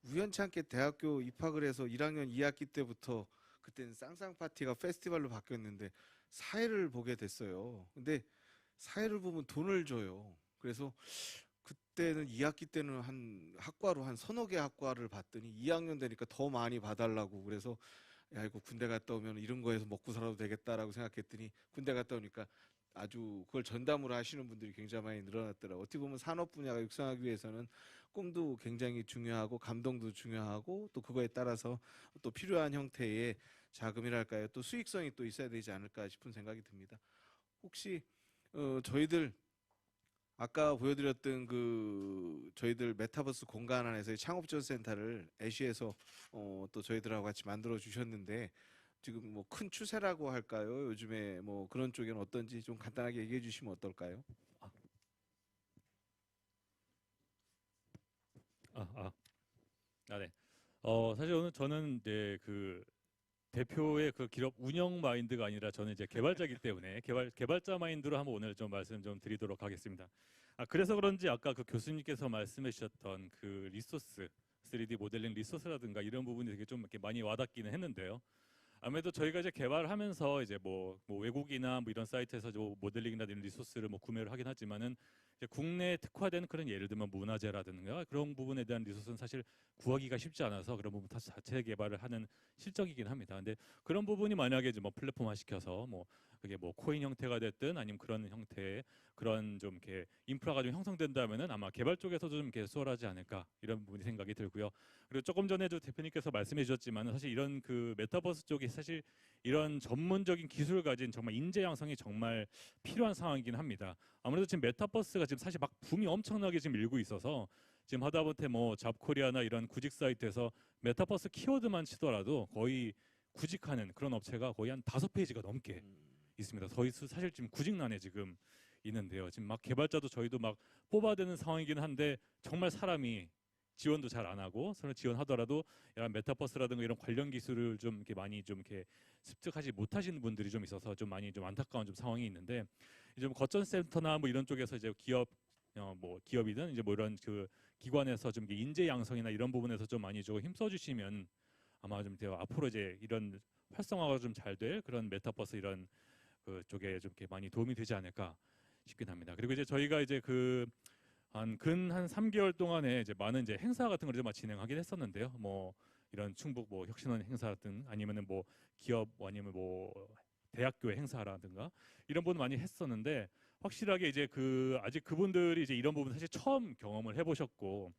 우연치 않게 대학교 입학을 해서 1학년 2학기 때부터 그때는 쌍쌍 파티가 페스티벌로 바뀌었는데 사회를 보게 됐어요. 근데 사회를 보면 돈을 줘요. 그래서 그때는 2학기 때는 한 학과로 한 서너 개 학과를 봤더니 2학년 되니까 더 많이 봐달라고 그래서 야 이거 군대 갔다 오면 이런 거에서 먹고 살아도 되겠다라고 생각했더니 군대 갔다 오니까 아주 그걸 전담으로 하시는 분들이 굉장히 많이 늘어났더라고요. 어떻게 보면 산업 분야가 육성하기 위해서는 꿈도 굉장히 중요하고 감동도 중요하고 또 그거에 따라서 또 필요한 형태의 자금이랄까요? 또 수익성이 또 있어야 되지 않을까 싶은 생각이 듭니다. 혹시 저희들 아까 보여드렸던 그 저희들 메타버스 공간 안에서의 창업지원센터를 애쉬에서 또 저희들하고 같이 만들어 주셨는데 지금 뭐 큰 추세라고 할까요? 요즘에 뭐 그런 쪽에는 어떤지 좀 간단하게 얘기해 주시면 어떨까요? 네. 사실 오늘 저는 이제 그 대표의 그 기업 운영 마인드가 아니라 저는 이제 개발자이기 때문에 개발자 마인드로 한번 오늘 좀 말씀 좀 드리도록 하겠습니다. 그래서 그런지 아까 그 교수님께서 말씀해 주셨던 그 리소스 3D 모델링 리소스라든가 이런 부분이 되게 좀 이렇게 많이 와닿기는 했는데요. 아무래도 저희가 이제 개발하면서 이제 뭐 외국이나 뭐 이런 사이트에서 뭐 모델링이나 이런 리소스를 뭐 구매를 하긴 하지만은 이제 국내에 특화된 그런 예를 들면 문화재라든가 그런 부분에 대한 리소스는 사실 구하기가 쉽지 않아서 그런 부분 다 자체 개발을 하는 실적이긴 합니다. 근데 그런 부분이 만약에 이제 뭐 플랫폼화 시켜서 뭐 그게 뭐 코인 형태가 됐든 아니면 그런 형태의 그런 좀 이렇게 인프라가 좀 형성된다면은 아마 개발 쪽에서도 좀 이렇게 수월하지 않을까 이런 부분이 생각이 들고요. 그리고 조금 전에도 대표님께서 말씀해 주셨지만 사실 이런 그 메타버스 쪽이 사실 이런 전문적인 기술을 가진 정말 인재 양성이 정말 필요한 상황이긴 합니다. 아무래도 지금 메타버스가 지금 사실 막 붐이 엄청나게 지금 일고 있어서 지금 하다못해 뭐 잡코리아나 이런 구직 사이트에서 메타버스 키워드만 치더라도 거의 구직하는 그런 업체가 거의 한 5페이지가 넘게 있습니다. 저희 사실 지금 구직난에 지금 있는데요. 지금 막 개발자도 저희도 막 뽑아야 되는 상황이긴 한데 정말 사람이 지원도 잘 안 하고 서로 지원하더라도 이런 메타버스라든가 이런 관련 기술을 좀 이렇게 많이 좀 이렇게 습득하지 못하시는 분들이 좀 있어서 좀 많이 좀 안타까운 좀 상황이 있는데 이제 뭐 거점센터나 뭐 이런 쪽에서 이제 뭐 기업이든 이제 뭐 이런 그 기관에서 좀 인재 양성이나 이런 부분에서 좀 많이 좀 힘써 주시면 아마 좀 앞으로 이제 이런 활성화가 좀 잘 될 그런 메타버스 이런 그 쪽에 좀 이렇게 많이 도움이 되지 않을까 싶긴 합니다. 그리고 이제 저희가 이제 그 한 3개월 동안에 이제 많은 이제 행사 같은 걸 좀 진행하긴 했었는데요. 뭐 이런 충북 뭐 혁신원 행사 등 아니면은 뭐 기업 아니면 뭐 대학교의 행사라든가 이런 부분 많이 했었는데 확실하게 이제 그 아직 그분들이 이제 이런 부분 사실 처음 경험을 해보셨고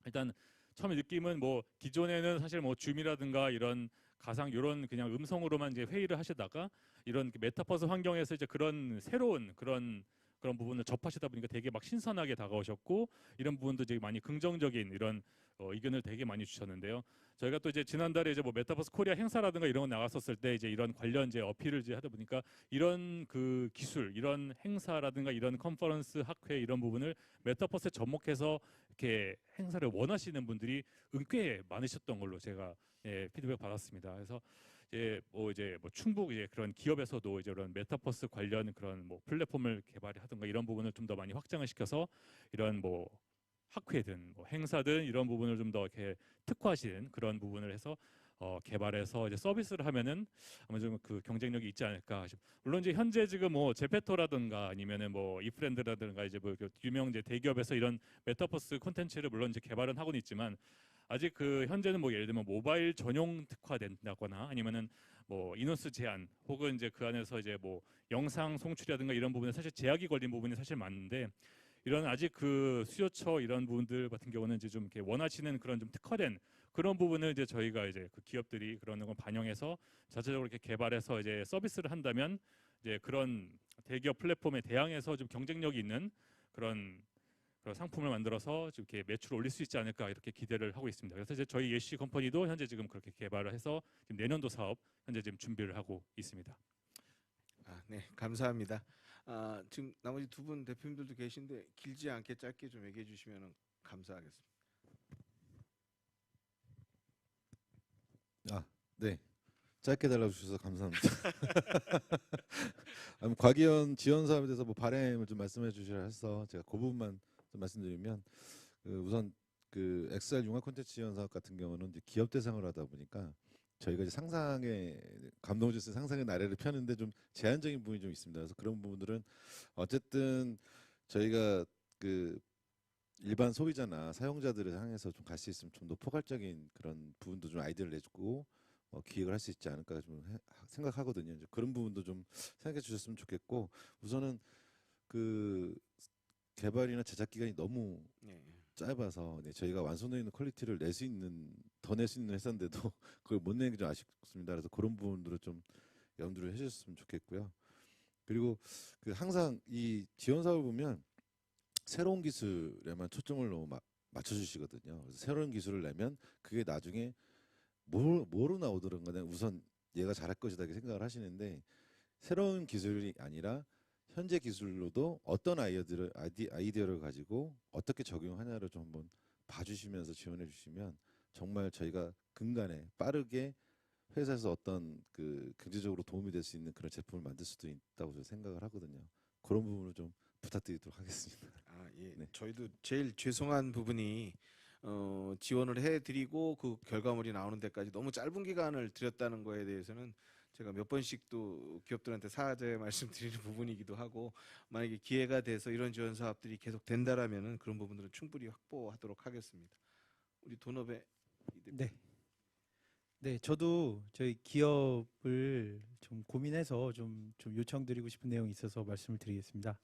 일단 처음에 느낌은 뭐 기존에는 사실 뭐 줌이라든가 이런 가상 이런 그냥 음성으로만 이제 회의를 하시다가 이런 메타버스 환경에서 이제 그런 새로운 그런 그런 부분을 접하시다 보니까 되게 막 신선하게 다가오셨고 이런 부분도 되게 많이 긍정적인 이런 의견을 되게 많이 주셨는데요. 저희가 또 이제 지난달에 이제 뭐 메타버스 코리아 행사라든가 이런 거 나갔었을 때 이제 이런 관련 이제 어필을 이제 하다 보니까 이런 그 기술, 이런 행사라든가 이런 컨퍼런스 학회 이런 부분을 메타버스에 접목해서 이렇게 행사를 원하시는 분들이 꽤 많으셨던 걸로 제가 피드백 받았습니다. 그래서 이제 뭐 충북 이제 그런 기업에서도 이제 그런 메타버스 관련 그런 뭐 플랫폼을 개발하든가 이런 부분을 좀 더 많이 확장을 시켜서 이런 뭐 학회든 뭐 행사든 이런 부분을 좀 더 이렇게 특화하시는 그런 부분을 해서 개발해서 이제 서비스를 하면은 아마 좀 그 경쟁력이 있지 않을까. 물론 이제 현재 지금 뭐 제페토라든가 아니면은 뭐 이프렌드라든가 이제 뭐 유명 이제 대기업에서 이런 메타버스 콘텐츠를 물론 이제 개발은 하고는 있지만 아직 그 현재는 뭐 예를 들면 모바일 전용 특화된다거나 아니면은 뭐 인원수 제한 혹은 이제 그 안에서 이제 뭐 영상 송출이라든가 이런 부분에 사실 제약이 걸린 부분이 사실 많은데 이런 아직 그 수요처 이런 부분들 같은 경우는 이제 좀 이렇게 원하시는 그런 좀 특화된 그런 부분을 이제 저희가 이제 그 기업들이 그런 걸 반영해서 자체적으로 이렇게 개발해서 이제 서비스를 한다면 이제 그런 대기업 플랫폼에 대항해서 좀 경쟁력이 있는 그런 상품을 만들어서 좀 이렇게 매출을 올릴 수 있지 않을까 이렇게 기대를 하고 있습니다. 그래서 이제 저희 예시 컴퍼니도 현재 지금 그렇게 개발을 해서 지금 내년도 사업 현재 지금 준비를 하고 있습니다. 네, 감사합니다. 지금 나머지 두 분 대표님들도 계신데 길지 않게 짧게 좀 얘기해 주시면 감사하겠습니다. 네. 짧게 달아주셔서 감사합니다. 과기원 지원 사업에 대해서 뭐 바람을 좀 말씀해 주시라 해서 제가 그 부분만 좀 말씀드리면 우선 그 XR 융합 콘텐츠 지원 사업 같은 경우는 이제 기업 대상으로 하다 보니까 저희가 이제 상상의 감동주스 상상의 나래를 펴는데 좀 제한적인 부분이 좀 있습니다. 그래서 그런 부분들은 어쨌든 저희가 그 일반 소비자나 사용자들을 향해서 좀 갈 수 있으면 좀 더 포괄적인 그런 부분도 좀 아이디어를 내주고 기획을 할 수 있지 않을까 좀 생각하거든요. 이제 그런 부분도 좀 생각해 주셨으면 좋겠고 우선은 그 개발이나 제작 기간이 너무 짧아서 저희가 완성되어 있는 퀄리티를 낼 수 있는 더 낼 수 있는 회사인데도 그걸 못 내는 게 좀 아쉽습니다. 그래서 그런 부분들을 좀 염두를 해주셨으면 좋겠고요. 그리고 그 항상 이 지원 사업을 보면 새로운 기술에만 초점을 너무 맞춰주시거든요. 그래서 새로운 기술을 내면 그게 나중에 뭐로 나오더런 간에 우선 얘가 잘할 것이다 이렇게 생각을 하시는데 새로운 기술이 아니라 현재 기술로도 어떤 아이디어를 가지고 어떻게 적용하냐를 좀 한번 봐주시면서 지원해 주시면 정말 저희가 근간에 빠르게 회사에서 어떤 그 경제적으로 도움이 될 수 있는 그런 제품을 만들 수도 있다고 저는 생각을 하거든요. 그런 부분을 좀 부탁드리도록 하겠습니다. 네. 저희도 제일 죄송한 부분이 지원을 해드리고 그 결과물이 나오는 데까지 너무 짧은 기간을 들였다는 거에 대해서는 제가 몇 번씩 또 기업들한테 사죄 말씀드리는 부분이기도 하고 만약에 기회가 돼서 이런 지원 사업들이 계속 된다라면은 그런 부분들은 충분히 확보하도록 하겠습니다. 우리 돈업의 네, 저도 저희 기업을 좀 고민해서 좀 요청드리고 싶은 내용이 있어서 말씀을 드리겠습니다.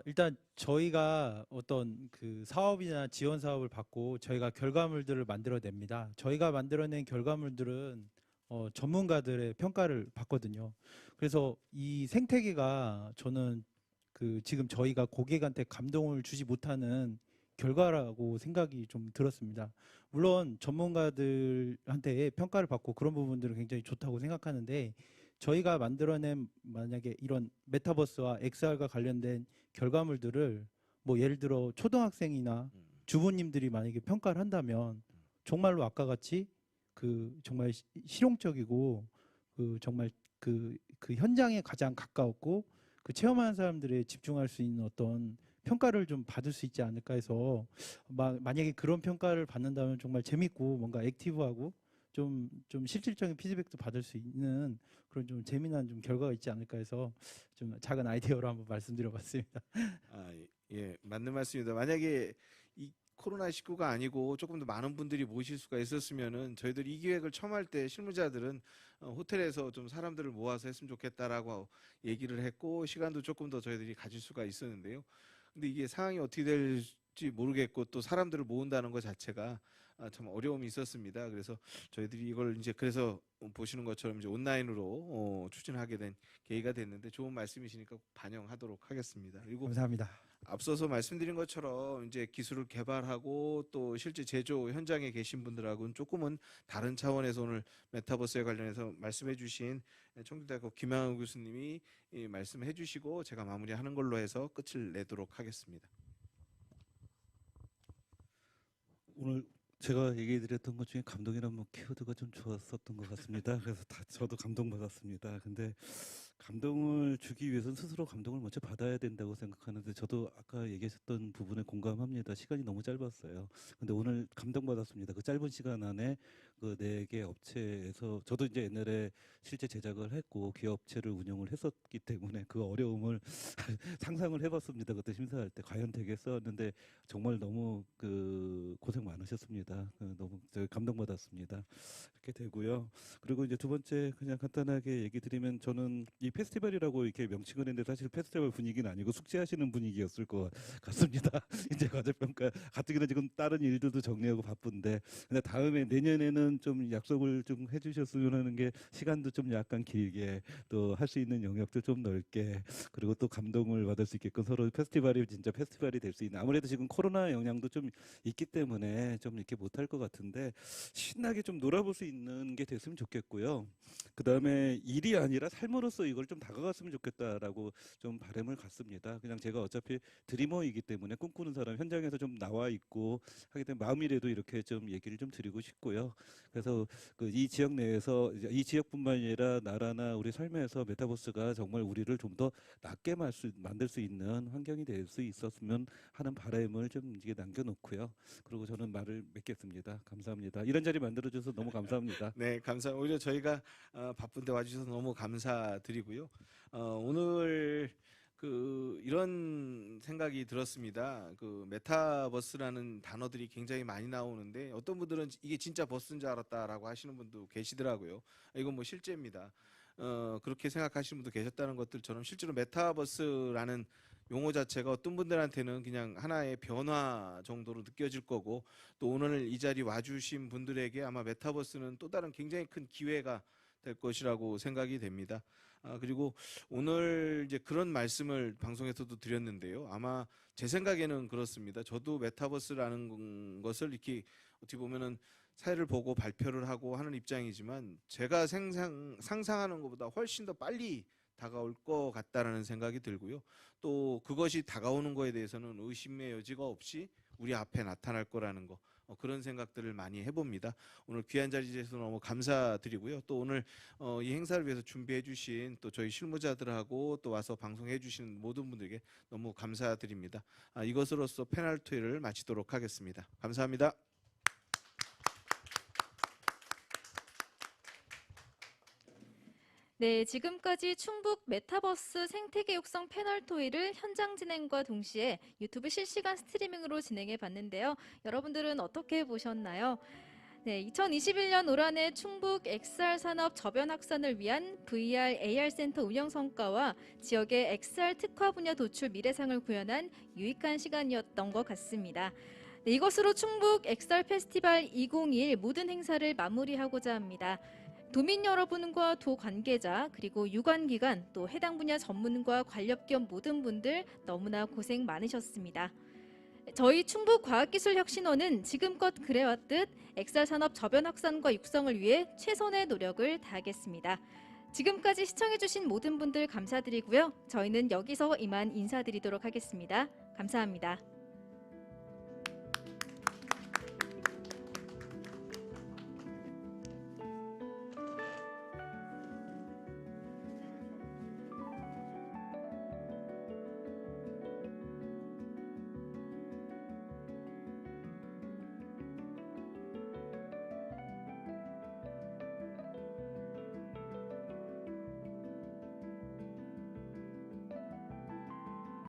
일단 저희가 어떤 그 사업이나 지원 사업을 받고 저희가 결과물들을 만들어냅니다. 저희가 만들어낸 결과물들은 전문가들의 평가를 받거든요. 그래서 이 생태계가 저는 그 지금 저희가 고객한테 감동을 주지 못하는 결과라고 생각이 좀 들었습니다. 물론 전문가들한테 평가를 받고 그런 부분들은 굉장히 좋다고 생각하는데 저희가 만들어낸 만약에 이런 메타버스와 XR과 관련된 결과물들을 뭐 예를 들어 초등학생이나 주부님들이 만약에 평가를 한다면 정말로 아까 같이 그 정말 실용적이고 그 정말 그 현장에 가장 가까웠고 그 체험하는 사람들에 집중할 수 있는 어떤 평가를 좀 받을 수 있지 않을까 해서 만약에 그런 평가를 받는다면 정말 재밌고 뭔가 액티브하고 좀 실질적인 피드백도 받을 수 있는 그런 좀 재미난 좀 결과가 있지 않을까 해서 좀 작은 아이디어로 한번 말씀드려봤습니다. 예, 맞는 말씀입니다. 만약에 이 코로나19가 아니고 조금 더 많은 분들이 모실 수가 있었으면은 저희들이 이 기획을 처음 할 때 실무자들은 호텔에서 좀 사람들을 모아서 했으면 좋겠다라고 얘기를 했고 시간도 조금 더 저희들이 가질 수가 있었는데요. 근데 이게 상황이 어떻게 될지 모르겠고 또 사람들을 모은다는 것 자체가 참 어려움이 있었습니다. 그래서 저희들이 이걸 이제 그래서 보시는 것처럼 이제 온라인으로 추진하게 된 계기가 됐는데 좋은 말씀이시니까 꼭 반영하도록 하겠습니다. 그리고 감사합니다. 앞서서 말씀드린 것처럼 이제 기술을 개발하고 또 실제 제조 현장에 계신 분들하고는 조금은 다른 차원에서 오늘 메타버스에 관련해서 말씀해 주신 청주대학교 김양우 교수님이 말씀해 주시고 제가 마무리하는 걸로 해서 끝을 내도록 하겠습니다. 오늘 제가 얘기해드렸던 것 중에 감동이란 뭐 키워드가 좀 좋았었던 것 같습니다. 그래서 저도 감동받았습니다. 근데 감동을 주기 위해서는 스스로 감동을 먼저 받아야 된다고 생각하는데 저도 아까 얘기하셨던 부분에 공감합니다. 시간이 너무 짧았어요. 근데 오늘 감동받았습니다. 그 짧은 시간 안에 그 4개 업체에서 저도 이제 옛날에 실제 제작을 했고 기업체를 운영을 했었기 때문에 그 어려움을 상상을 해봤습니다. 그때 심사할 때 과연 되겠어 했는데 정말 너무 그 고생 많으셨습니다. 너무 감동받았습니다. 이렇게 되고요. 그리고 이제 두 번째 그냥 간단하게 얘기 드리면 저는 이 페스티벌이라고 이렇게 명칭을 했는데 사실 페스티벌 분위기는 아니고 숙제하시는 분위기였을 것 같습니다. 이제 과제평가 가뜩이나 지금 다른 일들도 정리하고 바쁜데 근데 다음에 내년에는 좀 약속을 좀 해주셨으면 하는 게 시간도 좀 약간 길게 또 할 수 있는 영역도 좀 넓게 그리고 또 감동을 받을 수 있게끔 서로 페스티벌이 진짜 페스티벌이 될 수 있는 아무래도 지금 코로나 영향도 좀 있기 때문에 좀 이렇게 못할 것 같은데 신나게 좀 놀아볼 수 있는 게 됐으면 좋겠고요. 그 다음에 일이 아니라 삶으로서 이걸 좀 다가갔으면 좋겠다라고 좀 바람을 갖습니다. 그냥 제가 어차피 드리머이기 때문에 꿈꾸는 사람 현장에서 좀 나와 있고 하기 때문에 마음이라도 이렇게 좀 얘기를 좀 드리고 싶고요. 그래서 이 지역 내에서 이 지역뿐만 아니라 나라나 우리 삶에서 메타버스가 정말 우리를 좀 더 낫게 만들 수 있는 환경이 될 수 있었으면 하는 바람을 좀 이게 남겨놓고요. 그리고 저는 말을 맺겠습니다. 감사합니다. 이런 자리 만들어줘서 너무 감사합니다. 네, 감사합니다. 오히려 저희가 바쁜데 와주셔서 너무 감사드리고요. 오늘 이런 생각이 들었습니다. 메타버스라는 단어들이 굉장히 많이 나오는데 어떤 분들은 이게 진짜 버스인 줄 알았다라고 하시는 분도 계시더라고요. 이건 뭐 실제입니다. 그렇게 생각하시는 분도 계셨다는 것들처럼 실제로 메타버스라는 용어 자체가 어떤 분들한테는 그냥 하나의 변화 정도로 느껴질 거고 또 오늘 이 자리 와주신 분들에게 아마 메타버스는 또 다른 굉장히 큰 기회가 될 것이라고 생각이 됩니다. 그리고 오늘 이제 그런 말씀을 방송에서도 드렸는데요. 아마 제 생각에는 그렇습니다. 저도 메타버스라는 것을 이렇게 어떻게 보면은 사회를 보고 발표를 하고 하는 입장이지만 제가 상상하는 것보다 훨씬 더 빨리 다가올 것 같다라는 생각이 들고요. 또 그것이 다가오는 거에 대해서는 의심의 여지가 없이 우리 앞에 나타날 거라는 거 그런 생각들을 많이 해봅니다. 오늘 귀한 자리에 주셔서 너무 감사드리고요. 또 오늘 이 행사를 위해서 준비해 주신 또 저희 실무자들하고 또 와서 방송해 주시는 모든 분들에게 너무 감사드립니다. 이것으로써 패널 토의를 마치도록 하겠습니다. 감사합니다. 네, 지금까지 충북 메타버스 생태계 육성 패널 토의를 현장 진행과 동시에 유튜브 실시간 스트리밍으로 진행해 봤는데요. 여러분들은 어떻게 보셨나요? 네, 2021년 올 한 해 충북 XR 산업 저변 확산을 위한 VR, AR 센터 운영 성과와 지역의 XR 특화 분야 도출 미래상을 구현한 유익한 시간이었던 것 같습니다. 네, 이것으로 충북 XR 페스티벌 2021 모든 행사를 마무리하고자 합니다. 도민 여러분과 도 관계자 그리고 유관기관 또 해당 분야 전문가 관력겸 모든 분들 너무나 고생 많으셨습니다. 저희 충북과학기술혁신원은 지금껏 그래왔듯 XR 산업 저변 확산과 육성을 위해 최선의 노력을 다하겠습니다. 지금까지 시청해주신 모든 분들 감사드리고요. 저희는 여기서 이만 인사드리도록 하겠습니다. 감사합니다.